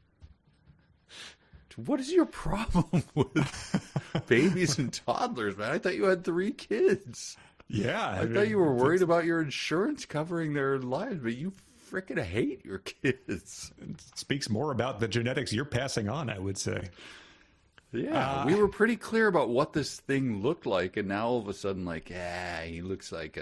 Speaker 1: What is your problem with babies and toddlers, man? I thought you had 3 kids.
Speaker 2: Yeah.
Speaker 1: I thought you were worried about your insurance covering their lives, but you freaking hate your kids.
Speaker 2: It speaks more about the genetics you're passing on, I would say.
Speaker 1: Yeah, we were pretty clear about what this thing looked like, and now all of a sudden, like, he looks like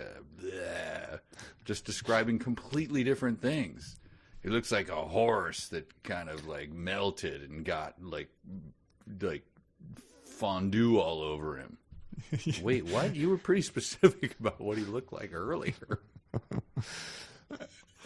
Speaker 1: just describing completely different things. He looks like a horse that kind of like melted and got like fondue all over him. Wait, what? You were pretty specific about what he looked like earlier.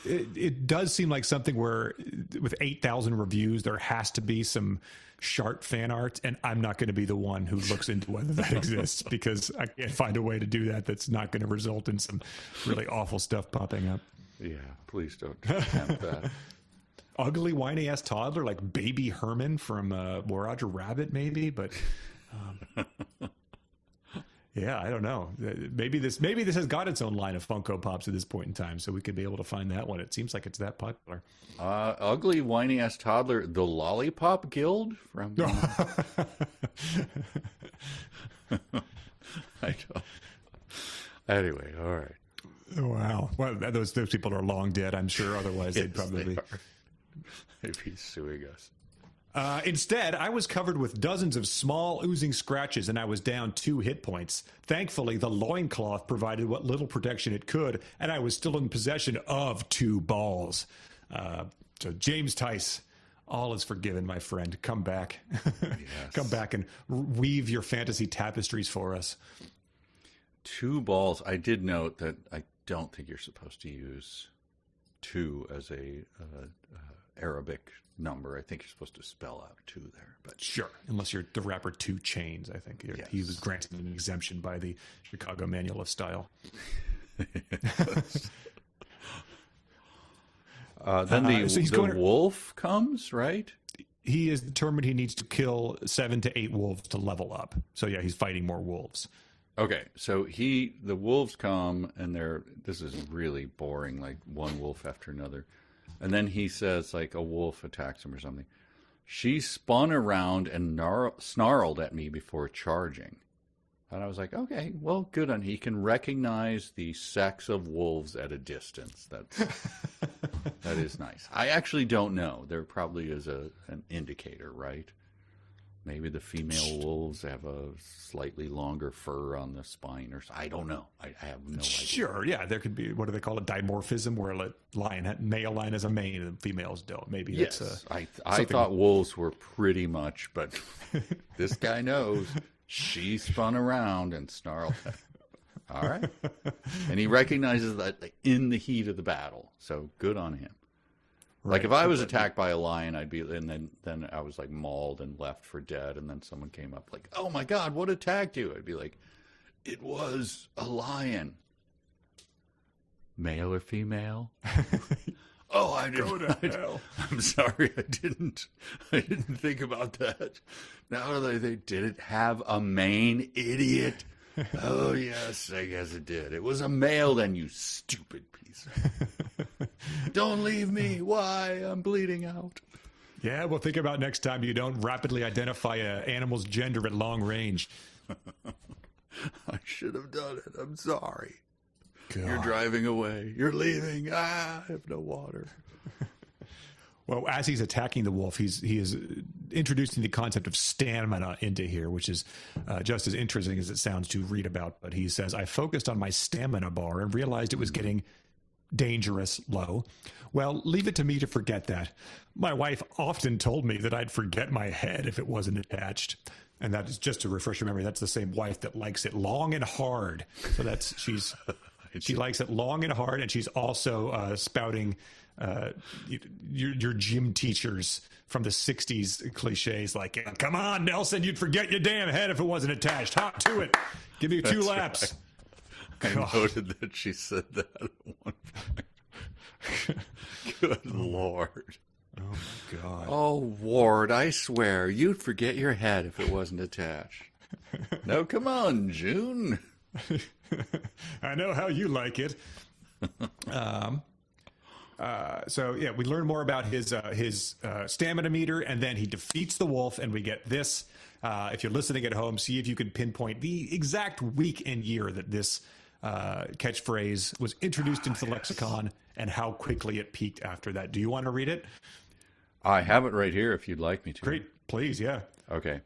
Speaker 2: It does seem like something where with 8,000 reviews, there has to be some Shart fan art, and I'm not going to be the one who looks into whether that exists because I can't find a way to do that that's not going to result in some really awful stuff popping up.
Speaker 1: Yeah, please don't attempt that.
Speaker 2: Ugly, whiny-ass toddler like Baby Herman from Roger Rabbit, maybe, but... Yeah, I don't know. Maybe this has got its own line of Funko Pops at this point in time, so we could be able to find that one. It seems like it's that popular.
Speaker 1: Ugly whiny ass toddler, the Lollipop Guild from. I don't. Anyway, all right.
Speaker 2: Wow. Well, those people are long dead, I'm sure. Otherwise, they'd probably
Speaker 1: they'd be suing us.
Speaker 2: Instead, I was covered with dozens of small, oozing scratches, and I was down 2 hit points. Thankfully, the loincloth provided what little protection it could, and I was still in possession of 2 balls. So, James Tice, all is forgiven, my friend. Come back. Yes. Come back and weave your fantasy tapestries for us.
Speaker 1: 2 balls. I did note that I don't think you're supposed to use 2 as a Arabic number. I think you're supposed to spell out 2 there. But
Speaker 2: sure, unless you're the rapper 2 Chainz, I think. Yes. He was granted an exemption by the Chicago Manual of Style.
Speaker 1: Then the wolf comes, right?
Speaker 2: He is determined he needs to kill 7 to 8 wolves to level up. So yeah, he's fighting more wolves.
Speaker 1: Okay, so the wolves come, and this is really boring, like one wolf after another. And then he says, like, a wolf attacks him or something. She spun around and snarled at me before charging. And I was like, okay, well, good on. He can recognize the sex of wolves at a distance. That is nice. I actually don't know. There probably is an indicator, right? Maybe the female wolves have a slightly longer fur on the spine, or I don't know. I have no idea.
Speaker 2: Sure, yeah, there could be, what do they call it, dimorphism, where a male lion has a mane and females don't. Maybe
Speaker 1: yes,
Speaker 2: that's
Speaker 1: I thought wolves were pretty much, but this guy knows. She spun around and snarled at him. All right, and he recognizes that in the heat of the battle. So good on him. Like if I was attacked by a lion, I'd be, and then I was like mauled and left for dead, and then someone came up like, "Oh my God, what attacked you?" I'd be like, "It was a lion." Male or female? Oh, I didn't. I'm sorry, I didn't think about that. No, they didn't have a mane, idiot. Oh yes, I guess it did. It was a male, then, you stupid piece. Don't leave me. Why? I'm bleeding out.
Speaker 2: Yeah, well, think about next time you don't rapidly identify an animal's gender at long range.
Speaker 1: I should have done it. I'm sorry.
Speaker 2: God.
Speaker 1: You're driving away. You're leaving. I have no water.
Speaker 2: Well, as he's attacking the wolf, he is introducing the concept of stamina into here, which is just as interesting as it sounds to read about. But he says, I focused on my stamina bar and realized it was getting dangerous low. Well, leave it to me to forget that. My wife often told me that I'd forget my head if it wasn't attached. And that is, just to refresh your memory, that's the same wife that likes it long and hard. So she likes it long and hard, and she's also spouting your gym teachers from the 60s cliches like, come on, Nelson, you'd forget your damn head if it wasn't attached. Hop to it. Give me 2 laps.
Speaker 1: Right. I noted that she said that at one point. Good Lord.
Speaker 2: Oh, my God.
Speaker 1: Oh, Ward, I swear, you'd forget your head if it wasn't attached. No, come on, June.
Speaker 2: I know how you like it. So yeah, we learn more about his stamina meter, and then he defeats the wolf, and we get this. If you're listening at home, see if you can pinpoint the exact week and year that this catchphrase was introduced into the lexicon, and how quickly it peaked after that. Do you want to read it?
Speaker 1: I have it right here if you'd like me to.
Speaker 2: Great, please, yeah.
Speaker 1: Okay.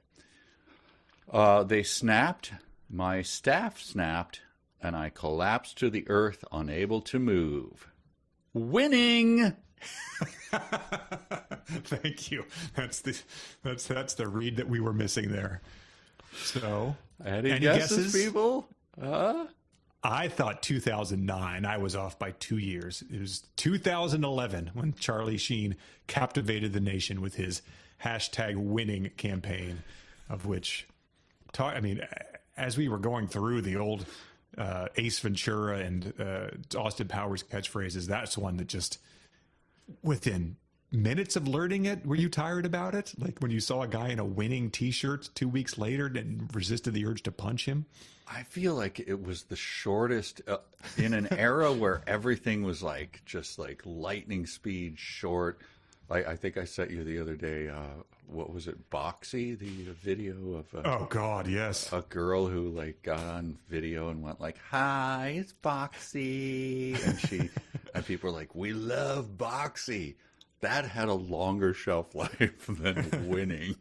Speaker 1: They snapped, my staff snapped, and I collapsed to the earth, unable to move. Winning.
Speaker 2: Thank you. That's the read that we were missing there. So,
Speaker 1: any guesses, people?
Speaker 2: I thought 2009. I was off by 2 years. It was 2011 when Charlie Sheen captivated the nation with his #winning campaign, of which, as we were going through the old Ace Ventura and Austin Powers catchphrases, that's one that just within minutes of learning it, were you tired about it? Like when you saw a guy in a winning T-shirt 2 weeks later and resisted the urge to punch him?
Speaker 1: I feel like it was the shortest in an era where everything was like just like lightning speed short. Like I think I sent you the other day. What was it? Boxy, the video of
Speaker 2: oh God, yes,
Speaker 1: a girl who like got on video and went like, "Hi, it's Boxy," and and people were like, "We love Boxy." That had a longer shelf life than winning.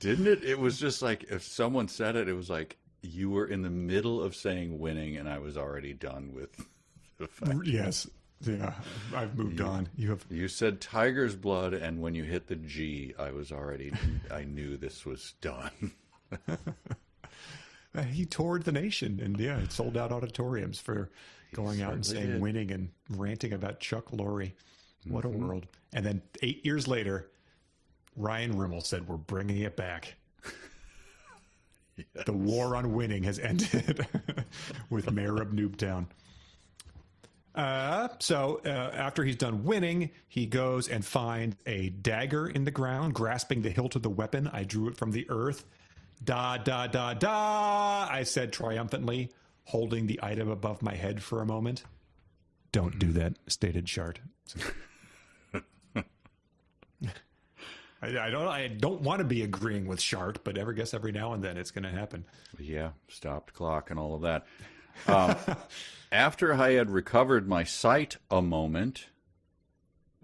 Speaker 1: Didn't it? It was just like if someone said it, it was like you were in the middle of saying winning and I was already done with the fact.
Speaker 2: Yes. Yeah. I've moved on.
Speaker 1: You said tiger's blood, and when you hit the G, I knew this was done.
Speaker 2: He toured the nation and it sold out auditoriums for going out and saying winning and ranting about Chuck Lorre. What a world. And then 8 years later, Ryan Rimmel said, we're bringing it back. Yes. The war on winning has ended with Mayor of Noobtown. So after he's done winning, he goes and finds a dagger in the ground, grasping the hilt of the weapon. I drew it from the earth. Da, da, da, da, I said triumphantly, holding the item above my head for a moment. Don't do that, stated Shart. I don't want to be agreeing with Shart, but every now and then it's going to happen.
Speaker 1: Yeah, stopped clock and all of that. After I had recovered my sight a moment,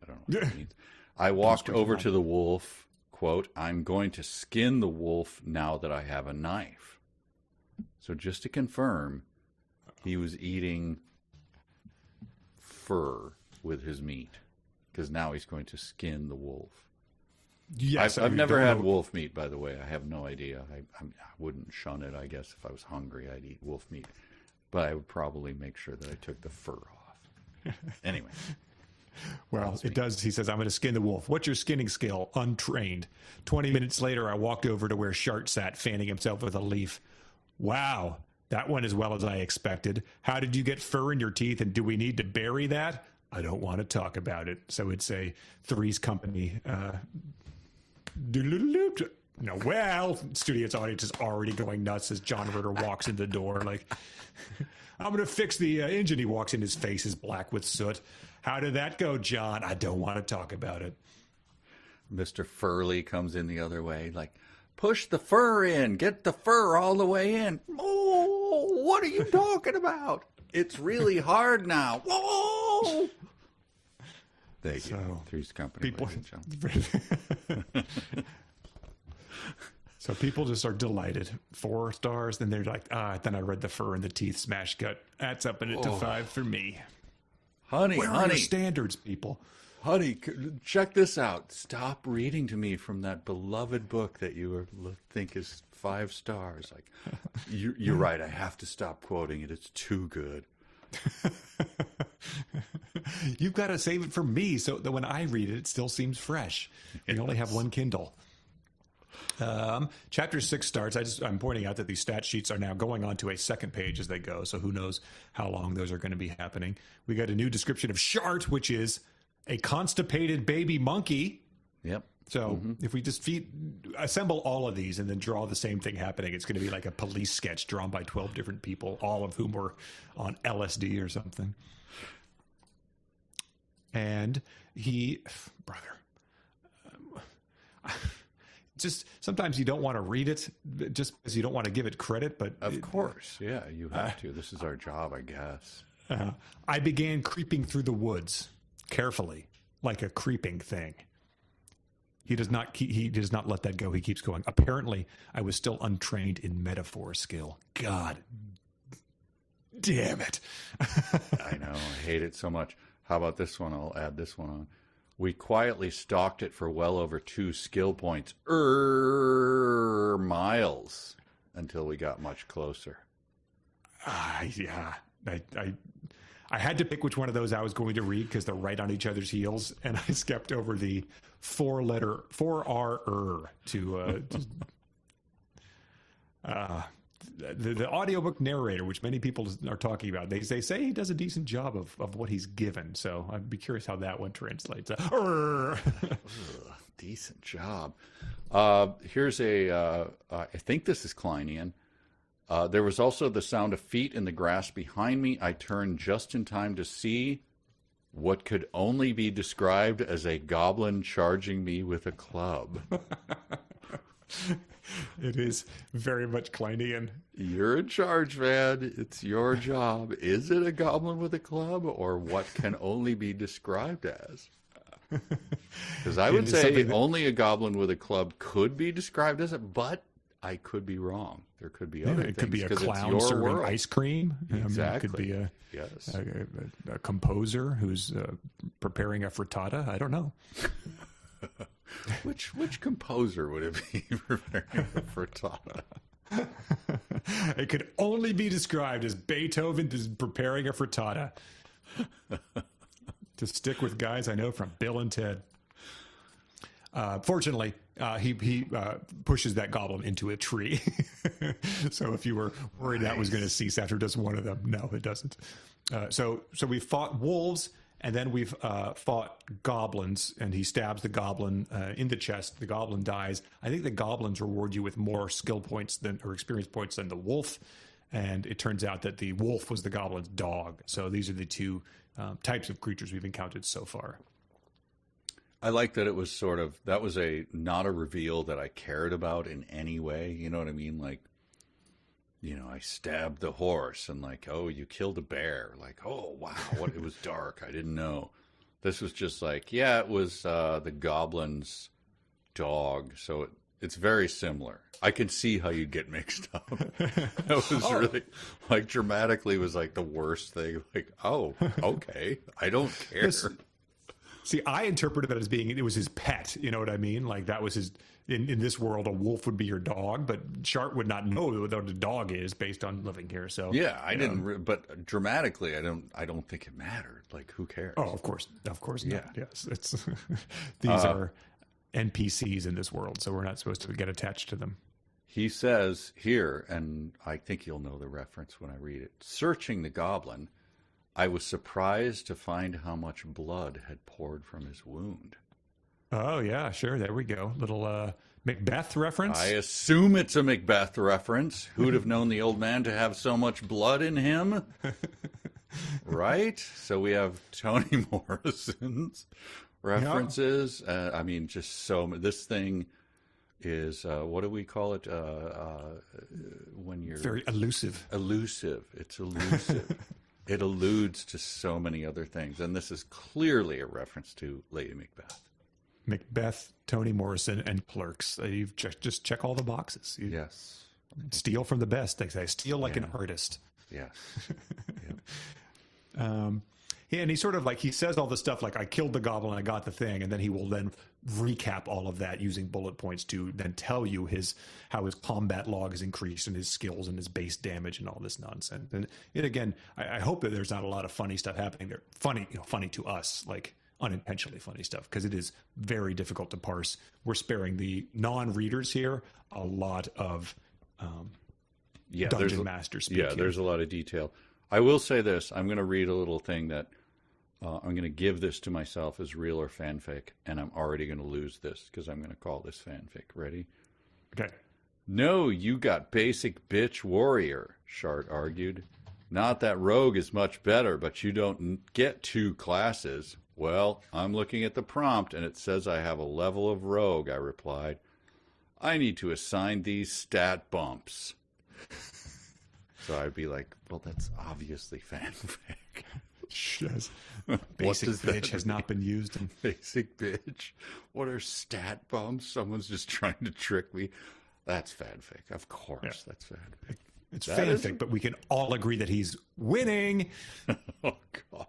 Speaker 1: I don't know what that means, I walked over to the wolf, quote, I'm going to skin the wolf now that I have a knife. So just to confirm, he was eating fur with his meat, because now he's going to skin the wolf.
Speaker 2: Yes,
Speaker 1: I've never had wolf meat, by the way. I have no idea. I wouldn't shun it, I guess. If I was hungry, I'd eat wolf meat. But I would probably make sure that I took the fur off. Anyway.
Speaker 2: Well, it does. He says, I'm going to skin the wolf. What's your skinning skill? Untrained. 20 minutes later, I walked over to where Shart sat, fanning himself with a leaf. Wow, that went as well as I expected. How did you get fur in your teeth, and do we need to bury that? I don't want to talk about it. So it's a Three's Company. No, well, studio's audience is already going nuts as John Ritter walks in the door. Like, I'm going to fix the engine. He walks in, his face is black with soot. How did that go, John? I don't want to talk about it.
Speaker 1: Mr. Furley comes in the other way, like, push the fur in. Get the fur all the way in. Oh, what are you talking about? It's really hard now. Whoa! Thank you. Three's Company.
Speaker 2: People, so people just are delighted. 4 stars. Then they're like, then I read the fur and the teeth smash gut. That's upping it to 5 for me.
Speaker 1: Honey,
Speaker 2: Where are your standards, people?
Speaker 1: Honey, check this out. Stop reading to me from that beloved book that you think is 5 stars. Like, you're right. I have to stop quoting it. It's too good.
Speaker 2: You've got to save it for me so that when I read it, it still seems fresh. We only have one Kindle. Chapter 6 starts. I'm pointing out that these stat sheets are now going on to a second page as they go, so who knows how long those are going to be happening. We got a new description of Shart, which is a constipated baby monkey.
Speaker 1: Yep.
Speaker 2: So if we just assemble all of these and then draw the same thing happening, it's going to be like a police sketch drawn by 12 different people, all of whom were on LSD or something. And just sometimes you don't want to read it just because you don't want to give it credit. But
Speaker 1: of course, yeah, you have to. This is our job, I guess.
Speaker 2: I began creeping through the woods carefully, like a creeping thing. He does not let that go. He keeps going. Apparently, I was still untrained in metaphor skill. God damn it.
Speaker 1: I know. I hate it so much. How about this one? I'll add this one on. We quietly stalked it for well over 2 skill points, miles, until we got much closer.
Speaker 2: Yeah. I had to pick which one of those I was going to read because they're right on each other's heels, and I skipped over the 4R to the audiobook narrator, which many people are talking about, they say he does a decent job of what he's given. So I'd be curious how that one translates.
Speaker 1: Decent job. Here's I think this is Kleinian. There was also the sound of feet in the grass behind me. I turned just in time to see what could only be described as a goblin charging me with a club.
Speaker 2: It is very much Kleinian.
Speaker 1: You're in charge, man. It's your job. Is it a goblin with a club, or what can only be described as? Because I would say only a goblin with a club could be described as it, but I could be wrong. There could be other things.
Speaker 2: It could be a clown serving ice cream.
Speaker 1: Exactly.
Speaker 2: It could be a composer who's preparing a frittata. I don't know.
Speaker 1: Which composer would it be preparing a frittata?
Speaker 2: It could only be described as Beethoven is preparing a frittata. To stick with guys I know from Bill and Ted. Fortunately, he pushes that goblin into a tree. So if you were worried that was going to cease after just one of them, no, it doesn't. So we fought wolves, and then we've fought goblins, and he stabs the goblin in the chest. The goblin dies. I think the goblins reward you with more skill points or experience points than the wolf. And it turns out that the wolf was the goblin's dog. So these are the two types of creatures we've encountered so far.
Speaker 1: I like that it was that was not a reveal that I cared about in any way. You know what I mean? Like, I stabbed the horse and like, oh, you killed a bear. Like, oh, wow, it was dark. I didn't know. This was just like, yeah, it was the goblin's dog. So it's very similar. I can see how you'd get mixed up. That was really, like, dramatically was like the worst thing. Like, oh, okay, I don't care.
Speaker 2: See, I interpreted that as being, it was his pet. You know what I mean? Like that was his, in this world, a wolf would be your dog, but Shart would not know what a dog is based on living here. So
Speaker 1: yeah, I didn't, but dramatically, I don't think it mattered. Like, who cares?
Speaker 2: Oh, of course
Speaker 1: yeah.
Speaker 2: not. Yes. It's, these are NPCs in this world, so we're not supposed to get attached to them.
Speaker 1: He says here, and I think you'll know the reference when I read it, searching the goblin, I was surprised to find how much blood had poured from his wound.
Speaker 2: Oh, yeah, sure. There we go. Little Macbeth reference.
Speaker 1: I assume it's a Macbeth reference. Who'd have known the old man to have so much blood in him? Right? So we have Toni Morrison's references. Yeah. I mean, just so this thing is, what do we call it? When you're...
Speaker 2: Very elusive.
Speaker 1: Elusive. It's elusive. It alludes to so many other things, and this is clearly a reference to Lady Macbeth.
Speaker 2: Macbeth, Toni Morrison, and Clerks. You've just check all the boxes.
Speaker 1: Yes.
Speaker 2: Steal from the best, they say. Steal like an artist.
Speaker 1: Yes.
Speaker 2: And he sort of like, he says all this stuff like, I killed the goblin, I got the thing, and then he will then recap all of that using bullet points to then tell you how his combat log has increased and his skills and his base damage and all this nonsense. And it again, I hope that there's not a lot of funny stuff happening there. Funny to us, like unintentionally funny stuff, because it is very difficult to parse. We're sparing the non-readers here a lot of dungeon master speak. Yeah,
Speaker 1: there's a lot of detail. I will say this. I'm going to read a little thing that I'm going to give this to myself as real or fanfic, and I'm already going to lose this because I'm going to call this fanfic. Ready?
Speaker 2: Okay.
Speaker 1: No, you got basic bitch warrior, Shart argued. Not that rogue is much better, but you don't get 2 classes. Well, I'm looking at the prompt, and it says I have a level of rogue, I replied. I need to assign these stat bumps. So I'd be like, well, that's obviously fanfic.
Speaker 2: Yes. Basic bitch has not been used.
Speaker 1: Basic bitch? What are stat bumps? Someone's just trying to trick me. That's fanfic. Of course, that's fanfic.
Speaker 2: It's fanfic, but we can all agree that he's winning.
Speaker 1: Oh, God.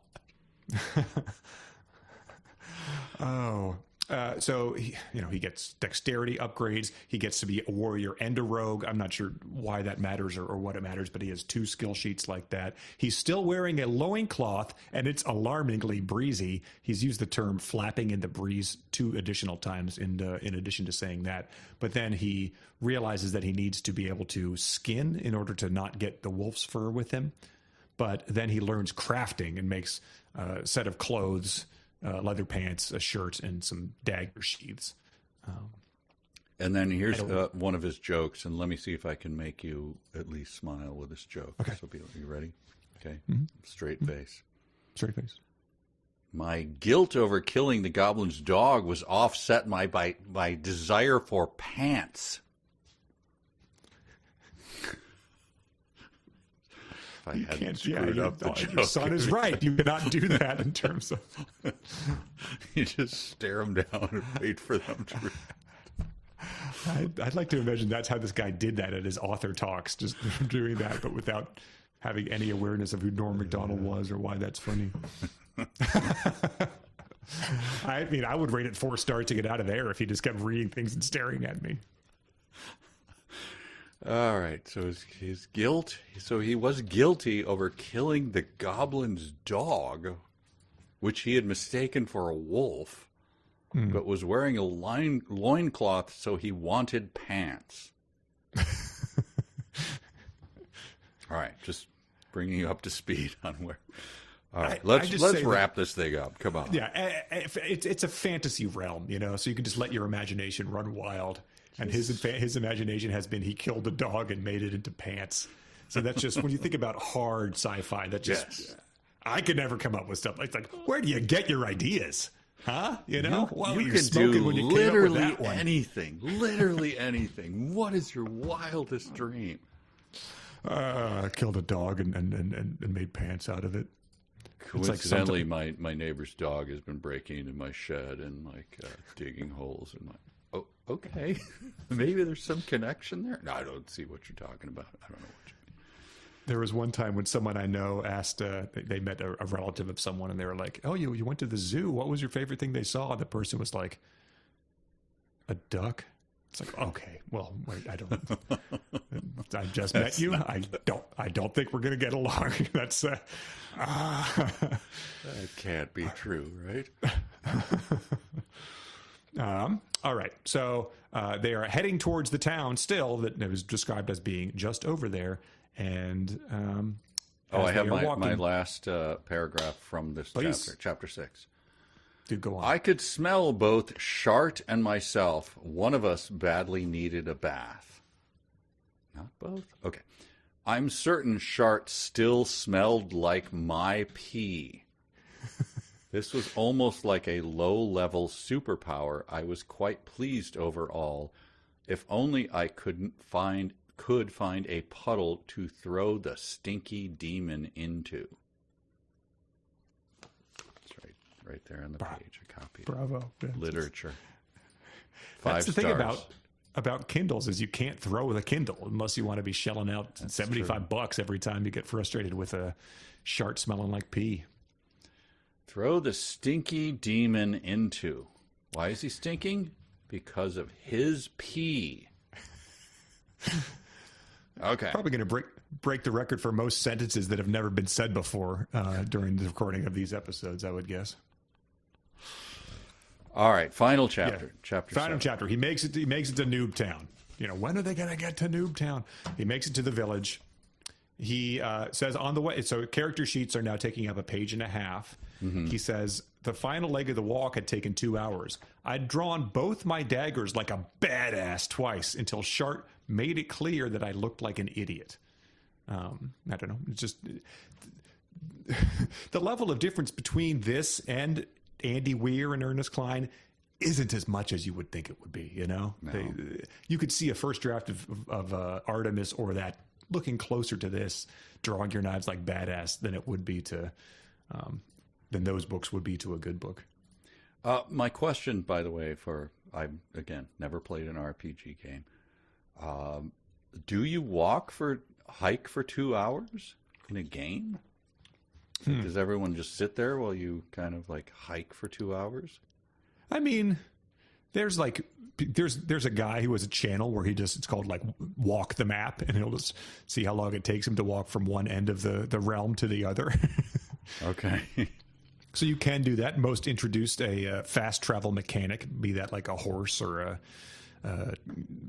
Speaker 2: So he gets dexterity upgrades. He gets to be a warrior and a rogue. I'm not sure why that matters or what it matters, but he has 2 skill sheets like that. He's still wearing a loincloth, and it's alarmingly breezy. He's used the term flapping in the breeze 2 additional times in addition to saying that. But then he realizes that he needs to be able to skin in order to not get the wolf's fur with him. But then he learns crafting and makes a set of clothes, leather pants, a shirt, and some dagger sheaths.
Speaker 1: And then here's one of his jokes, and let me see if I can make you at least smile with this joke.
Speaker 2: Okay.
Speaker 1: You ready? Okay.
Speaker 2: Mm-hmm.
Speaker 1: Straight face.
Speaker 2: Straight face.
Speaker 1: My guilt over killing the goblin's dog was offset by desire for pants. I hadn't screwed up the joke.
Speaker 2: Your son is right. You cannot do that in terms of...
Speaker 1: You just stare them down and wait for them to...
Speaker 2: I'd like to imagine that's how this guy did that at his author talks, just doing that, but without having any awareness of who Norm Macdonald was or why that's funny. I mean, I would rate it 4 stars to get out of there if he just kept reading things and staring at me.
Speaker 1: All right, so his guilt. So he was guilty over killing the goblin's dog, which he had mistaken for a wolf, but was wearing a loincloth, so he wanted pants. All right, just bringing you up to speed on where. All right, let's wrap this thing up. Come on.
Speaker 2: Yeah, it's a fantasy realm, so you can just let your imagination run wild. And his imagination has been he killed a dog and made it into pants. So that's just, when you think about hard sci-fi, that just,
Speaker 1: yes.
Speaker 2: I could never come up with stuff. It's like, where do you get your ideas? Huh?
Speaker 1: You can do literally anything. Literally anything. What is your wildest dream?
Speaker 2: Killed a dog and made pants out of it.
Speaker 1: Coincidentally, my neighbor's dog has been breaking into my shed and digging holes in my... Oh, okay. Maybe there's some connection there. No, I don't see what you're talking about. I don't know what you mean.
Speaker 2: There was one time when someone I know asked, they met a relative of someone, and they were like, "Oh, you went to the zoo. What was your favorite thing they saw?" And the person was like, "A duck." It's like, okay, well, wait, I just met you. I don't think we're gonna get along. That's
Speaker 1: that can't be true, right?
Speaker 2: All right. So they are heading towards the town still that was described as being just over there. And
Speaker 1: I have my last paragraph from this chapter, chapter 6.
Speaker 2: Dude, go on.
Speaker 1: I could smell both Shart and myself. One of us badly needed a bath. Not both? Okay. I'm certain Shart still smelled like my pee. This was almost like a low-level superpower. I was quite pleased overall. If only I could find a puddle to throw the stinky demon into. That's right there on the page. A copy.
Speaker 2: Bravo.
Speaker 1: Literature. 5
Speaker 2: That's the
Speaker 1: stars.
Speaker 2: thing about Kindles is you can't throw the Kindle unless you want to be shelling out $75 every time you get frustrated with a Shart smelling like pee.
Speaker 1: Throw the stinky demon into. Why is he stinking? Because of his pee. Okay.
Speaker 2: Probably going to break the record for most sentences that have never been said before during the recording of these episodes, I would guess.
Speaker 1: All right, final chapter.
Speaker 2: Yeah.
Speaker 1: Chapter
Speaker 2: final
Speaker 1: 7.
Speaker 2: chapter. He makes it to Noobtown. When are they going to get to Noobtown? He makes it to the village. He says on the way, so character sheets are now taking up a page and a half. Mm-hmm. He says, the final leg of the walk had taken 2 hours. I'd drawn both my daggers like a badass twice until Shart made it clear that I looked like an idiot. I don't know. It's just the level of difference between this and Andy Weir and Ernest Cline isn't as much as you would think it would be, No. You could see a first draft of Artemis or that looking closer to this, drawing your knives like badass than it would be to, than those books would be to a good book.
Speaker 1: My question, by the way, I again never played an RPG game. Do you hike for 2 hours in a game? Does everyone just sit there while you kind of hike for 2 hours?
Speaker 2: I mean, there's a guy who has a channel where it's called like Walk the Map, and he'll just see how long it takes him to walk from one end of the realm to the other.
Speaker 1: Okay.
Speaker 2: So you can do that. Most introduced a fast travel mechanic, be that like a horse or a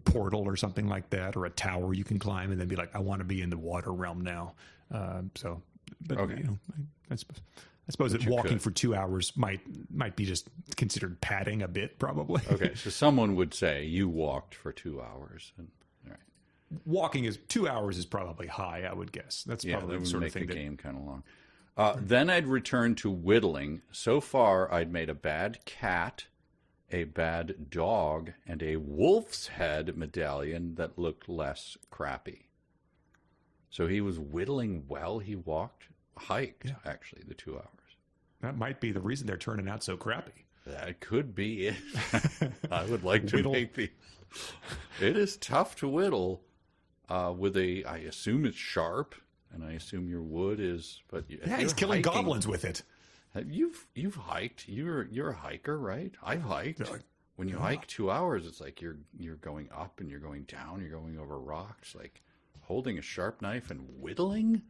Speaker 2: portal or something like that, or a tower you can climb and then be like, I want to be in the water realm now. But
Speaker 1: okay.
Speaker 2: I suppose that walking for 2 hours might be just considered padding a bit, probably.
Speaker 1: Okay, so someone would say you walked for 2 hours. And, all right.
Speaker 2: Walking 2 hours is probably high, I would guess. That's probably the sort of thing
Speaker 1: the game kind of long. Then I'd return to whittling. So far, I'd made a bad cat, a bad dog, and a wolf's head medallion that looked less crappy. So he was whittling while he hiked, actually, the 2 hours.
Speaker 2: That might be the reason they're turning out so crappy.
Speaker 1: That could be it. I would like to make the... It is tough to whittle with I assume it's sharp, and I assume your wood is... But
Speaker 2: yeah, he's killing goblins with it.
Speaker 1: You've hiked. You're a hiker, right? I've hiked. When you hike 2 hours, it's like you're going up and you're going down. You're going over rocks. Like holding a sharp knife and whittling.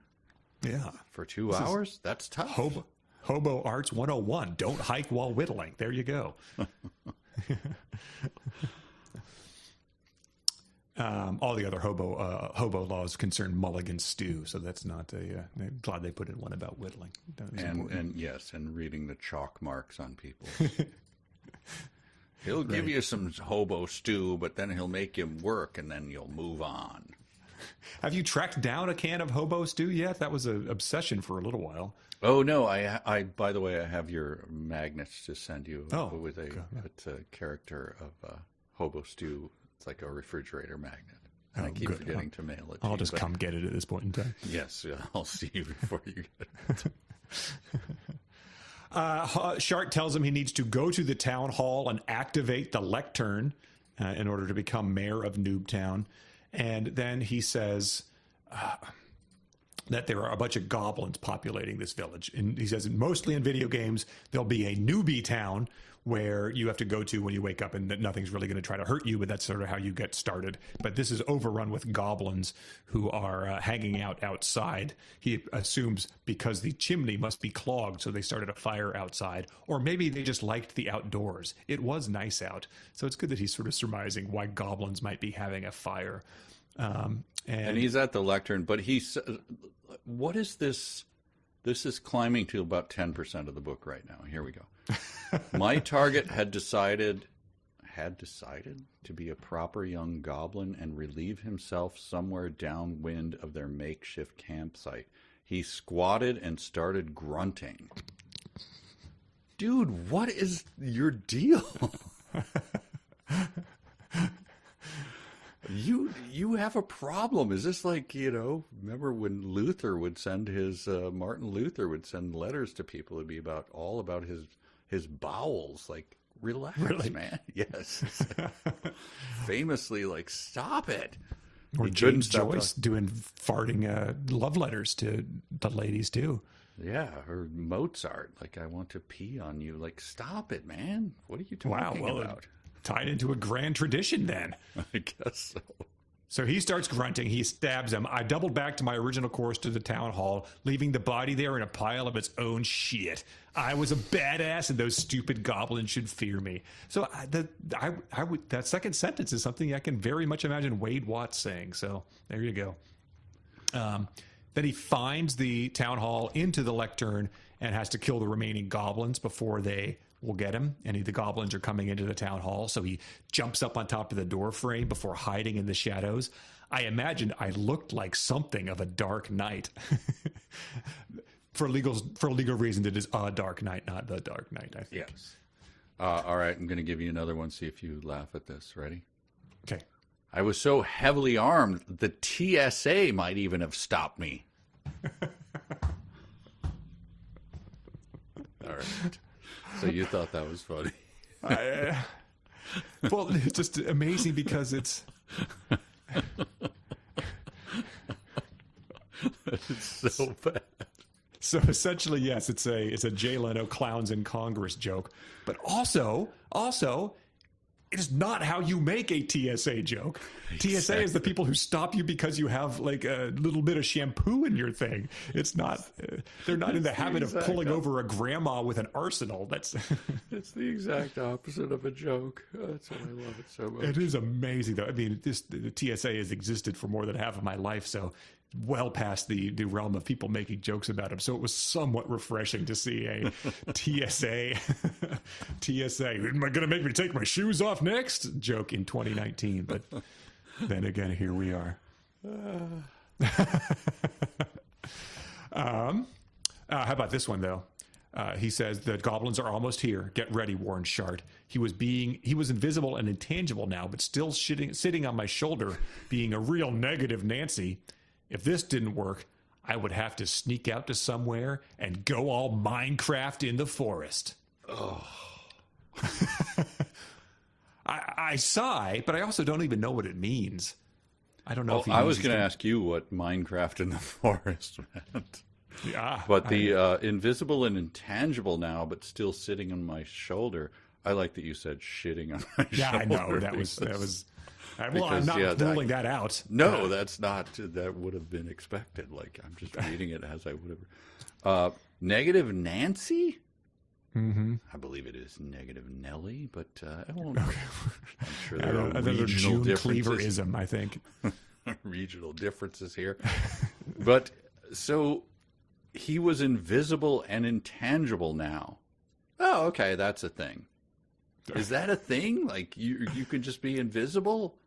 Speaker 2: Yeah,
Speaker 1: for 2 hours. That's tough.
Speaker 2: Hobo Arts 101. Don't hike while whittling. There you go. All the other hobo laws concern mulligan stew, so that's not I'm glad they put in one about whittling.
Speaker 1: And reading the chalk marks on people. He'll give you some hobo stew, but then he'll make you work, and then you'll move on.
Speaker 2: Have you tracked down a can of hobo stew yet? That was an obsession for a little while.
Speaker 1: Oh no! I by the way, I have your magnets to send you with a character of hobo stew. It's like a refrigerator magnet. And I keep forgetting to mail it to
Speaker 2: I'll just come get it at this point in time.
Speaker 1: Yes, I'll see you before you get it.
Speaker 2: Shart tells him he needs to go to the town hall and activate the lectern in order to become mayor of Noobtown. And then he says that there are a bunch of goblins populating this village. And he says mostly in video games, there'll be a newbie town where you have to go to when you wake up and that nothing's really going to try to hurt you, but that's sort of how you get started. But this is overrun with goblins who are hanging out outside. He assumes because the chimney must be clogged, so they started a fire outside. Or maybe they just liked the outdoors. It was nice out. So it's good that he's sort of surmising why goblins might be having a fire. And
Speaker 1: he's at the lectern, but what is this? This is climbing to about 10% of the book right now. Here we go. My target had decided to be a proper young goblin and relieve himself somewhere downwind of their makeshift campsite. He squatted and started grunting. Dude, what is your deal? You have a problem. Is this like, remember when Luther would send Martin Luther would send letters to people? It'd be all about his bowels. Like, relax, really? Man. Yes. Famously, like, stop it.
Speaker 2: Or James Joyce doing farting love letters to the ladies too.
Speaker 1: Yeah, or Mozart. Like, I want to pee on you. Like, stop it, man. What are you talking about?
Speaker 2: Tied into a grand tradition then.
Speaker 1: I guess so.
Speaker 2: So he starts grunting. He stabs him. I doubled back to my original course to the town hall, leaving the body there in a pile of its own shit. I was a badass, and those stupid goblins should fear me. So that second sentence is something I can very much imagine Wade Watts saying. So there you go. Then he finds the town hall into the lectern and has to kill the remaining goblins before they will get him. And the goblins are coming into the town hall, so he jumps up on top of the door frame before hiding in the shadows. I imagined I looked like something of a Dark Knight. For legal reasons, it is a Dark Knight, not the Dark Knight, I think.
Speaker 1: Yes. All right, I'm going to give you another one, see if you laugh at this. Ready?
Speaker 2: Okay.
Speaker 1: I was so heavily armed, the TSA might even have stopped me. All right. So you thought that was funny.
Speaker 2: Well, it's just amazing because it's
Speaker 1: so bad.
Speaker 2: So essentially, yes, it's a Jay Leno clowns in Congress joke, but also it is not how you make a TSA joke. Exactly. TSA is the people who stop you because you have like a little bit of shampoo in your thing. It's not, they're not in the habit of pulling over a grandma with an arsenal.
Speaker 1: It's the exact opposite of a joke. That's why I love it so much.
Speaker 2: It is amazing though. I mean, the TSA has existed for more than half of my life. So well past the realm of people making jokes about him. So it was somewhat refreshing to see a TSA, am I going to make me take my shoes off next? Joke in 2019. But then again, here we are. How about this one, though? He says, the goblins are almost here. Get ready, warned Shard. He was invisible and intangible now, but still sitting on my shoulder, being a real negative Nancy. If this didn't work, I would have to sneak out to somewhere and go all Minecraft in the forest. Oh. I sigh, but I also don't even know what it means. I don't know if
Speaker 1: I was going to ask you what Minecraft in the forest meant.
Speaker 2: Yeah.
Speaker 1: But the invisible and intangible now, but still sitting on my shoulder. I like that you said shitting on my shoulder.
Speaker 2: Yeah, I know. That was well, I'm not ruling that out.
Speaker 1: No, that's not. That would have been expected. Like, I'm just reading it as I would have. Negative Nancy?
Speaker 2: Mm-hmm.
Speaker 1: I believe it is negative Nelly, but I won't. Okay. I'm sure there are
Speaker 2: regional
Speaker 1: June
Speaker 2: differences. Cleaverism, I think.
Speaker 1: Regional differences here. But, so, he was invisible and intangible now. Oh, okay, that's a thing. Is that a thing? Like, you can just be invisible?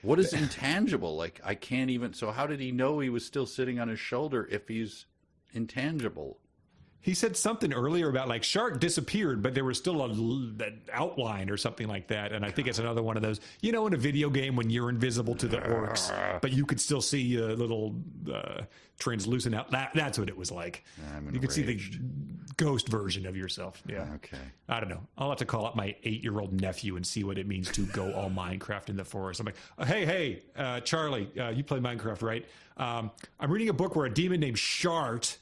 Speaker 1: What is intangible? Like, I can't even... So how did he know he was still sitting on his shoulder if he's intangible?
Speaker 2: He said something earlier about, like, Shark disappeared, but there was still an outline or something like that. And I think it's another one of those, you know, in a video game when you're invisible to the orcs, but you could still see a little translucent out. That's what it was like. You could see the ghost version of yourself. Yeah.
Speaker 1: Okay.
Speaker 2: I don't know. I'll have to call up my 8-year-old nephew and see what it means to go all Minecraft in the forest. I'm like, hey, Charlie, you play Minecraft, right? I'm reading a book where a demon named Shart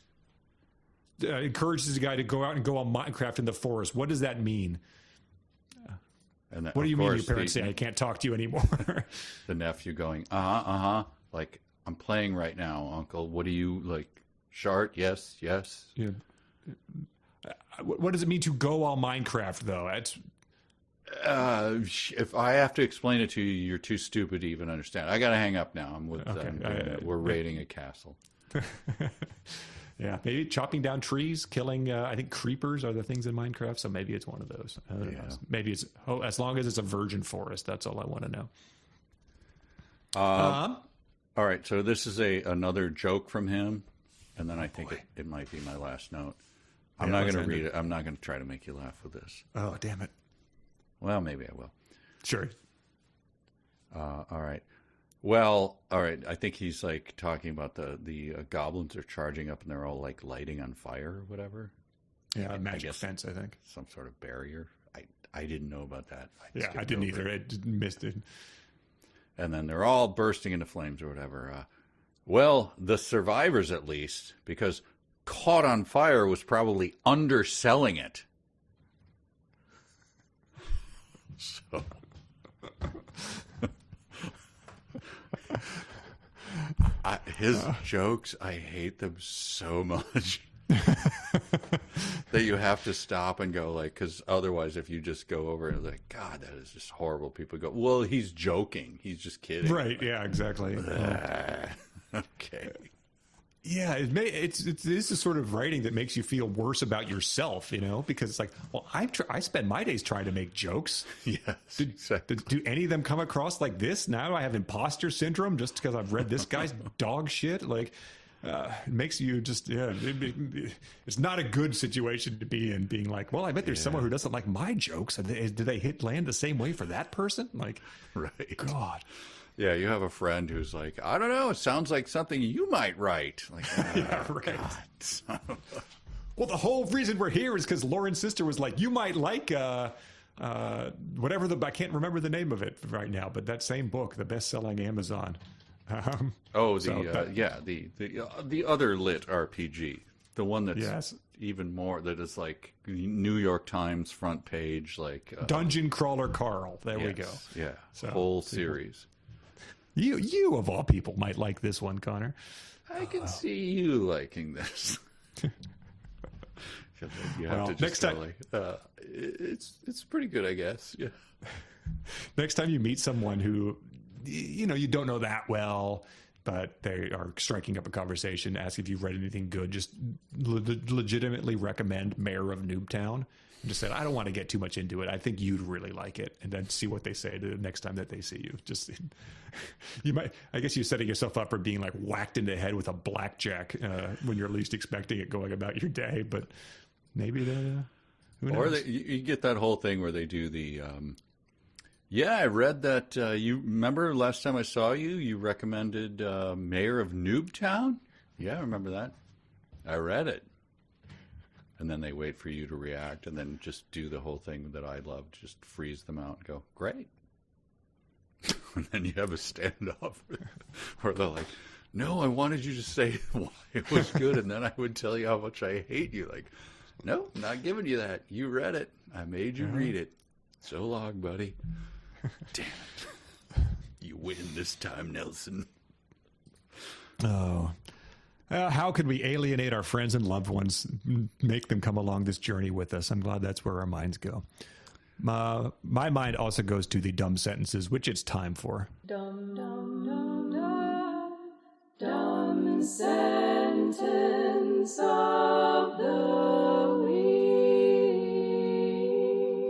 Speaker 2: encourages a guy to go out and go on Minecraft in the forest. What does that mean?
Speaker 1: And
Speaker 2: what do you mean your parents say I can't talk to you anymore?
Speaker 1: The nephew going, like, I'm playing right now, Uncle. What do you, like, Shart? Yes. Yeah.
Speaker 2: What does it mean to go on Minecraft, though?
Speaker 1: If I have to explain it to you, you're too stupid to even understand. I got to hang up now. I'm with we're raiding a castle.
Speaker 2: Yeah, maybe chopping down trees, killing, I think creepers are the things in Minecraft, so maybe it's one of those. I don't know. Maybe it's, as long as it's a virgin forest, that's all I want to know.
Speaker 1: All right, so this is another joke from him, and then I think it might be my last note. I'm not going to read it. I'm not going to try to make you laugh with this.
Speaker 2: Oh, damn it.
Speaker 1: Well, maybe I will.
Speaker 2: Sure.
Speaker 1: All right. Well, all right. I think he's like talking about the goblins are charging up and they're all like lighting on fire or whatever.
Speaker 2: Yeah, a magic fence, I think.
Speaker 1: Some sort of barrier. I didn't know about that.
Speaker 2: I didn't either. I just missed it.
Speaker 1: And then they're all bursting into flames or whatever. Well, the survivors at least, because caught on fire was probably underselling it. So... his jokes, I hate them so much that you have to stop and go like, because otherwise if you just go over and like, God, that is just horrible. People go, well, he's joking. He's just kidding.
Speaker 2: Right.
Speaker 1: Like,
Speaker 2: yeah, exactly.
Speaker 1: Okay.
Speaker 2: Yeah, it's this is sort of writing that makes you feel worse about yourself, you know, because it's like, well, I spend my days trying to make jokes.
Speaker 1: Yes, exactly.
Speaker 2: Do any of them come across like this? Now I have imposter syndrome just because I've read this guy's dog shit. Like, it makes you just, it's not a good situation to be in, being like, well, I bet there's someone who doesn't like my jokes. Do they land the same way for that person? Like,
Speaker 1: right.
Speaker 2: God.
Speaker 1: Yeah, you have a friend who's like, I don't know, it sounds like something you might write. Like,
Speaker 2: right. Well, the whole reason we're here is because Lauren's sister was like, you might like whatever I can't remember the name of it right now, but that same book, the best-selling Amazon.
Speaker 1: The other lit RPG. the one that's
Speaker 2: Yes.
Speaker 1: even more, that is like New York Times front page, like
Speaker 2: Dungeon Crawler Carl. There we
Speaker 1: yes,
Speaker 2: go.
Speaker 1: Yeah,
Speaker 2: So,
Speaker 1: whole series.
Speaker 2: You of all people might like this one, Connor.
Speaker 1: I can see you liking this. You have to just
Speaker 2: next time,
Speaker 1: it's pretty good, I guess. Yeah.
Speaker 2: Next time you meet someone who, you don't know that well, but they are striking up a conversation, ask if you've read anything good, just legitimately recommend Mayor of Noobtown. And just said, I don't want to get too much into it. I think you'd really like it. And then see what they say the next time that they see you. Just, I guess you're setting yourself up for being like whacked in the head with a blackjack when you're least expecting it, going about your day. But maybe who knows?
Speaker 1: Or you get that whole thing where they do the, I read that, you remember last time I saw you, you recommended Mayor of Noobtown? Yeah, I remember that. I read it. And then they wait for you to react and then just do the whole thing that I love, just freeze them out and go, great. And then you have a standoff where they're like, no, I wanted you to say why it was good, and then I would tell you how much I hate you. Like, no, I'm not giving you that. You read it. I made you read it. So long, buddy. Damn it. You win this time, Nelson.
Speaker 2: Oh. How could we alienate our friends and loved ones, make them come along this journey with us? I'm glad that's where our minds go. My mind also goes to the dumb sentences, which it's time for.
Speaker 3: Dumb, dumb, dumb, dumb, dumb sentence of the week.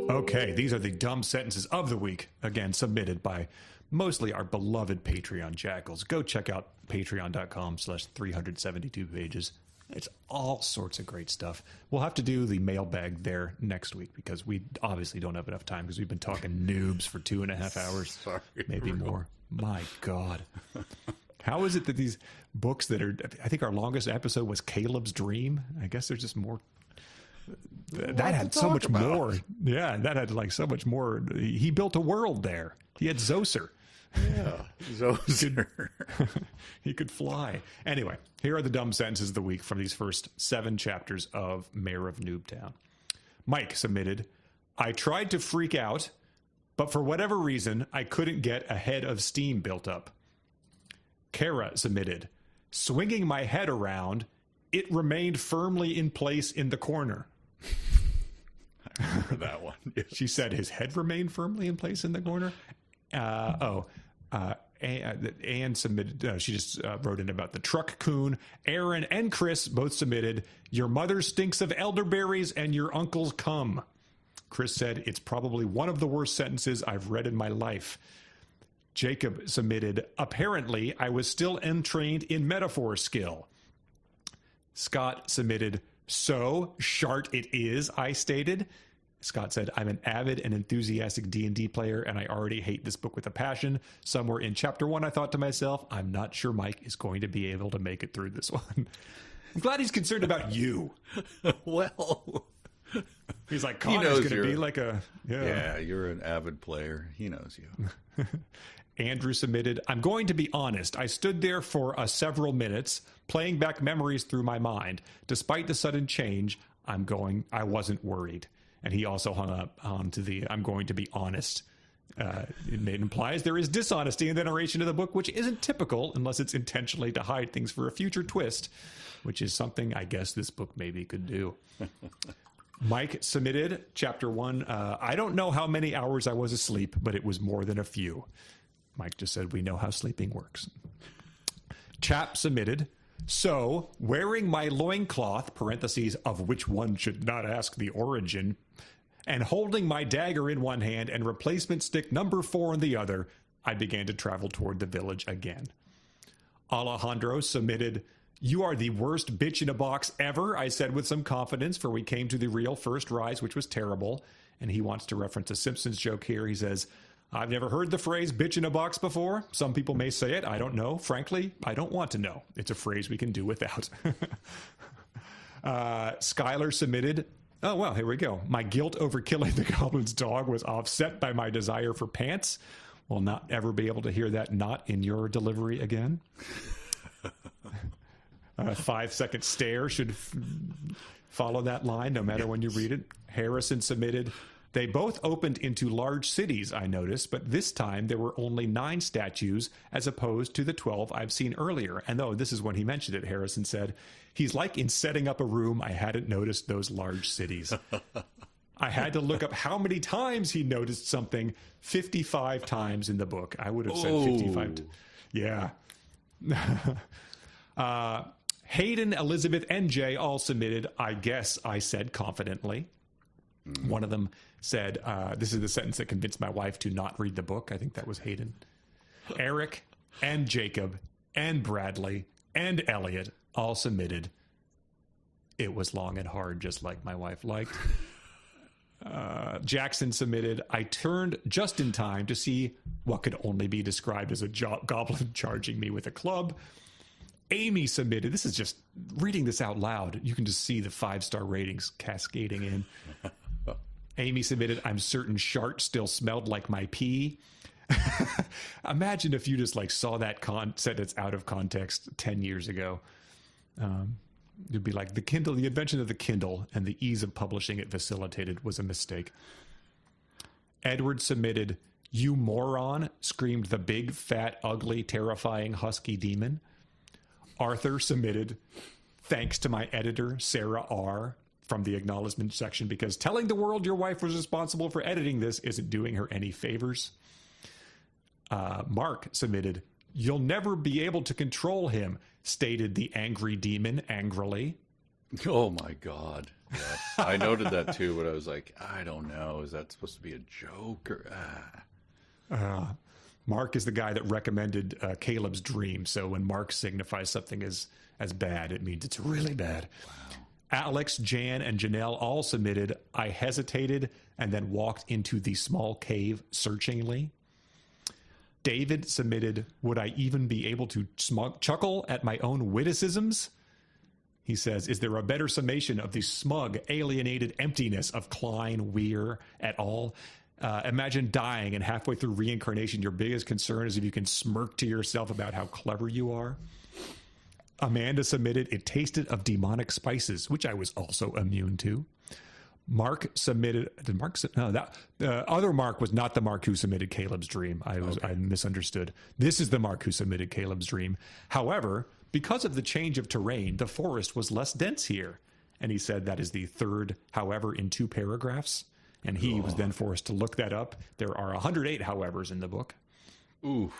Speaker 2: Okay, these are the dumb sentences of the week, again, submitted by mostly our beloved Patreon jackals. Go check out patreon.com/372 pages. It's all sorts of great stuff. We'll have to do the mailbag there next week because we obviously don't have enough time because we've been talking noobs for 2.5 hours,
Speaker 1: Sorry,
Speaker 2: maybe more. My God. How is it that these books that are, I think our longest episode was Caleb's Dream. I guess there's just more. That had so much more. Yeah, that had like so much more. He built a world there. He had Zoser.
Speaker 1: Yeah, Zoser.
Speaker 2: He could fly. Anyway, here are the dumb sentences of the week from these first 7 chapters of Mayor of Noobtown. Mike submitted, I tried to freak out, but for whatever reason, I couldn't get a head of steam built up. Kara submitted, swinging my head around, it remained firmly in place in the corner.
Speaker 1: I remember that one. Yes.
Speaker 2: She said his head remained firmly in place in the corner. Anne submitted, she just wrote in about the truck coon. Aaron and Chris both submitted, your mother stinks of elderberries and your uncle's cum. Chris said, it's probably one of the worst sentences I've read in my life. Jacob submitted, apparently I was still untrained in metaphor skill. Scott submitted, so shart it is, I stated. Scott said, I'm an avid and enthusiastic D&D player, and I already hate this book with a passion. Somewhere in chapter 1, I thought to myself, I'm not sure Mike is going to be able to make it through this one. I'm glad he's concerned about you.
Speaker 1: Well,
Speaker 2: he's like, Connor's going to be like a...
Speaker 1: Yeah, you're an avid player. He knows you.
Speaker 2: Andrew submitted, I'm going to be honest. I stood there for several minutes, playing back memories through my mind. Despite the sudden change, I wasn't worried. And he also hung up onto the I'm going to be honest. It implies there is dishonesty in the narration of the book, which isn't typical unless it's intentionally to hide things for a future twist, which is something I guess this book maybe could do. Mike submitted chapter 1. I don't know how many hours I was asleep, but it was more than a few. Mike just said, we know how sleeping works. Chap submitted, so wearing my loincloth, parentheses, of which one should not ask the origin, and holding my dagger in one hand and replacement stick number 4 in the other, I began to travel toward the village again. Alejandro submitted, you are the worst bitch in a box ever, I said with some confidence, for we came to the real first rise, which was terrible. And he wants to reference a Simpsons joke here. He says, I've never heard the phrase bitch in a box before. Some people may say it. I don't know. Frankly, I don't want to know. It's a phrase we can do without. Skylar submitted, oh, well, here we go. My guilt over killing the goblin's dog was offset by my desire for pants. Will not ever be able to hear that not in your delivery again. A 5-second stare should follow that line no matter when you read it. Harrison submitted, they both opened into large cities, I noticed, but this time there were only 9 statues as opposed to the 12 I've seen earlier. And though this is when he mentioned it, Harrison said, he's like in setting up a room, I hadn't noticed those large cities. I had to look up how many times he noticed something. 55 times in the book. I would have said 55. Yeah. Hayden, Elizabeth, and Jay all submitted, I guess I said confidently. One of them said, this is the sentence that convinced my wife to not read the book. I think that was Hayden. Eric and Jacob and Bradley and Elliot all submitted. It was long and hard, just like my wife liked. Jackson submitted, I turned just in time to see what could only be described as a goblin charging me with a club. Amy submitted, this is just reading this out loud. You can just see the 5-star ratings cascading in. Amy submitted, I'm certain Shart still smelled like my pee. Imagine if you just like saw that sentence out of context 10 years ago. It'd be like the invention of the Kindle and the ease of publishing it facilitated was a mistake. Edward submitted, you moron, screamed the big, fat, ugly, terrifying, husky demon. Arthur submitted, thanks to my editor, Sarah R., from the acknowledgement section, because telling the world your wife was responsible for editing this isn't doing her any favors. Mark submitted, you'll never be able to control him, stated the angry demon angrily.
Speaker 1: Oh my God. Yes. I noted that too, but I was like, I don't know. Is that supposed to be a joke or
Speaker 2: Mark is the guy that recommended Caleb's Dream. So when Mark signifies something as bad, it means it's really bad.
Speaker 1: Wow.
Speaker 2: Alex, Jan, and Janelle all submitted, I hesitated and then walked into the small cave searchingly. David submitted, would I even be able to chuckle at my own witticisms? He says, is there a better summation of the smug, alienated emptiness of Klein, Weir, et al.? Imagine dying and halfway through reincarnation, your biggest concern is if you can smirk to yourself about how clever you are. Amanda submitted, it tasted of demonic spices, which I was also immune to. Mark submitted, the other Mark was not the Mark who submitted Caleb's Dream. I misunderstood. This is the Mark who submitted Caleb's Dream. However, because of the change of terrain, the forest was less dense here. And he said that is the third, however, in 2 paragraphs. And he was then forced to look that up. There are 108 howevers in the book.
Speaker 1: Ooh.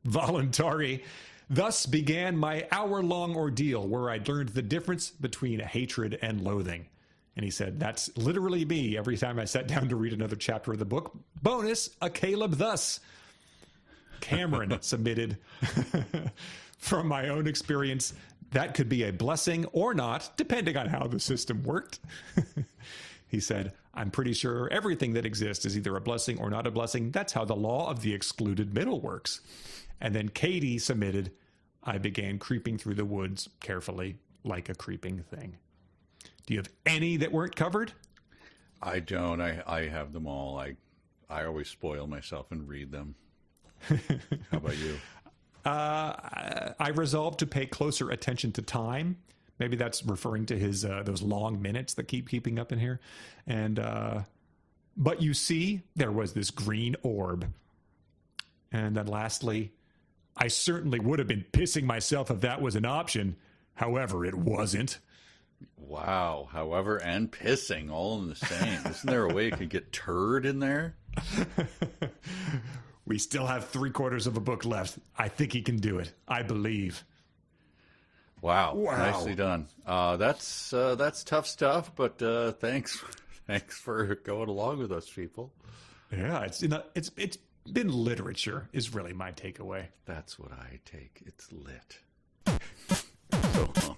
Speaker 2: Voluntari. Thus began my hour-long ordeal where I learned the difference between hatred and loathing. And he said, that's literally me every time I sat down to read another chapter of the book. Bonus, a Caleb thus. Cameron submitted, from my own experience, that could be a blessing or not, depending on how the system worked. He said, I'm pretty sure everything that exists is either a blessing or not a blessing. That's how the law of the excluded middle works. And then Katie submitted, I began creeping through the woods carefully like a creeping thing. Do you have any that weren't covered?
Speaker 1: I don't. I have them all. I always spoil myself and read them. How about you?
Speaker 2: I resolved to pay closer attention to time. Maybe that's referring to his those long minutes that keeping up in here. And but you see, there was this green orb. And then lastly, I certainly would have been pissing myself if that was an option. However, it wasn't.
Speaker 1: Wow. However, and pissing all in the same. Isn't there a way it could get turd in there?
Speaker 2: We still have 3/4 of a book left. I think he can do it. I believe.
Speaker 1: Wow. Nicely done. That's tough stuff, but thanks for going along with us, people.
Speaker 2: Yeah, it's been literature is really my takeaway.
Speaker 1: That's what I take. It's lit. So